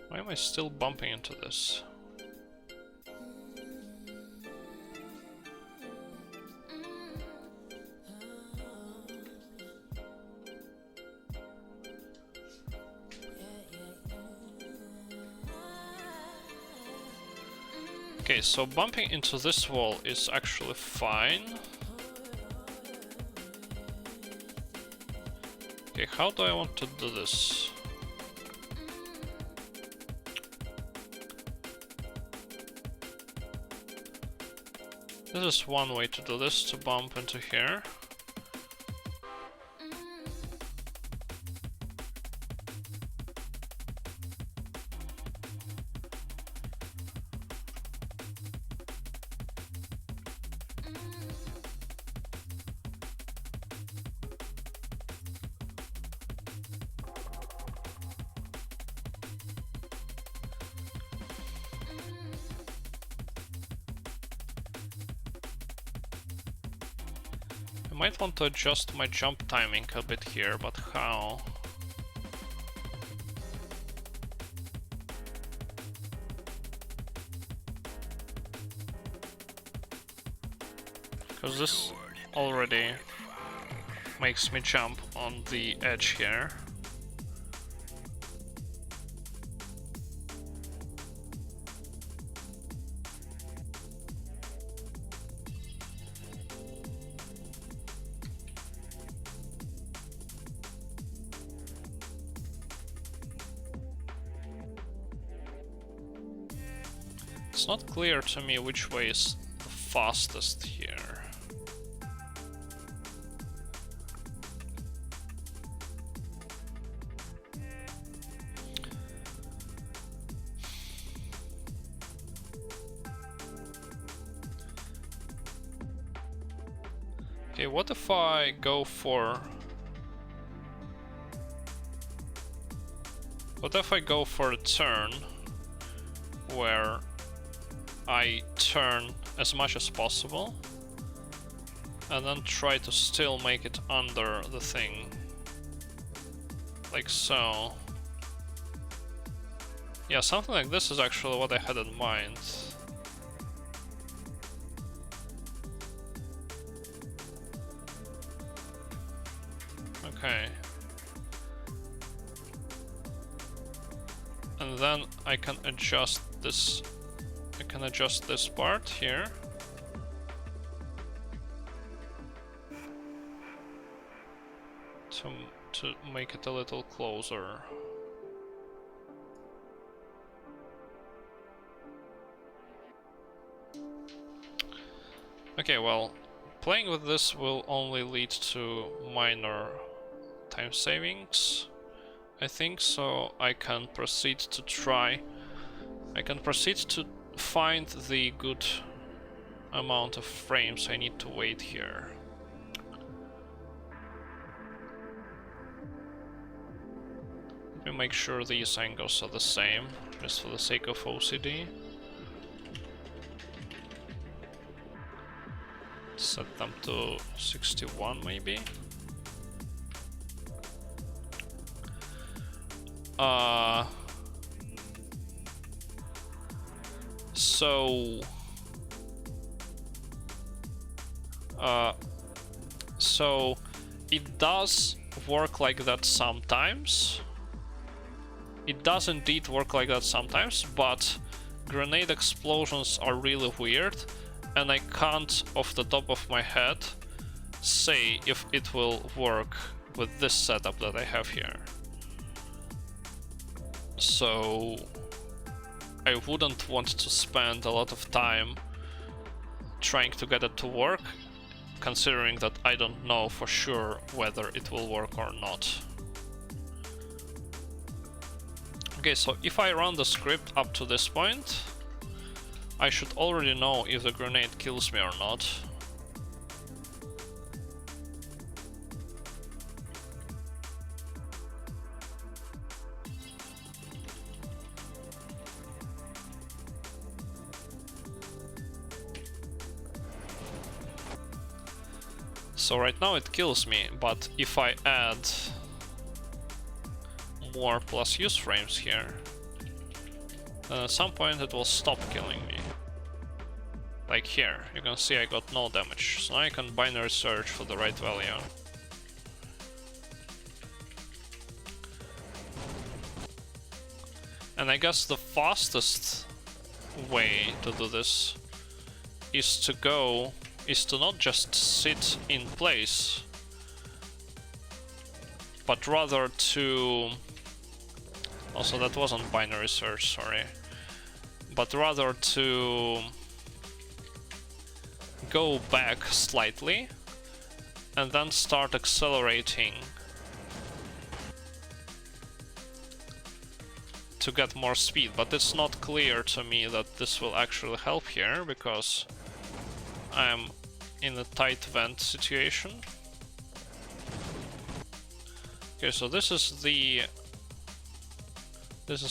Why am I still bumping into this? Okay, so bumping into this wall is actually fine. Okay, how do I want to do this? This is one way to do this, to bump into here. I might want to adjust my jump timing a bit here, but how? Because this already makes me jump on the edge here. It's not clear to me which way is the fastest here. Okay, what if I go for... What if I go for a turn where I turn as much as possible. And then try to still make it under the thing. Like so. Yeah, something like this is actually what I had in mind. Okay. And then I can adjust this. I can adjust this part here. To make it a little closer. Okay, well, playing with this will only lead to minor time savings, I think, so I can proceed to try. I can proceed to find the good amount of frames I need to wait here. Let me make sure these angles are the same, just for the sake of OCD. Set them to 61 maybe. So it does work like that sometimes. It does indeed work like that sometimes, but grenade explosions are really weird, and I can't, off the top of my head, say if it will work with this setup that I have here. So I wouldn't want to spend a lot of time trying to get it to work, considering that I don't know for sure whether it will work or not. Okay, so if I run the script up to this point, I should already know if the grenade kills me or not. So right now it kills me, but if I add more plus use frames here, then at some point it will stop killing me. Like here, you can see I got no damage, so now I can binary search for the right value. And I guess the fastest way to do this is to not just sit in place, but rather to... Also, that wasn't binary search, sorry. But rather to go back slightly and then start accelerating to get more speed. But it's not clear to me that this will actually help here, because I am in a tight vent situation. Okay, so this is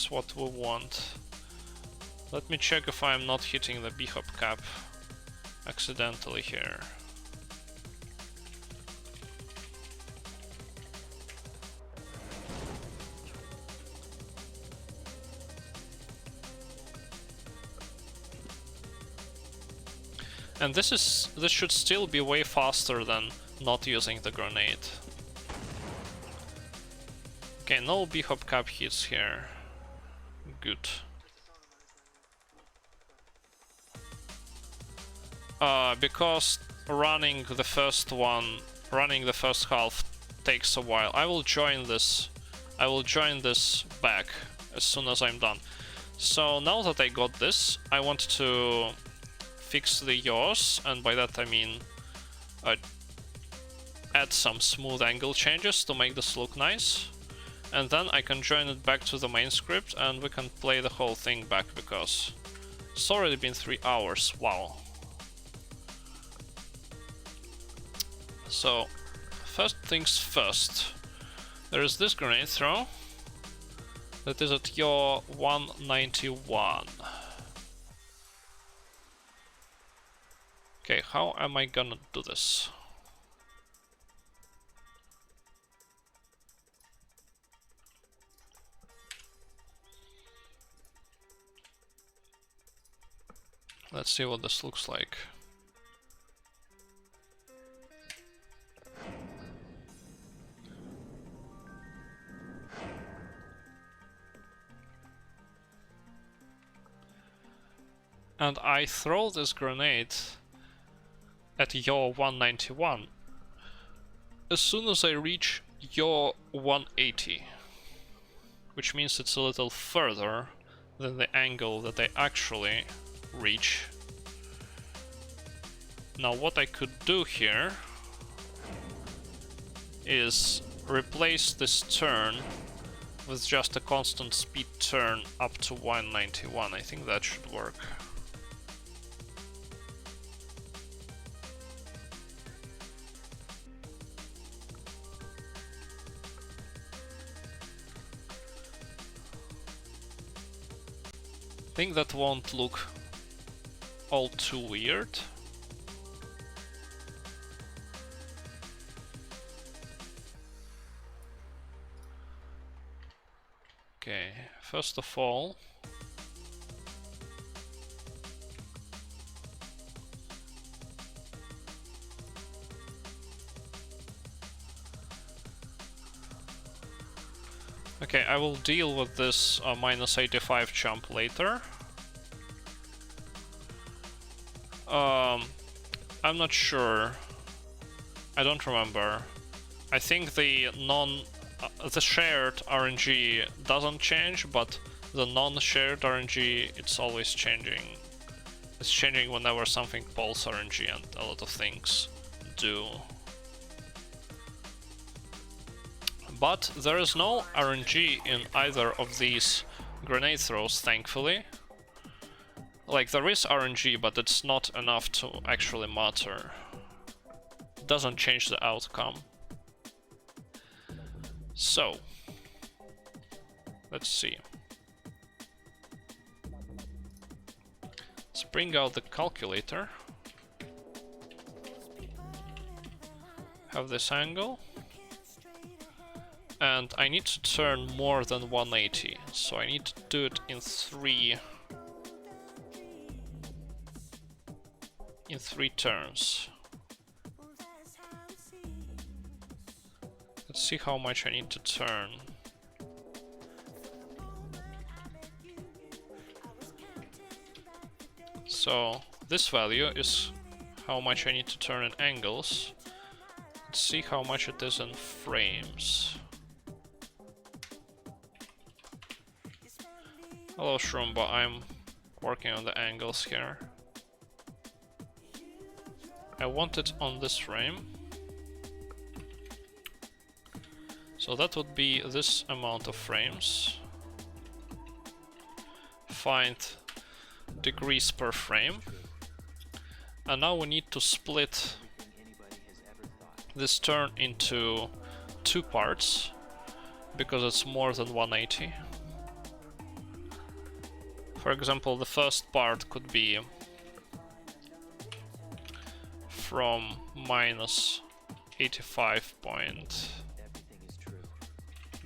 what we want. Let me check if I'm not hitting the B-hop cap accidentally here. And this should still be way faster than not using the grenade. Okay, no B-hop cap hits here. Good. Because running the first half takes a while. I will join this back as soon as I'm done. So now that I got this, I want to fix the yaws, and by that I mean add some smooth angle changes to make this look nice. And then I can join it back to the main script and we can play the whole thing back, because it's already been 3 hours. Wow. So, first things first. There is this grenade throw that is at yaw 191. Okay, how am I gonna do this? Let's see what this looks like. And I throw this grenade at yaw 191 as soon as I reach yaw 180, which means it's a little further than the angle that I actually reach. Now what I could do here is replace this turn with just a constant speed turn up to 191. I think that should work. I think that won't look all too weird. Okay, first of all, okay, I will deal with this minus 85 jump later. I'm not sure. I don't remember. I think the shared RNG doesn't change, but the non-shared RNG, it's always changing. It's changing whenever something pulls RNG, and a lot of things do. But there is no RNG in either of these grenade throws, thankfully. Like, there is RNG, but it's not enough to actually matter. It doesn't change the outcome. So, let's see. Let's bring out the calculator. Have this angle. And I need to turn more than 180, so I need to do it in three turns. Let's see how much I need to turn. So this value is how much I need to turn in angles. Let's see how much it is in frames. Hello Shroomba, I'm working on the angles here. I want it on this frame. So that would be this amount of frames. Find degrees per frame. And now we need to split this turn into two parts, because it's more than 180. For example, the first part could be from minus 85 point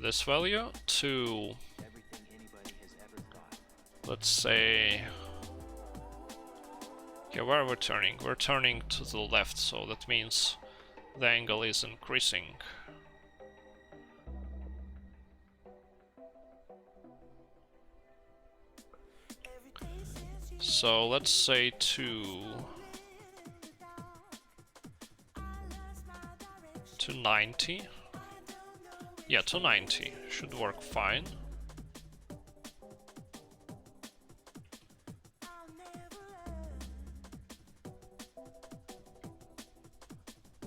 this value to, let's say, yeah, where are we turning? We're turning to the left, so that means the angle is increasing. So let's say to 90. Yeah, to 90 should work fine.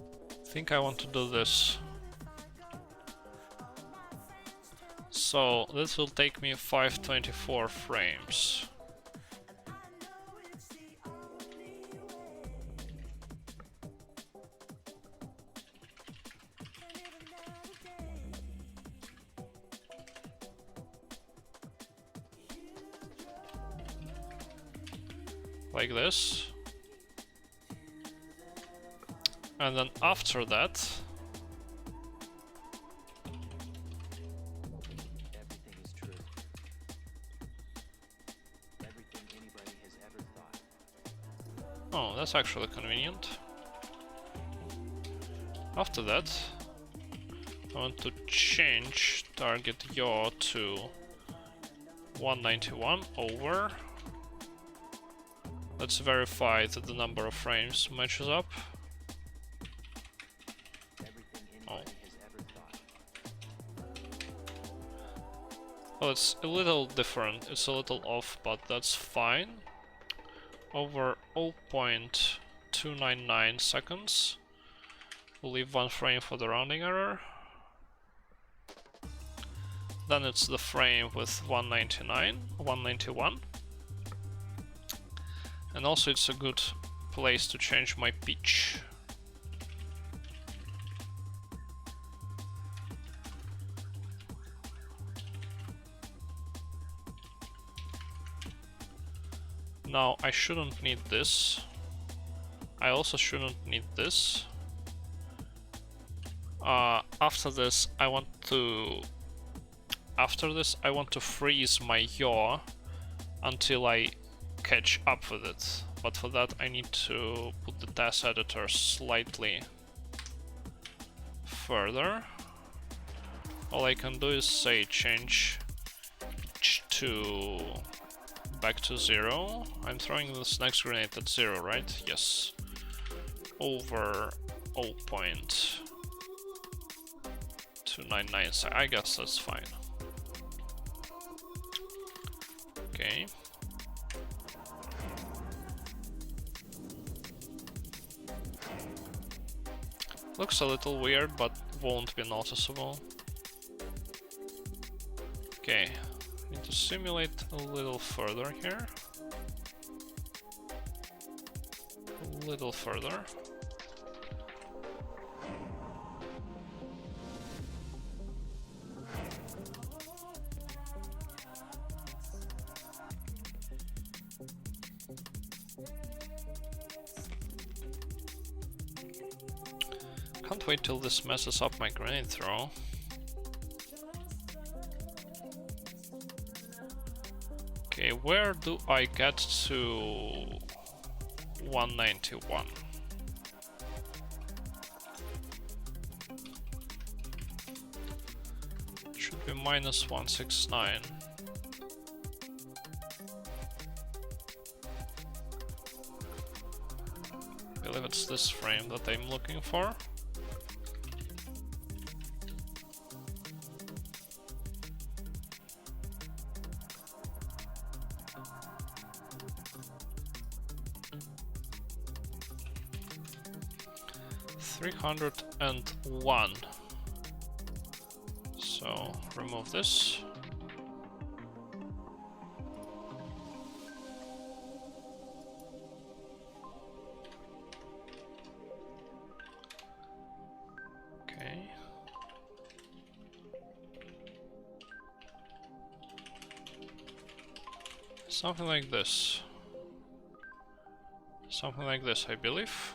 I think I want to do this. So this will take me 524 frames. Like this. And then after that, Everything is true. Everything anybody has ever thought. oh, that's actually convenient. After that, I want to change target yaw to 191 over. Let's verify that the number of frames matches up. Everything Oh. anybody has ever thought. Well, it's a little different, it's a little off, but that's fine. Over 0.299 seconds. We'll leave one frame for the rounding error. Then it's the frame with 191. And also it's a good place to change my pitch. Now I shouldn't need this. I also shouldn't need this. After this I want to freeze my yaw until I catch up with it. But for that I need to put the task editor slightly further. All I can do is say change to back to 0. I'm throwing this next grenade at 0, right? Yes. Over 0.299, so I guess that's fine. Okay. Looks a little weird, but won't be noticeable. Okay, need to simulate a little further here. A little further. Can't wait till this messes up my grenade throw. Okay, where do I get to 191? Should be minus 169. I believe it's this frame that I'm looking for. $301. So remove this. Okay. Something like this. Something like this, I believe.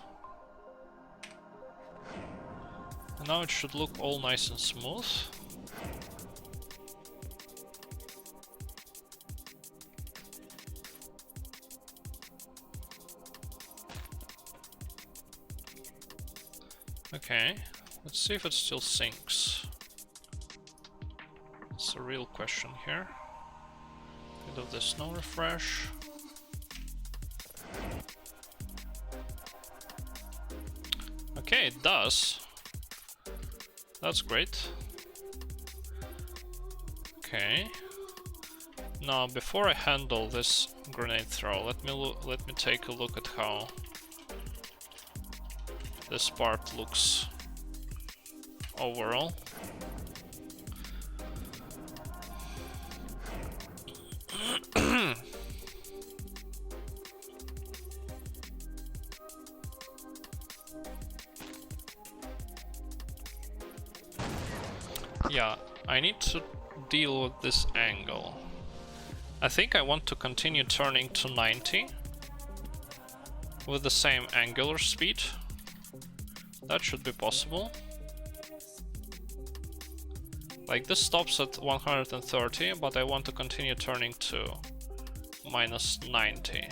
And now it should look all nice and smooth. Okay, let's see if it still syncs. It's a real question here. Bit of the snow refresh. Okay, it does. That's great. Okay. Now, before I handle this grenade throw, let me take a look at how this part looks overall. Yeah, I need to deal with this angle. I think I want to continue turning to 90 with the same angular speed. That should be possible. Like this stops at 130, but I want to continue turning to minus 90.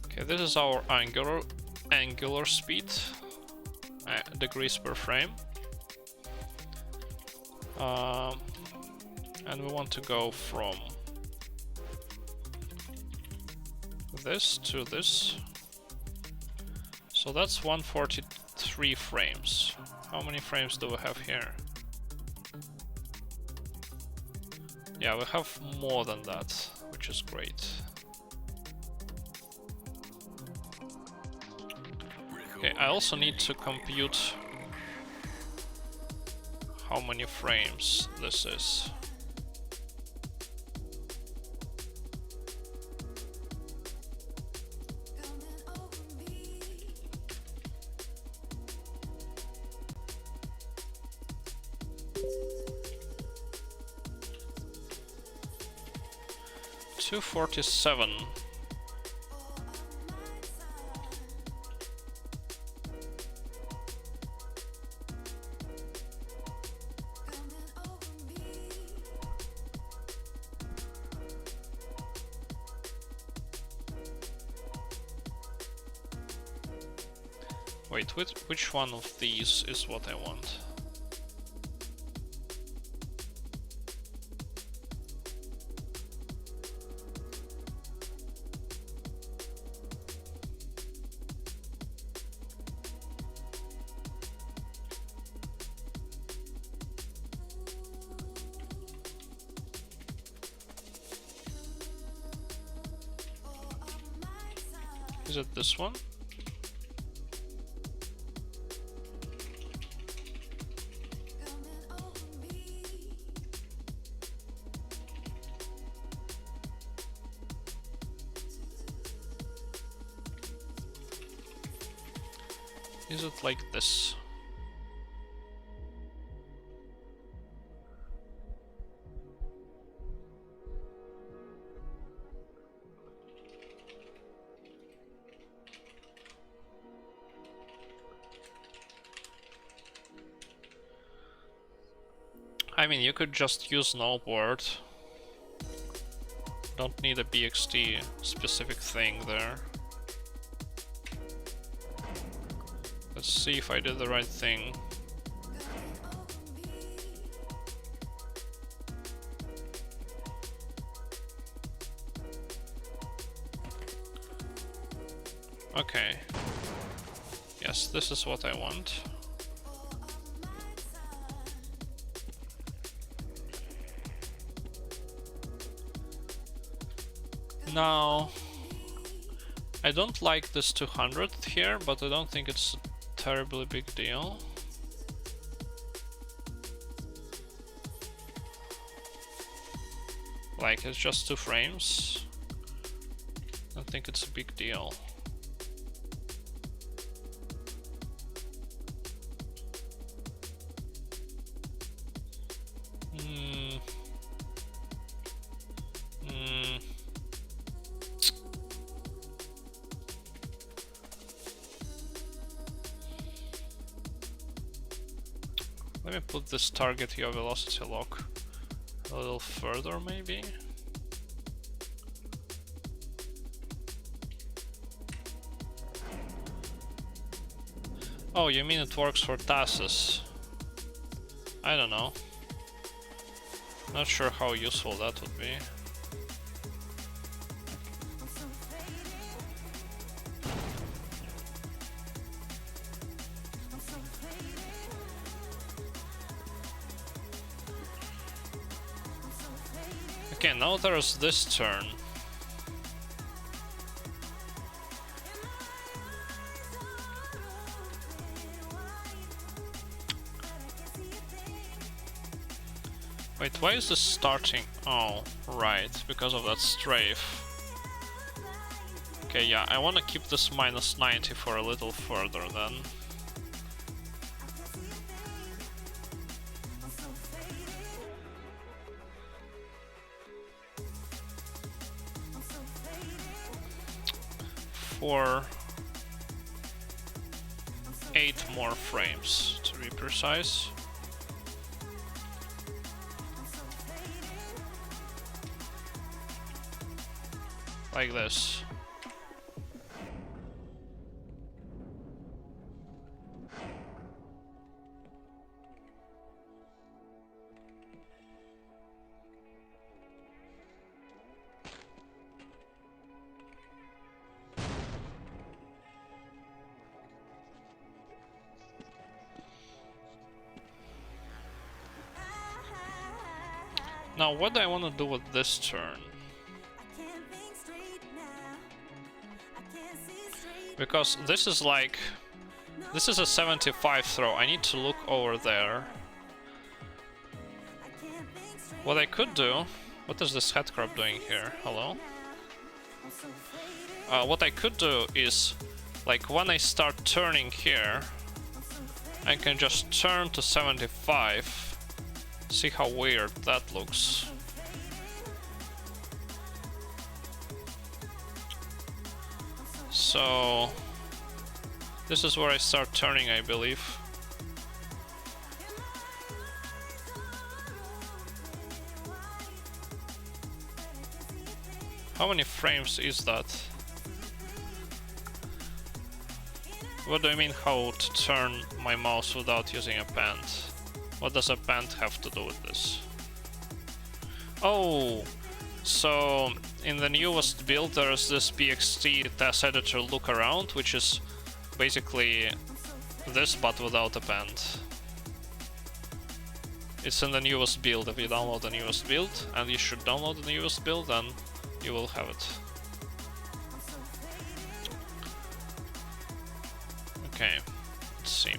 Okay, this is our angular speed, degrees per frame. And we want to go from this to this. So that's 143 frames. How many frames do we have here? Yeah, we have more than that, which is great. Okay, I also need to compute how many frames this is. $247. Wait, which one of these is what I want? Is it this one? Is it like this? I mean, you could just use no word. Don't need a BXT specific thing there. Let's see if I did the right thing. Okay. Yes, this is what I want. Now, I don't like this 200 here, but I don't think it's a terribly big deal. Like, it's just 2 frames. I don't think it's a big deal. Let me put this target your velocity lock a little further, maybe. Oh, you mean it works for TASes? I don't know. Not sure how useful that would be. Okay, now there's this turn. Wait, why is this starting? Oh, right, because of that strafe. Okay, yeah, I want to keep this minus 90 for a little further then. for 8 more frames, to be precise. Like this. Now, what do I want to do with this turn? Because this is like... This is a 75 throw. I need to look over there. What I could do... What is this headcrab doing here? Hello? What I could do is... Like, when I start turning here... I can just turn to 75. See how weird that looks. So... This is where I start turning, I believe. How many frames is that? What do I mean how to turn my mouse without using a pen? What does a pen have to do with this? Oh! So, in the newest build there's this BXT test editor look around, which is basically this but without a pen. It's in the newest build. If you download the newest build, and you should download the newest build, then you will have it. Okay, let's see.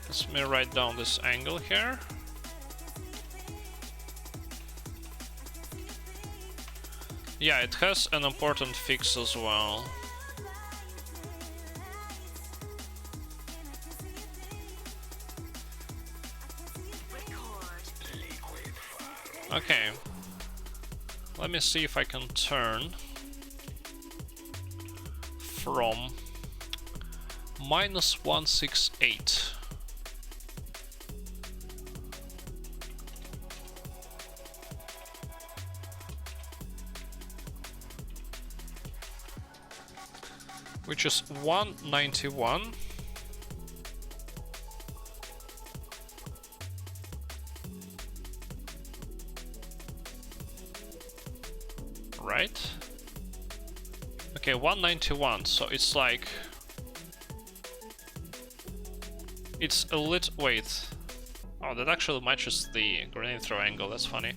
Let me write down this angle here. Yeah, it has an important fix as well. Okay. Let me see if I can turn from -168. Which is 191. Right? Okay, 191, so it's like... It's a lit... Wait. Oh, that actually matches the grenade throw angle, that's funny.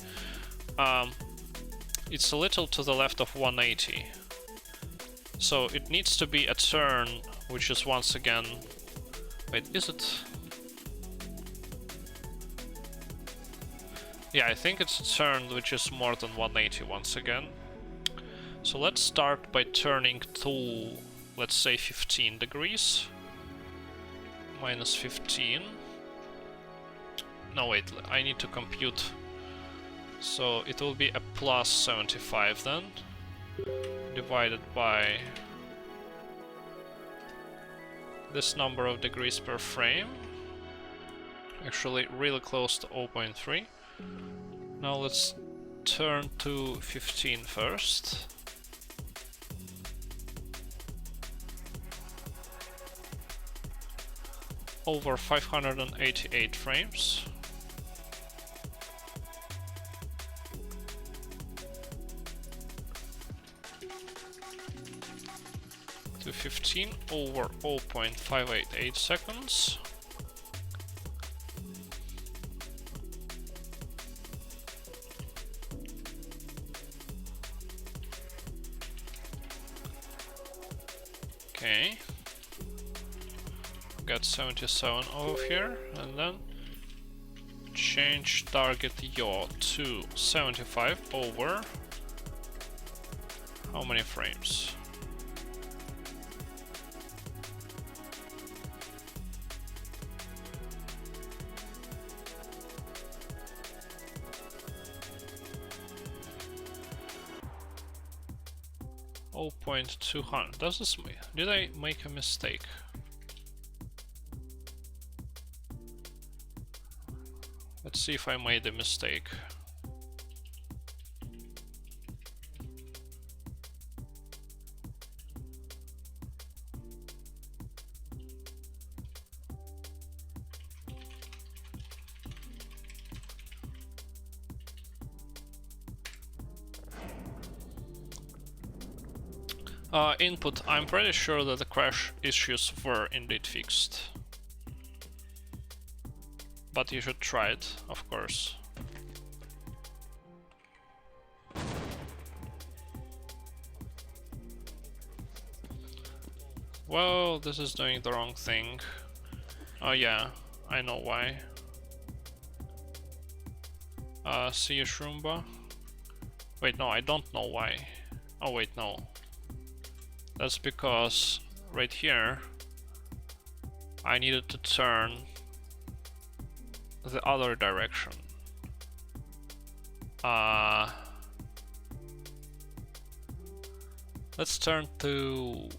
It's a little to the left of 180. So it needs to be a turn, which is once again... Wait, is it? Yeah, I think it's a turn which is more than 180 once again. So let's start by turning to, let's say, 15 degrees. -15. No, wait, I need to compute. So it will be a +75 then. Divided by this number of degrees per frame. Actually really close to 0.3. Now let's turn to 15 first. Over 588 frames. To 15 over 0.588 seconds. Okay. Got 77 over here, and then change target yaw to 75 over how many frames? 0.200. Does this did I make a mistake? Let's see if I made a mistake. Input, I'm pretty sure that the crash issues were indeed fixed. But you should try it, of course. Well, this is doing the wrong thing. Oh yeah, I know why. See you, Shroomba. Wait, no, I don't know why. Oh wait, no. That's because right here I needed to turn the other direction. Let's turn to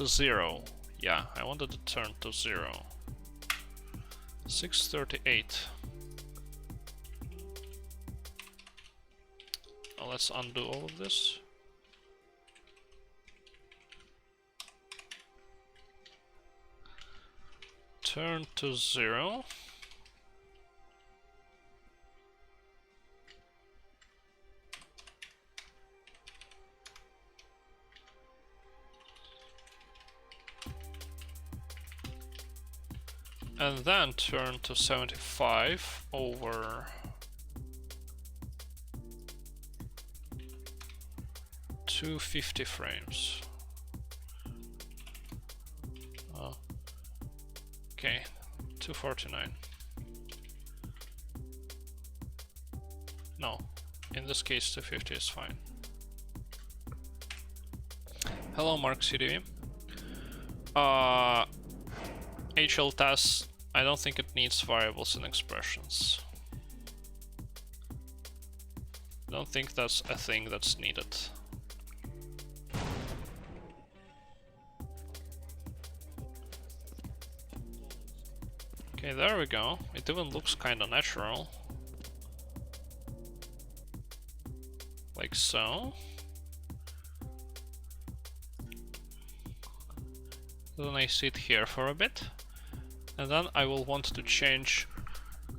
0. Yeah, I wanted to turn to 0. 638. Now let's undo all of this. Turn to 0. And then turn to 75 over 250 frames. Okay, 249. No, in this case 250 is fine. Hello, Mark CDV. HLTAS, I don't think it needs variables and expressions. I don't think that's a thing that's needed. Okay, there we go. It even looks kinda natural. Like so. Then I sit here for a bit. And then I will want to change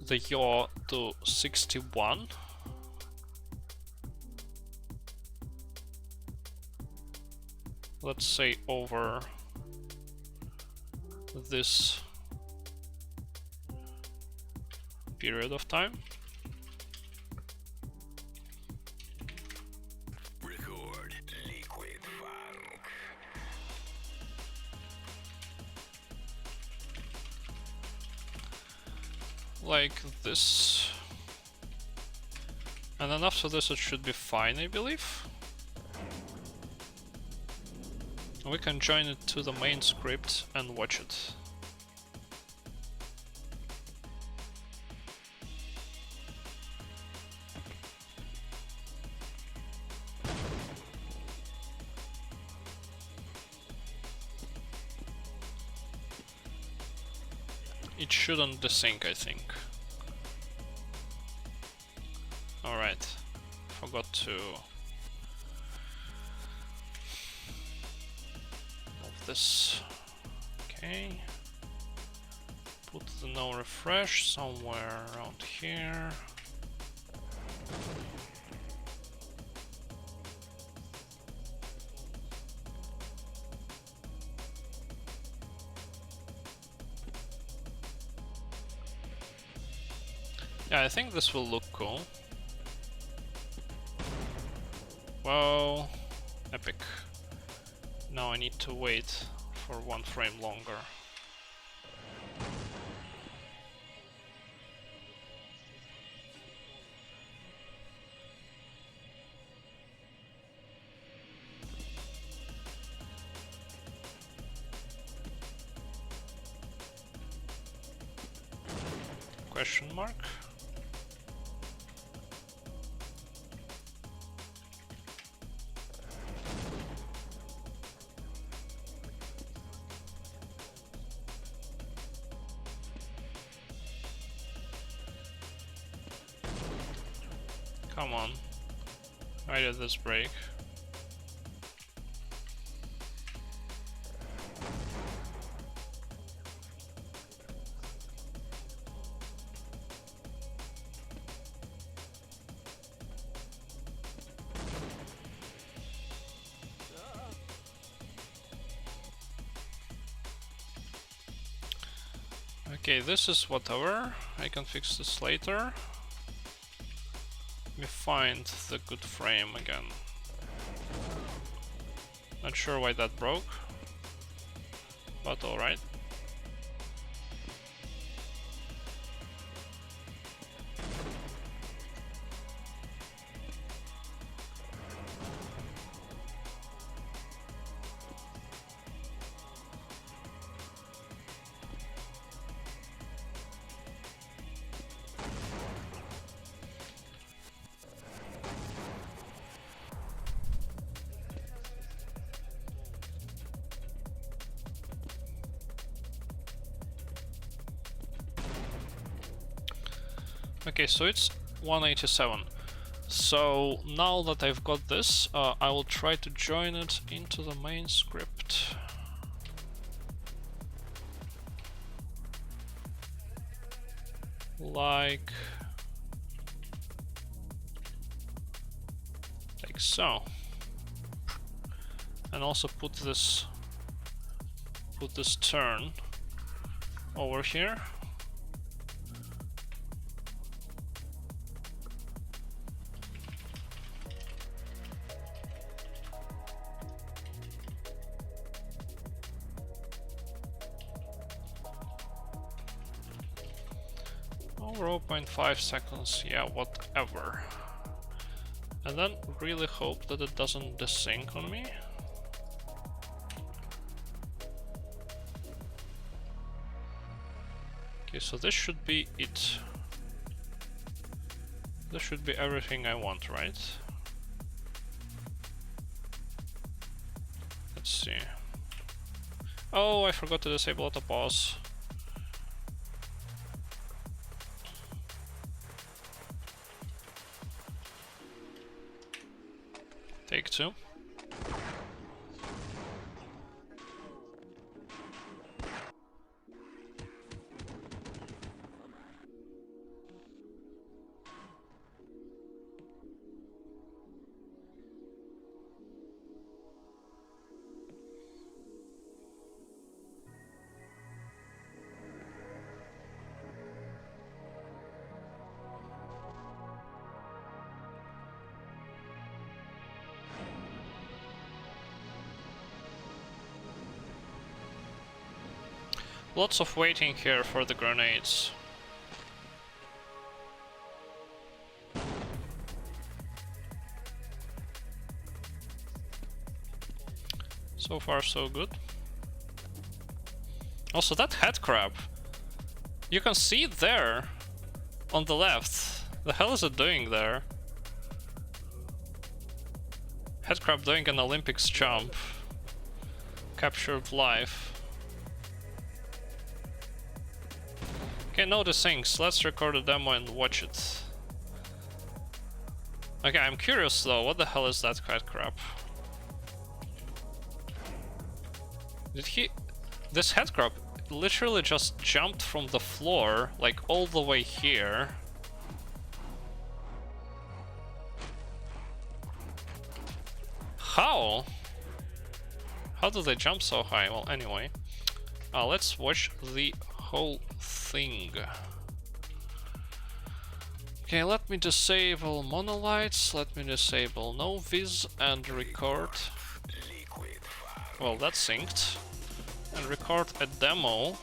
the yaw to 61. Let's say over this period of time. Record liquid funk. Like this. And then after this it should be fine, I believe. We can join it to the main script and watch it. It shouldn't desync, I think. Alright, forgot to move this. Okay. Put the no refresh somewhere around here. Yeah, I think this will look cool. Whoa, epic. Now I need to wait for 1 frame longer. Question mark? Come on. Why did this break? Okay, this is whatever. I can fix this later. Let me find the good frame again. Not sure why that broke, but alright. Okay, so it's 187. So now that I've got this, I will try to join it into the main script. Like so. And also put this turn over here. Oh, 0.5 seconds, yeah, whatever. And then really hope that it doesn't desync on me. Okay, so this should be it. This should be everything I want, right? Let's see. Oh, I forgot to disable auto pause. Take two. Lots of waiting here for the grenades. So far so good. Also that head crab, you can see it there on the left. The hell is it doing there? Head crab doing an Olympics jump. Captured live. Okay, know the things. Let's record a demo and watch it. Okay, I'm curious though, what the hell is that head crab? Did he... This head crab literally just jumped from the floor, like all the way here. How? How do they jump so high? Well, anyway. Let's watch the whole thing. Okay, let me disable monolights, let me disable no viz and record. Well, that's synced. And record a demo.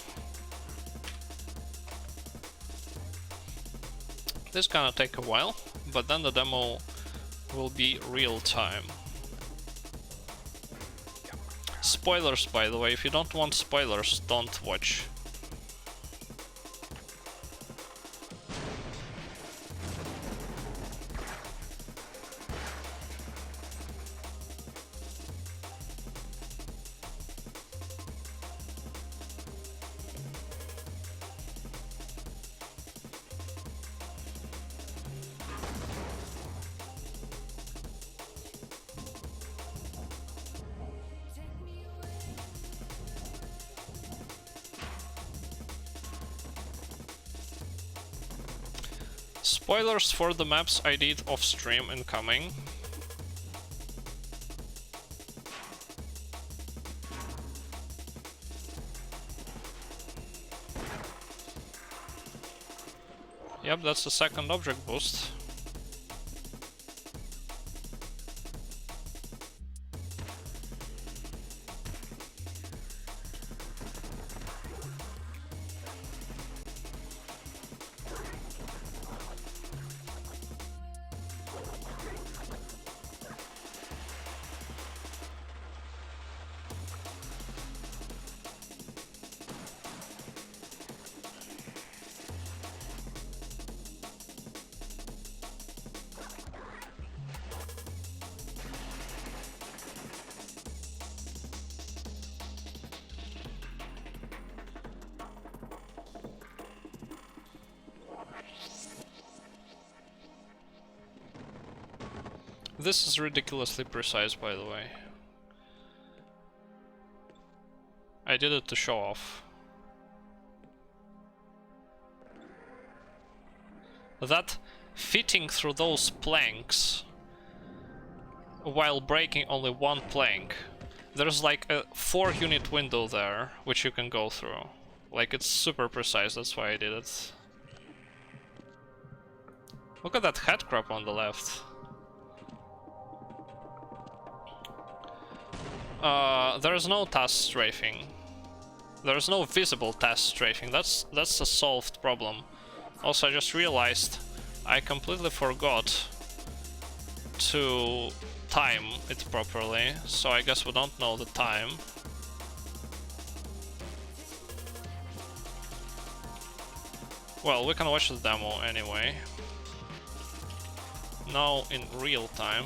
This is gonna take a while, but then the demo will be real time. Spoilers, by the way, if you don't want spoilers, don't watch. Spoilers for the maps I did off stream incoming. Yep, that's the second object boost. This is ridiculously precise, by the way. I did it to show off. That fitting through those planks while breaking only one plank, there's like a 4-unit window there which you can go through. Like, it's super precise, that's why I did it. Look at that headcrab on the left. There's no task strafing. There's no visible task strafing. That's a solved problem. Also, I just realized I completely forgot to time it properly, so I guess we don't know the time. Well, we can watch the demo anyway. Now in real time.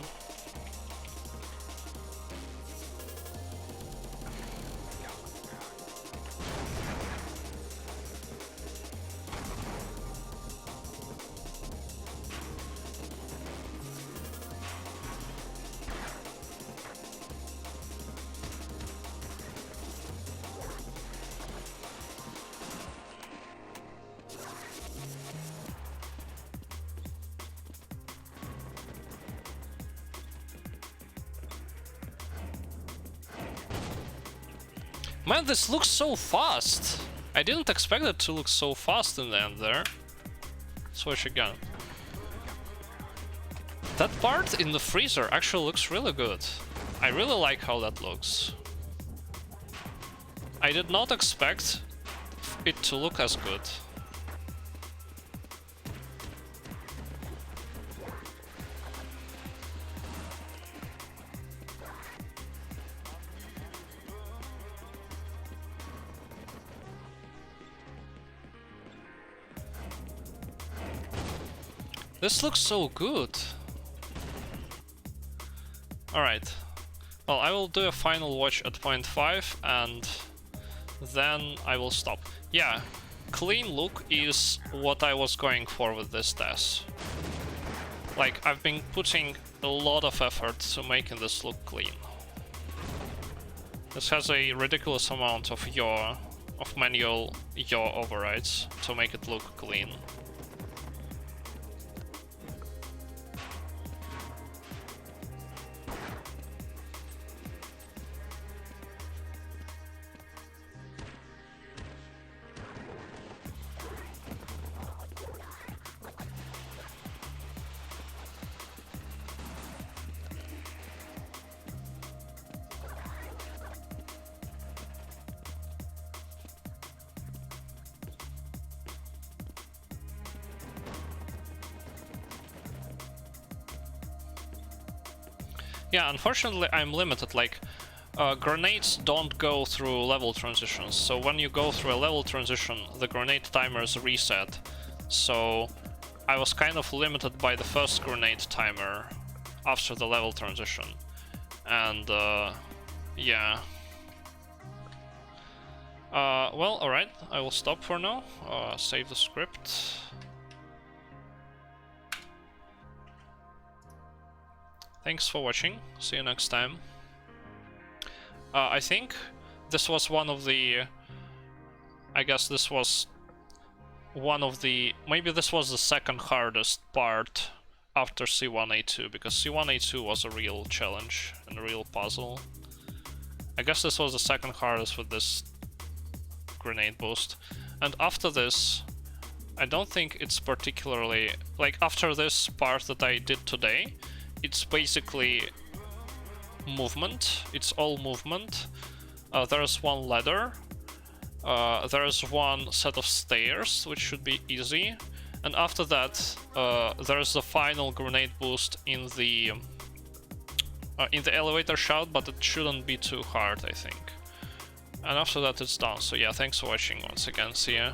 Man, this looks so fast! I didn't expect it to look so fast in the end there. Switch again. That part in the freezer actually looks really good. I really like how that looks. I did not expect it to look as good. This looks so good. Alright. Well, I will do a final watch at 0.5 and then I will stop. Yeah, clean look is what I was going for with this test. Like, I've been putting a lot of effort to making this look clean. This has a ridiculous amount of manual yaw overrides to make it look clean. Yeah, unfortunately I'm limited, like, grenades don't go through level transitions, so when you go through a level transition, the grenade timers reset. So I was kind of limited by the first grenade timer after the level transition. And, yeah. Well, alright, I will stop for now, save the script. Thanks for watching, see you next time. I think this was one of the... I guess this was one of the... maybe this was the second hardest part after C1A2, because C1A2 was a real challenge and a real puzzle. I guess this was the second hardest with this grenade boost. And after this, I don't think it's particularly... like, after this part that I did today, it's basically movement. It's all movement. There's one ladder. There's one set of stairs, which should be easy. And after that, there's the final grenade boost in the elevator shaft, but it shouldn't be too hard, I think. And after that, it's done. So yeah, thanks for watching once again. See ya.